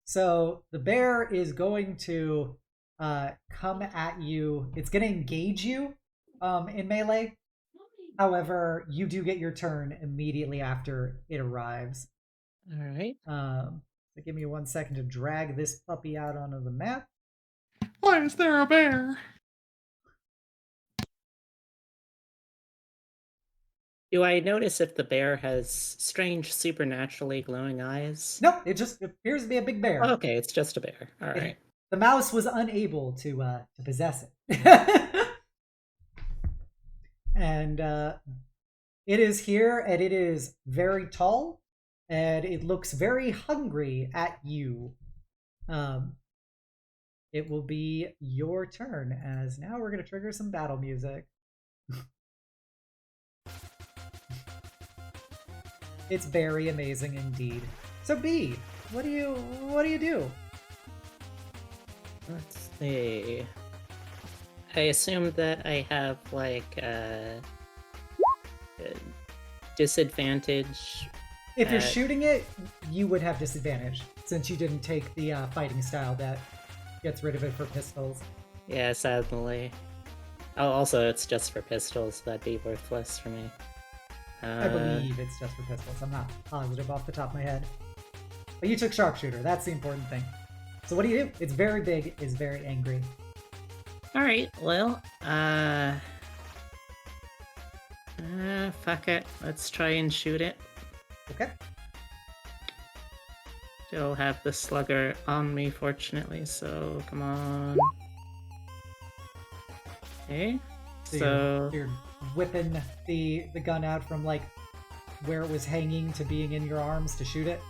So the bear is going to come at you. It's going to engage you in melee. However, you do get your turn immediately after it arrives. All right. So give me 1 second to drag this puppy out onto the map. Why is there a bear? Do I notice if the bear has strange, supernaturally glowing eyes? Nope, it just appears to be a big bear. Okay, it's just a bear. All right. The mouse was unable to possess it. And it is here, and it is very tall, and it looks very hungry at you. It will be your turn, as now we're going to trigger some battle music. It's very amazing indeed. So B, what do you do? Let's see. I assume that I have like a disadvantage. If you're shooting it, you would have disadvantage since you didn't take the fighting style that gets rid of it for pistols. Yeah, sadly. Oh, also, it's just for pistols. That'd be worthless for me. I believe it's just for pistols. I'm not positive off the top of my head. But you took sharpshooter. That's the important thing. So what do? It's very big. It's very angry. All right. Well, fuck it. Let's try and shoot it. Okay. Still have the slugger on me, fortunately. So come on. Okay. So you're whipping the gun out from like where it was hanging to being in your arms to shoot it.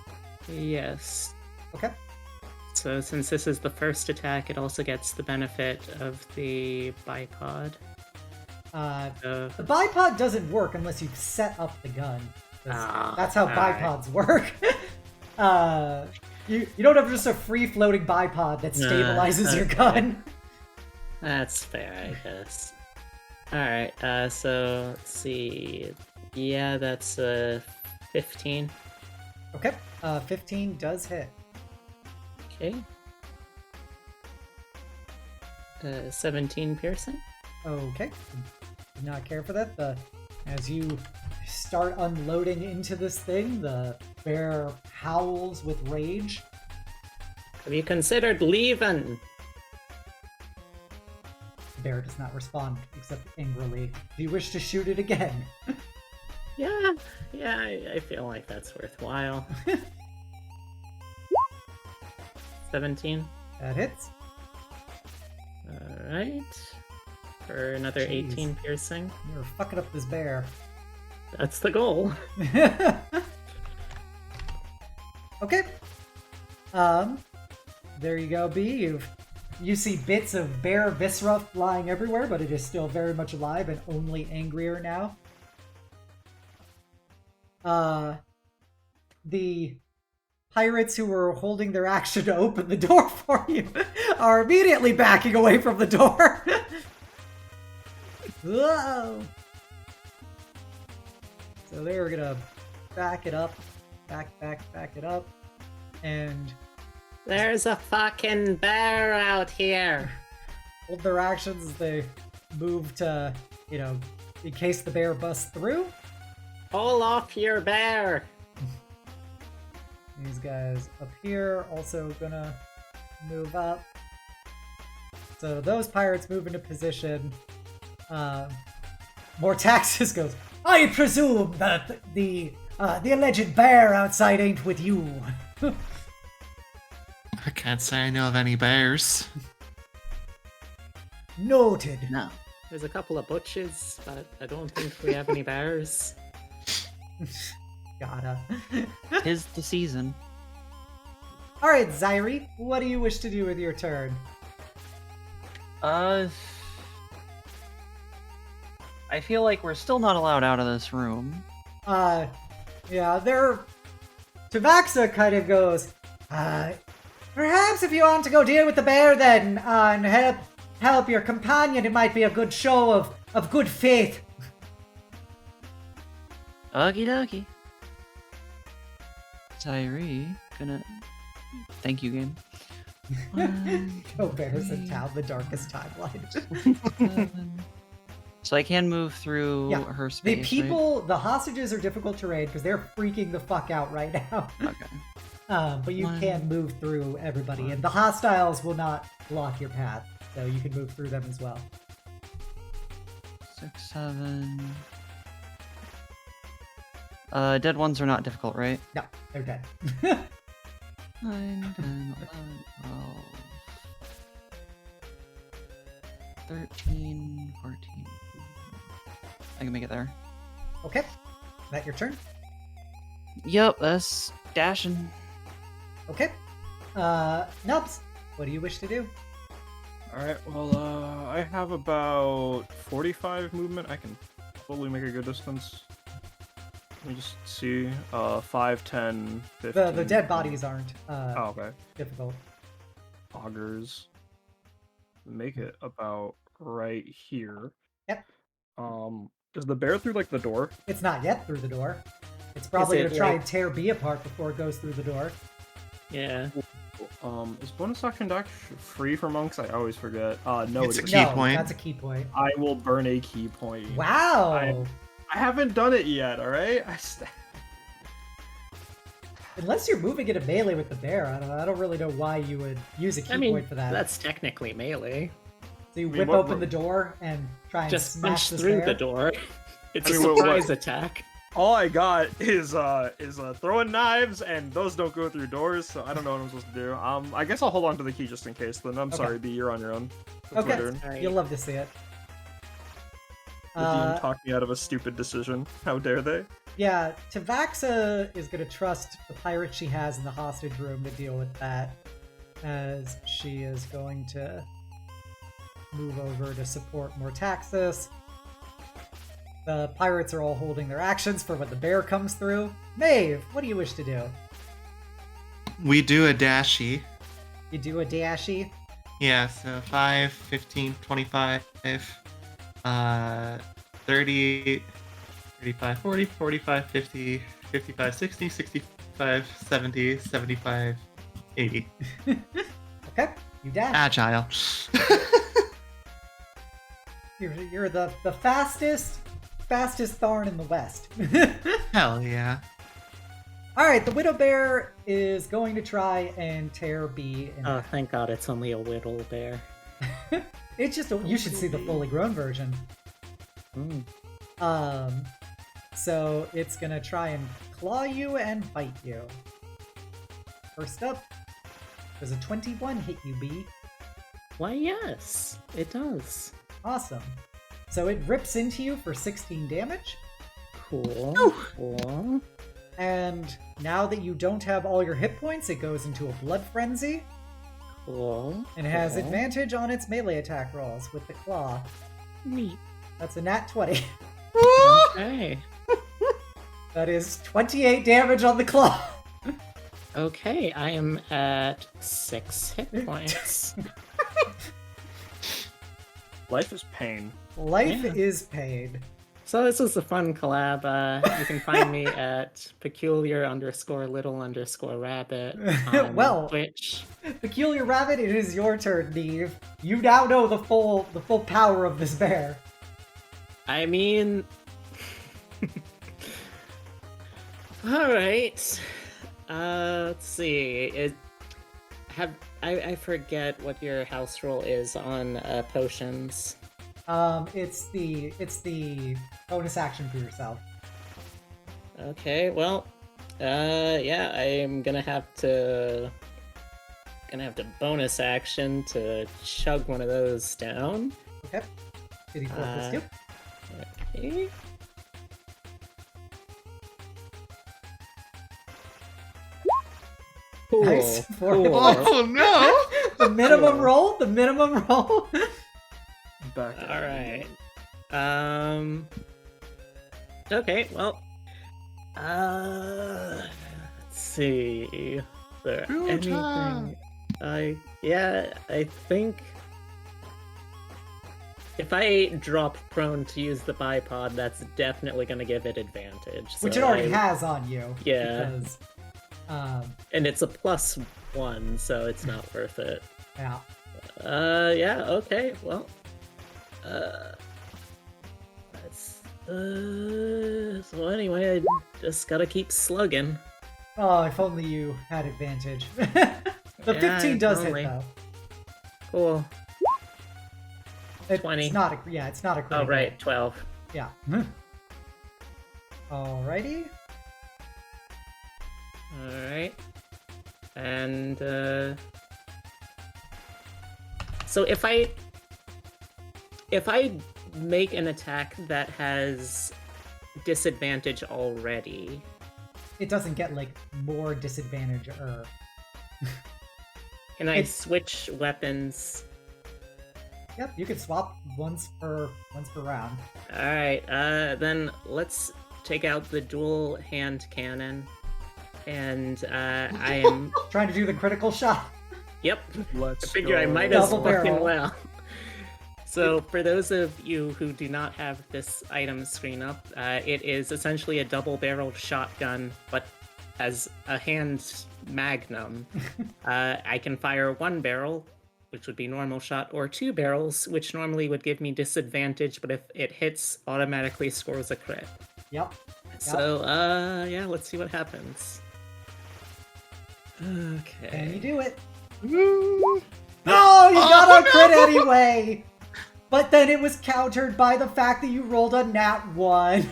yes. Okay. So since this is the first attack, it also gets the benefit of the bipod. The bipod doesn't work unless you set up the gun. That's how bipods work. You don't have just a free floating bipod that stabilizes your gun. That's fair, I guess. Alright, so let's see. Yeah, that's 15. Okay, 15 does hit. Okay. 17 piercing. Okay. Did not care for that. As you start unloading into this thing, the bear howls with rage. Have you considered leaving? The bear does not respond except angrily. Do you wish to shoot it again? Yeah, I feel like that's worthwhile. 17. That hits. Alright. For another Jeez. 18 piercing. You're fucking up this bear. That's the goal. Okay. There you go, B. You see bits of bear viscera flying everywhere, but it is still very much alive and only angrier now. The pirates who were holding their action to open the door for you are immediately backing away from the door. Whoa! So they were gonna back it up, back it up, and There's a fucking bear out here. hold their actions as they move to, in case the bear busts through. Pull off your bear. These guys up here also gonna move up. So those pirates move into position. Mortaxis goes, I presume that the alleged bear outside ain't with you. Can't say I know of any bears. Noted. No. There's a couple of butches, but I don't think we have any bears. Gotta. Tis the season. All right, Xyree, what do you wish to do with your turn? I feel like we're still not allowed out of this room. Yeah, Tavaxa kind of goes, perhaps if you want to go deal with the bear then, and help your companion, it might be a good show of good faith. Okie dokie. Xyree, gonna... Thank you, game. No bears in town, the darkest timeline. 7. So I can move through Yeah, her space, The people, the hostages are difficult to raid because they're freaking the fuck out right now. right? Okay. But you 1, can move through everybody, and the hostiles will not block your path, so you can move through them as well. 6, 7... dead ones are not difficult, right? No, they're dead. 9, 10, 11, 12... 13, 14... I can make it there. Okay, is that your turn? Yep, that's dashing. Okay. Nubs, what do you wish to do? Alright, well, I have about 45 movement. I can probably make a good distance. Let me just see. 5, 10, 15. The dead bodies aren't Oh, okay. difficult. Augers. Make it about right here. Yep. Is the bear through, like, the door? It's not yet through the door. It's probably it, going to try like- and tear B apart before it goes through the door. Yeah. Is bonus action dash free for monks? I always forget. No, It's it a is. key No, point. that's a key point. I will burn a key point. Wow! I haven't done it yet, alright? Unless you're moving into melee with the bear, I don't really know why you would use a key I mean, point for that. that's technically melee. So you I mean, whip what- open the door and try and Just smash punch this through bear. the door. It's I a mean, what- surprise attack. All I got is throwing knives, and those don't go through doors, so I don't know what I'm supposed to do. I guess I'll hold on to the key just in case. Then I'm Okay. sorry, B, you're on your own. That's my Okay, turn. Alright. you'll love to see it. The DM talked me out of a stupid decision. How dare they? Yeah, Tavaxa is going to trust the pirate she has in the hostage room to deal with that, as she is going to move over to support Mortaxis. The pirates are all holding their actions for when the bear comes through. Maeve, what do you wish to do? We do a dashy. You do a dashy? Yeah, so 5, 15, 25, 30, 35, 40, 45, 50, 55, 60, 65, 70, 75, 80. Okay, you dash. Agile. You're the fastest Tharn in the West. Hell yeah. Alright, the Widow Bear is going to try and tear B in Oh, thank God it's only a whittle bear. It's just you should see the fully grown version. Mm. So it's gonna try and claw you and bite you. First up, does a 21 hit you, B? Why, yes, it does. Awesome. So it rips into you for 16 damage, Cool. Cool. and now that you don't have all your hit points, it goes into a blood frenzy Cool. and has cool. advantage on its melee attack rolls with the claw. Neat. That's a nat 20. Okay. That is 28 damage on the claw. Okay, I am at 6 hit points. Life is pain. Life Yeah. is pain. So this was a fun collab. You can find me at peculiar_little_rabbit on Well- Twitch. Peculiar Rabbit, it is your turn, Niamh. You now know the full power of this bear. I mean, all right. Let's see. I forget what your house rule is on potions. It's the bonus action for yourself. Okay, well, yeah, I'm gonna have to gonna have to bonus action to chug one of those down. Okay. 54 plus 2. Okay. Cool. Nice. Cool. Oh no! The minimum Cool. roll. The minimum roll. Back. All right. Okay. Well. Let's see. Is there anything? I think if I drop prone to use the bipod, that's definitely going to give it advantage. Which so it already has on you. Yeah. Because, And it's a +1, so it's not worth it. yeah. Yeah, okay, well. So anyway, I just gotta keep slugging. Oh, if only you had advantage. The 15 does totally. hit though. Cool. It's 20. not a it's not a critical. Oh, right, 12. Yeah. Alrighty. Alright. And, so if I make an attack that has disadvantage already, It doesn't get like more disadvantage or can I It's- switch weapons? Yep, you can swap once per round. Alright, then let's take out the dual hand cannon. And I am Trying to do the critical shot. yep. Let's I figure I go. might as Double fucking barrel. well. So for those of you who do not have this item screen up, it is essentially a double-barreled shotgun, but as a hand magnum. I can fire one barrel, which would be normal shot, or two barrels, which normally would give me disadvantage, but if it hits, automatically scores a crit. Yep. So, yeah, let's see what happens. Okay. Can you do it? No, you got a crit anyway! But then it was countered by the fact that you rolled a nat 1.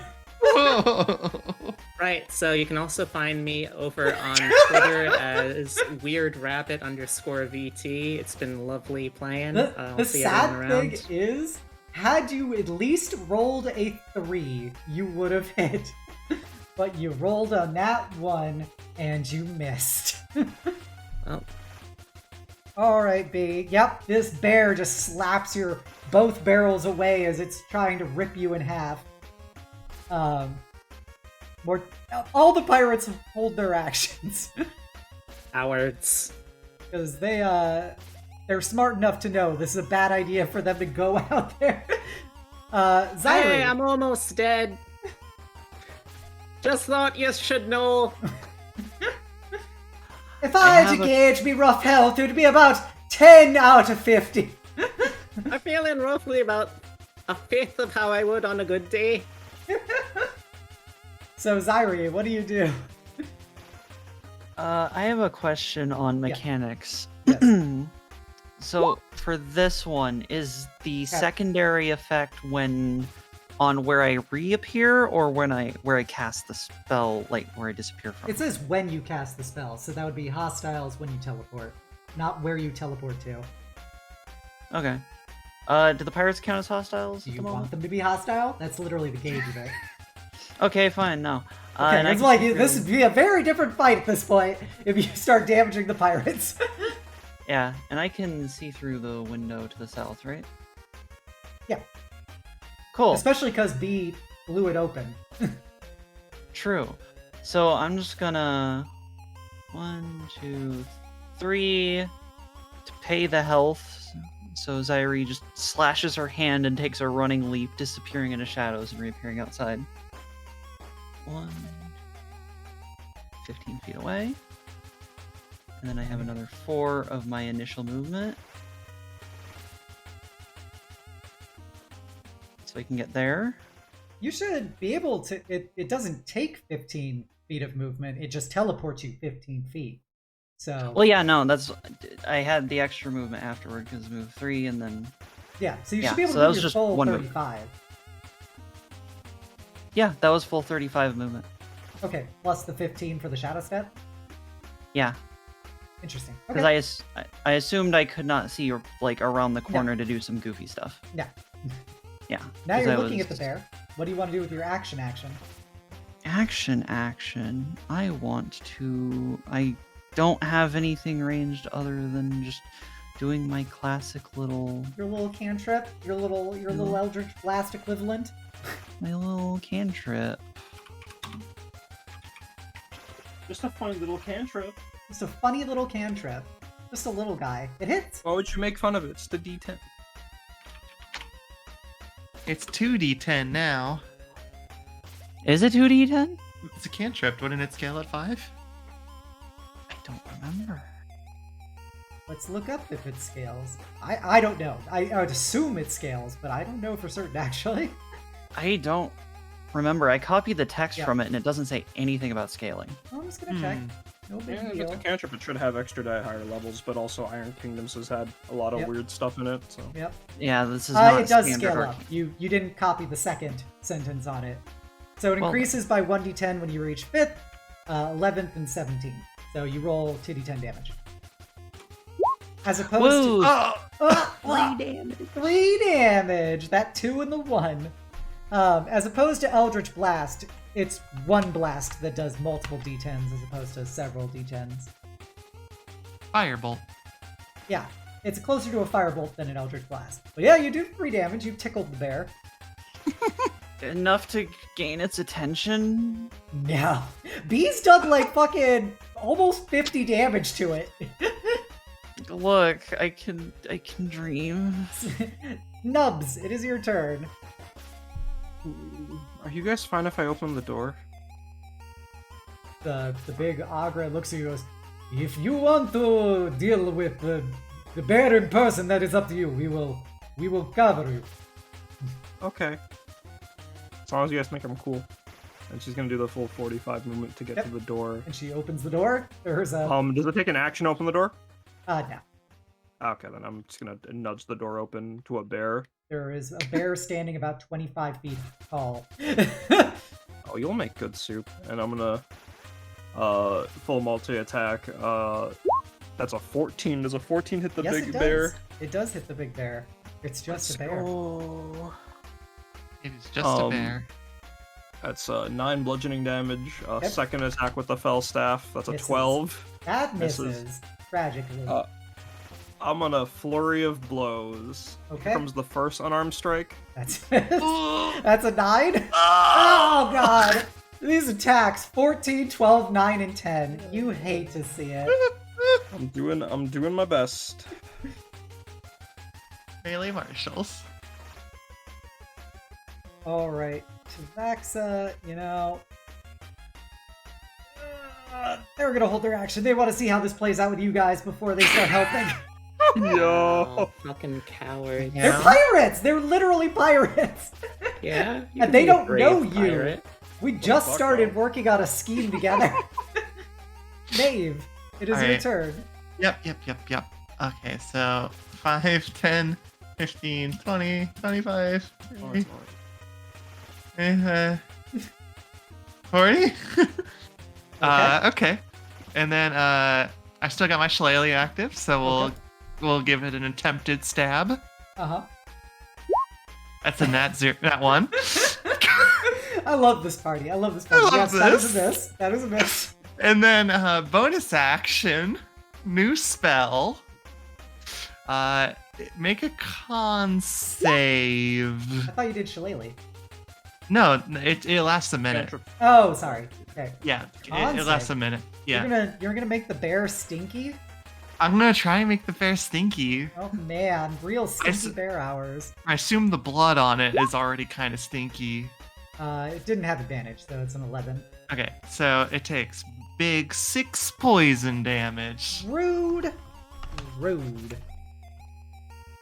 Right, so you can also find me over on Twitter as WeirdRabbit_VT. It's been lovely playing. The I'll see sad everyone thing around. is, had you at least rolled a 3, you would have hit. But you rolled a nat 1 and you missed. Well, Alright, B. Yep, this bear just slaps your both barrels away as it's trying to rip you in half. All the pirates hold their actions. cowards. Because they're smart enough to know this is a bad idea for them to go out there. Xyree. Hey, I'm almost dead. Just thought you should know. If I had to gauge me rough health, it would be about 10 out of 50. I'm feeling roughly about a fifth of how I would on a good day. So, Xyree, what do you do? I have a question on Yeah. mechanics. Yes. So for this one, is the secondary effect when on where I reappear or where I cast the spell, like where I disappear from? It says when you cast the spell, so that would be hostiles when you teleport, not where you teleport to. Okay. Do the pirates count as hostiles Do at you the want moment? them to be hostile? That's literally the gauge of it. Okay, fine. No. Okay, and I it's can like see this through- would be a very different fight at this point if you start damaging the pirates. Yeah, and I can see through the window to the south, right? Yeah. Cool. Especially because B blew it open. True. So I'm just gonna 1, 2, 3 to pay the health. So Xyree just slashes her hand and takes a running leap, disappearing into shadows and reappearing outside. 15 feet away. And then I have another 4 of my initial movement. So I can get there. You should be able to. It doesn't take 15 feet of movement. It just teleports you 15 feet. So Well, yeah, no, I had the extra movement afterward because move 3 and then yeah, so you yeah, should be able so to that do was your just full one move. 35. yeah, that was full 35 movement. Okay, plus the 15 for the shadow step. Yeah. Interesting. Because I assumed I could not see like around the corner to do some goofy stuff. No. Yeah. Now 'cause you're I looking at was- the bear. What do you want to do with your action? Action. I want to. I don't have anything ranged other than just doing my classic little. Your little cantrip, your little Eldritch Blast equivalent. My little cantrip. Just a funny little cantrip. Just a funny little cantrip. Just a little guy. It hits. Why would you make fun of it? It's the D10. It's 2d10 now. Is it 2d10? It's a cantrip. Wouldn't it scale at 5? I don't remember. Let's look up if it scales. I don't know. I would assume it scales, but I don't know for certain actually. I don't remember. I copied the text Yeah. from it and it doesn't say anything about scaling. I'm just gonna check. Hmm. No big Yeah, if deal. it's a cantrip, it should have extra die higher levels, but also Iron Kingdoms has had a lot of Yep. weird stuff in it, so... Yep. Yeah, this is not It does standard scale Arc- up. You didn't copy the second sentence on it. So it Well- increases by 1d10 when you reach 5th, 11th, and 17th. So you roll 2d10 damage. As opposed Whoa! to... Oh! 3 damage. 3 damage! That 2 and the 1. As opposed to Eldritch Blast, it's one blast that does multiple d10s as opposed to several d10s. Firebolt. Yeah, it's closer to a firebolt than an Eldritch Blast. But yeah, you do 3 damage. You tickled the bear. Enough to gain its attention? No. Bee's done like fucking almost 50 damage to it. Look, I can dream. Nubs, it is your turn. Are you guys fine if I open the door? The big Agra looks at you and goes, if you want to deal with the bear in person, that is up to you. We will cover you. Okay. As long as you guys make them cool. And she's gonna do the full 45 movement to get Yep. to the door. And she opens the door. There's a Does it take an action to open the door? no. Okay, then I'm just gonna nudge the door open to a bear. There is a bear standing about 25 feet tall. Oh, you'll make good soup. And I'm gonna full multi-attack. That's a 14. Does a 14 hit the Yes, big it does. bear? It does hit the big bear. It's just a bear. Oh. It is just a bear. That's 9 bludgeoning damage. Yep. Second attack with the fell staff. That's a Misses. 12. That Misses. misses. Tragically. I'm gonna flurry of blows. Okay. Here comes the first unarmed strike. That's that's a 9? Oh god! These attacks 14, 12, 9, and 10. You hate to see it. I'm doing my best. Melee marshals. Alright. Tavaxa, they're gonna hold their action. They want to see how this plays out with you guys before they start helping. Yo. Oh, fucking coward. They're pirates! They're literally pirates! Yeah. you And can they be a don't brave know you. pirate. We just fuck started off. working on a scheme together. Maeve, it is your Alright. turn. Yep. Okay, so 5, 10, 15, 20, 25, Oh, 30, it's all 40? Okay. Okay. And then I still got my shillelagh active, so Okay. we'll give it an attempted stab. Uh-huh. That's a nat 1. I love this party. I love this party. love Yes, that is a this. miss. That is a miss. And then bonus action, new spell. Make a con save. I thought you did shillelagh. No, it lasts a minute. Cantrip. Oh, sorry. Okay. Yeah, Con it lasts save. a minute. Yeah. You're gonna make the bear stinky? I'm gonna try and make the bear stinky. Oh man, real stinky s- bear hours. I assume the blood on it is already kind of stinky. It didn't have advantage, so it's an 11. Okay, so it takes big 6 poison damage. Rude. Rude.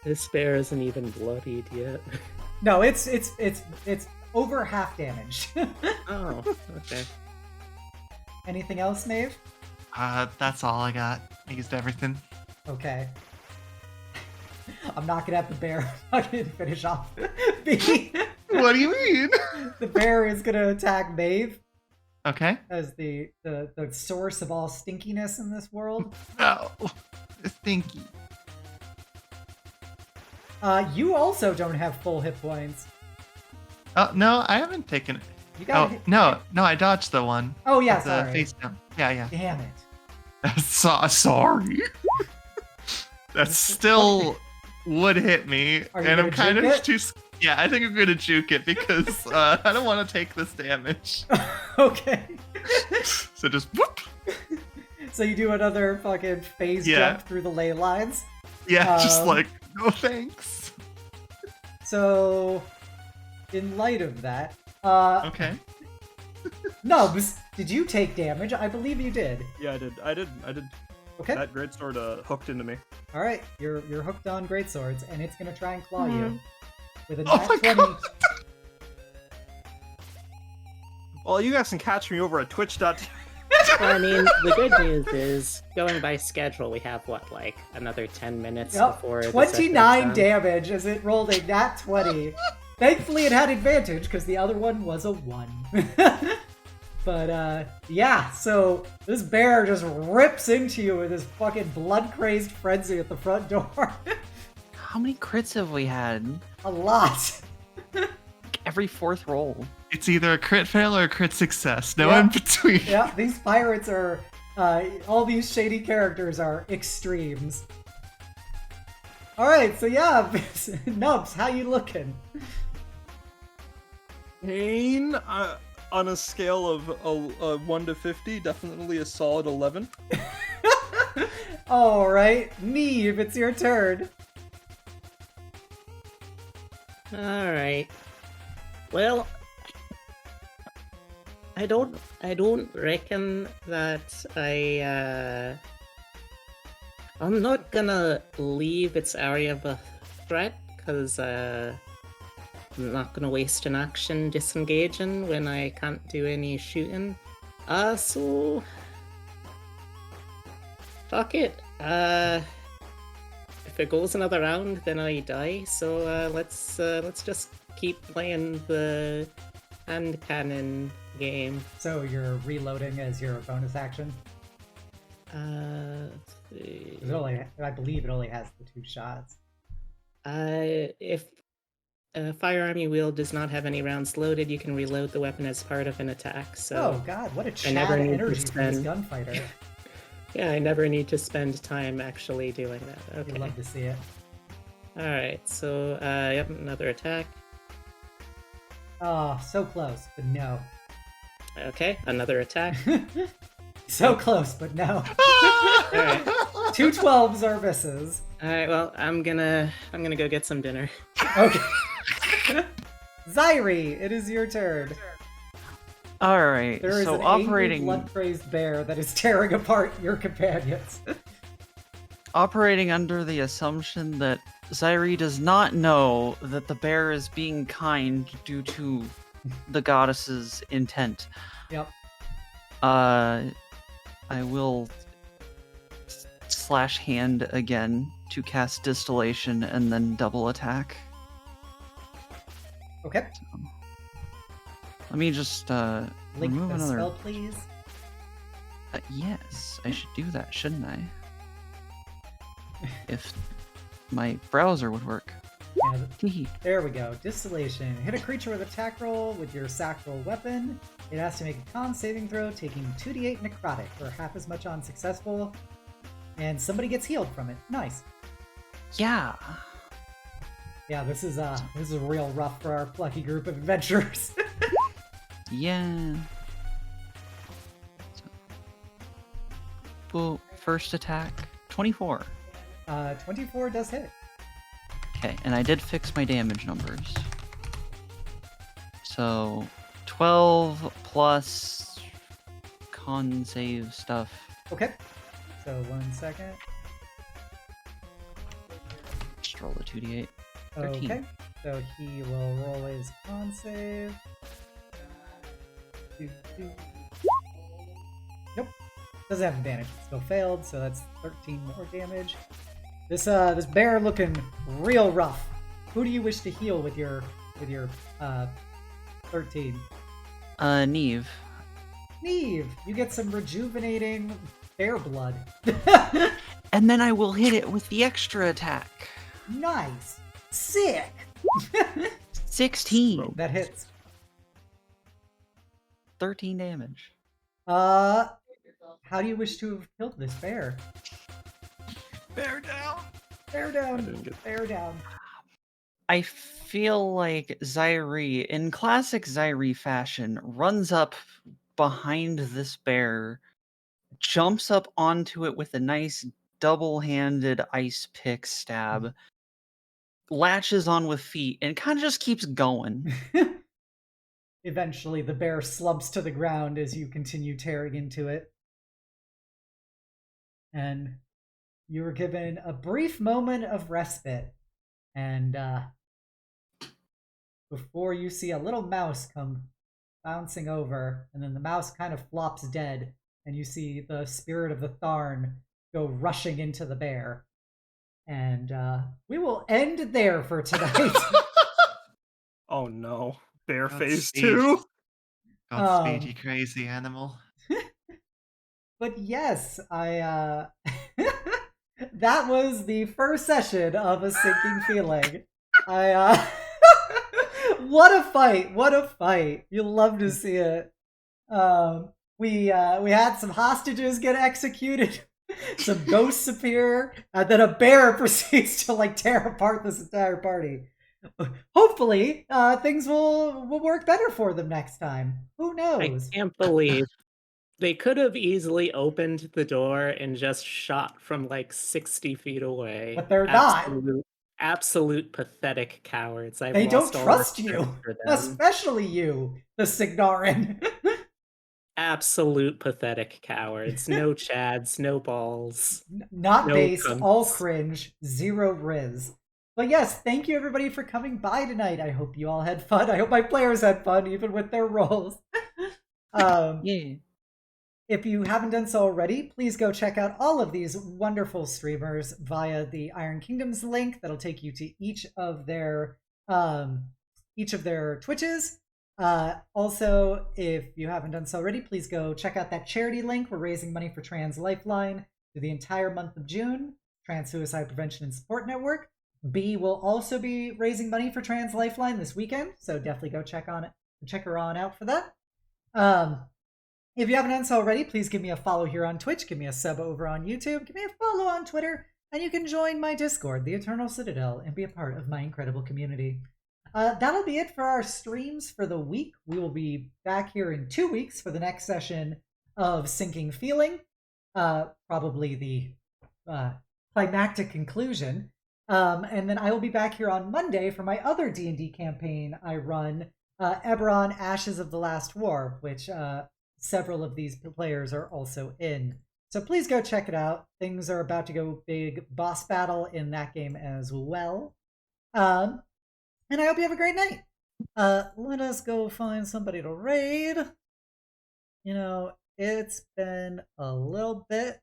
This bear isn't even bloodied yet. No, it's over half damage. Oh, okay. Anything else, Maeve? That's all I got. I used everything. Okay. I'm not gonna have the bear fucking finish off B. What do you mean? The bear is gonna attack Maeve. Okay. as the source of all stinkiness in this world. No. It's stinky. You also don't have full hit points. Oh, no, I haven't taken it. You got No, I dodged the one. Oh yeah, With the sorry. face down. Yeah. Damn it. Sorry. That still would hit me, Are you and I'm gonna kind of juke it? too. Yeah, I think I'm gonna juke it because I don't want to take this damage. Okay. So just whoop. So you do another fucking phase Yeah. jump through the ley lines. Yeah, just Um, like no thanks. So, in light of that, Okay. Nubs, did you take damage? I believe you did. Yeah, I did. Okay. That greatsword hooked into me. All right, you're hooked on greatswords, and it's gonna try and claw you with a Oh nat my 20. God. Well, you guys can catch me over at Twitch. Well, I mean, the good news is, going by schedule, we have what, like another 10 minutes before the 29 second damage as it rolled a nat 20. Thankfully, it had advantage because the other one was a 1. But yeah, so this bear just rips into you with his fucking blood-crazed frenzy at the front door. How many crits have we had? A lot. Like every fourth roll. It's either a crit fail or a crit success. No Yeah. in between. Yeah, these pirates are, all these shady characters are extremes. Alright, so yeah, Nubs, how you looking? Pain, on a scale of 1 to 50, definitely a solid 11. Alright, Niamh, it's your turn. Alright. Well, I don't reckon that I'm not gonna leave its area of threat, because I'm not gonna waste an action disengaging when I can't do any shooting. So fuck it. If it goes another round, then I die. So let's just keep playing the hand cannon game. So you're reloading as your bonus action? Let's see. I believe it only has the 2 shots. If a firearm you wield does not have any rounds loaded, you can reload the weapon as part of an attack. So Oh god, what a I Chad never need to energy from this spend- gunfighter. yeah, I never need to spend time actually doing that. You'd Okay. love to see it. Alright, so yep, another attack. Oh, so close, but no. Okay, another attack. So close, but no. Alright. 2 12s are misses. Alright, well, I'm gonna go get some dinner. Okay. Xyree, it is your turn. Alright, There is so an angry, operating blood-crazed bear that is tearing apart your companions. operating under the assumption that Xyree does not know that the bear is being kind due to the goddess's intent. Yep. I will slash hand again to cast distillation and then double attack. Okay. Let me just Link remove the another. spell, please. Yes, I should do that, shouldn't I? If my browser would work. Yeah, Hee there we go. Distillation. Hit a creature with attack roll with your sacral weapon. It has to make a con saving throw, taking 2d8 necrotic, or half as much on successful. And somebody gets healed from it. Nice. Yeah. Yeah, this is real rough for our plucky group of adventurers. Yeah. So, well, first attack, 24. 24 does hit. Okay, and I did fix my damage numbers. So, 12 plus con save stuff. Okay. So 1 second. Just roll the 2d8. 13. Okay. So he will roll his con save. Nope. Doesn't have advantage. Still failed, so that's 13 more damage. This bear looking real rough. Who do you wish to heal with your 13? Niamh. Niamh, you get some rejuvenating bear blood. And then I will hit it with the extra attack. Nice. Sick. 16. That hits. 13 damage. How do you wish to have killed this bear? Bear down. Bear down. Bear down. I feel like Xyree, in classic Xyree fashion, runs up behind this bear, jumps up onto it with a nice double-handed ice pick stab, latches on with feet, and kind of just keeps going. Eventually, the bear slumps to the ground as you continue tearing into it. And you were given a brief moment of respite. And before you see a little mouse come bouncing over, and then the mouse kind of flops dead, and you see the spirit of the Tharn go rushing into the bear. And we will end there for tonight. Oh no. Bear phase Godspeed. 2. Godspeed, you crazy animal. But yes, I that was the first session of A Sinking Feeling. What a fight! What a fight! You'll love to see it. We had some hostages get executed, some ghosts appear, and then a bear proceeds to like tear apart this entire party. Hopefully, things will work better for them next time. Who I knows? can't believe they could have easily opened the door and just shot from like 60 feet away. But they're not. Absolute pathetic cowards. They don't trust you, especially you, the Signarin. Absolute pathetic cowards. No chads, no balls. Not No base, cunts. all cringe, zero riz. But yes, thank you everybody for coming by tonight. I hope you all had fun. I hope my players had fun, even with their roles. Yeah. If you haven't done so already, please go check out all of these wonderful streamers via the Iron Kingdoms link. That'll take you to each of their Twitches. Also, if you haven't done so already, please go check out that charity link. We're raising money for Trans Lifeline through the entire month of June. Trans Suicide Prevention and Support Network. B will also be raising money for Trans Lifeline this weekend, so definitely go check her on out for that. If you haven't done so already, please give me a follow here on Twitch, give me a sub over on YouTube, give me a follow on Twitter, and you can join my Discord, the Eternal Citadel, and be a part of my incredible community. That'll be it for our streams for the week. We will be back here in 2 weeks for the next session of Sinking Feeling, probably the climactic conclusion. And then I will be back here on Monday for my other D&D campaign I run, Eberron Ashes of the Last War, which several of these players are also in. So please go check it out. Things are about to go big boss battle in that game as well. And I hope you have a great night. Let us go find somebody to raid. You know, it's been a little bit,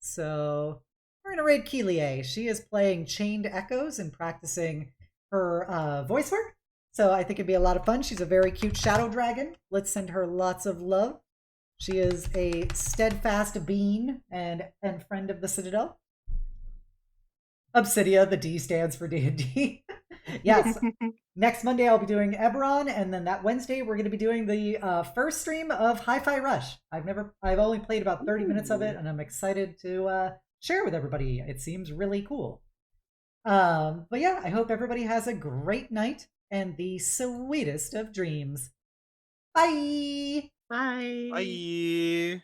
so we're going to raid Keelie. She is playing Chained Echoes and practicing her voice work. So I think it'd be a lot of fun. She's a very cute shadow dragon. Let's send her lots of love. She is a steadfast being and friend of the Citadel. Obsidia, the D stands for D&D. Yes. Next Monday I'll be doing Eberron, and then that Wednesday we're going to be doing the first stream of Hi-Fi Rush. I've only played about 30 minutes of it, and I'm excited to share with everybody. It seems really cool. But yeah, I hope everybody has a great night and the sweetest of dreams. Bye! Bye. Bye.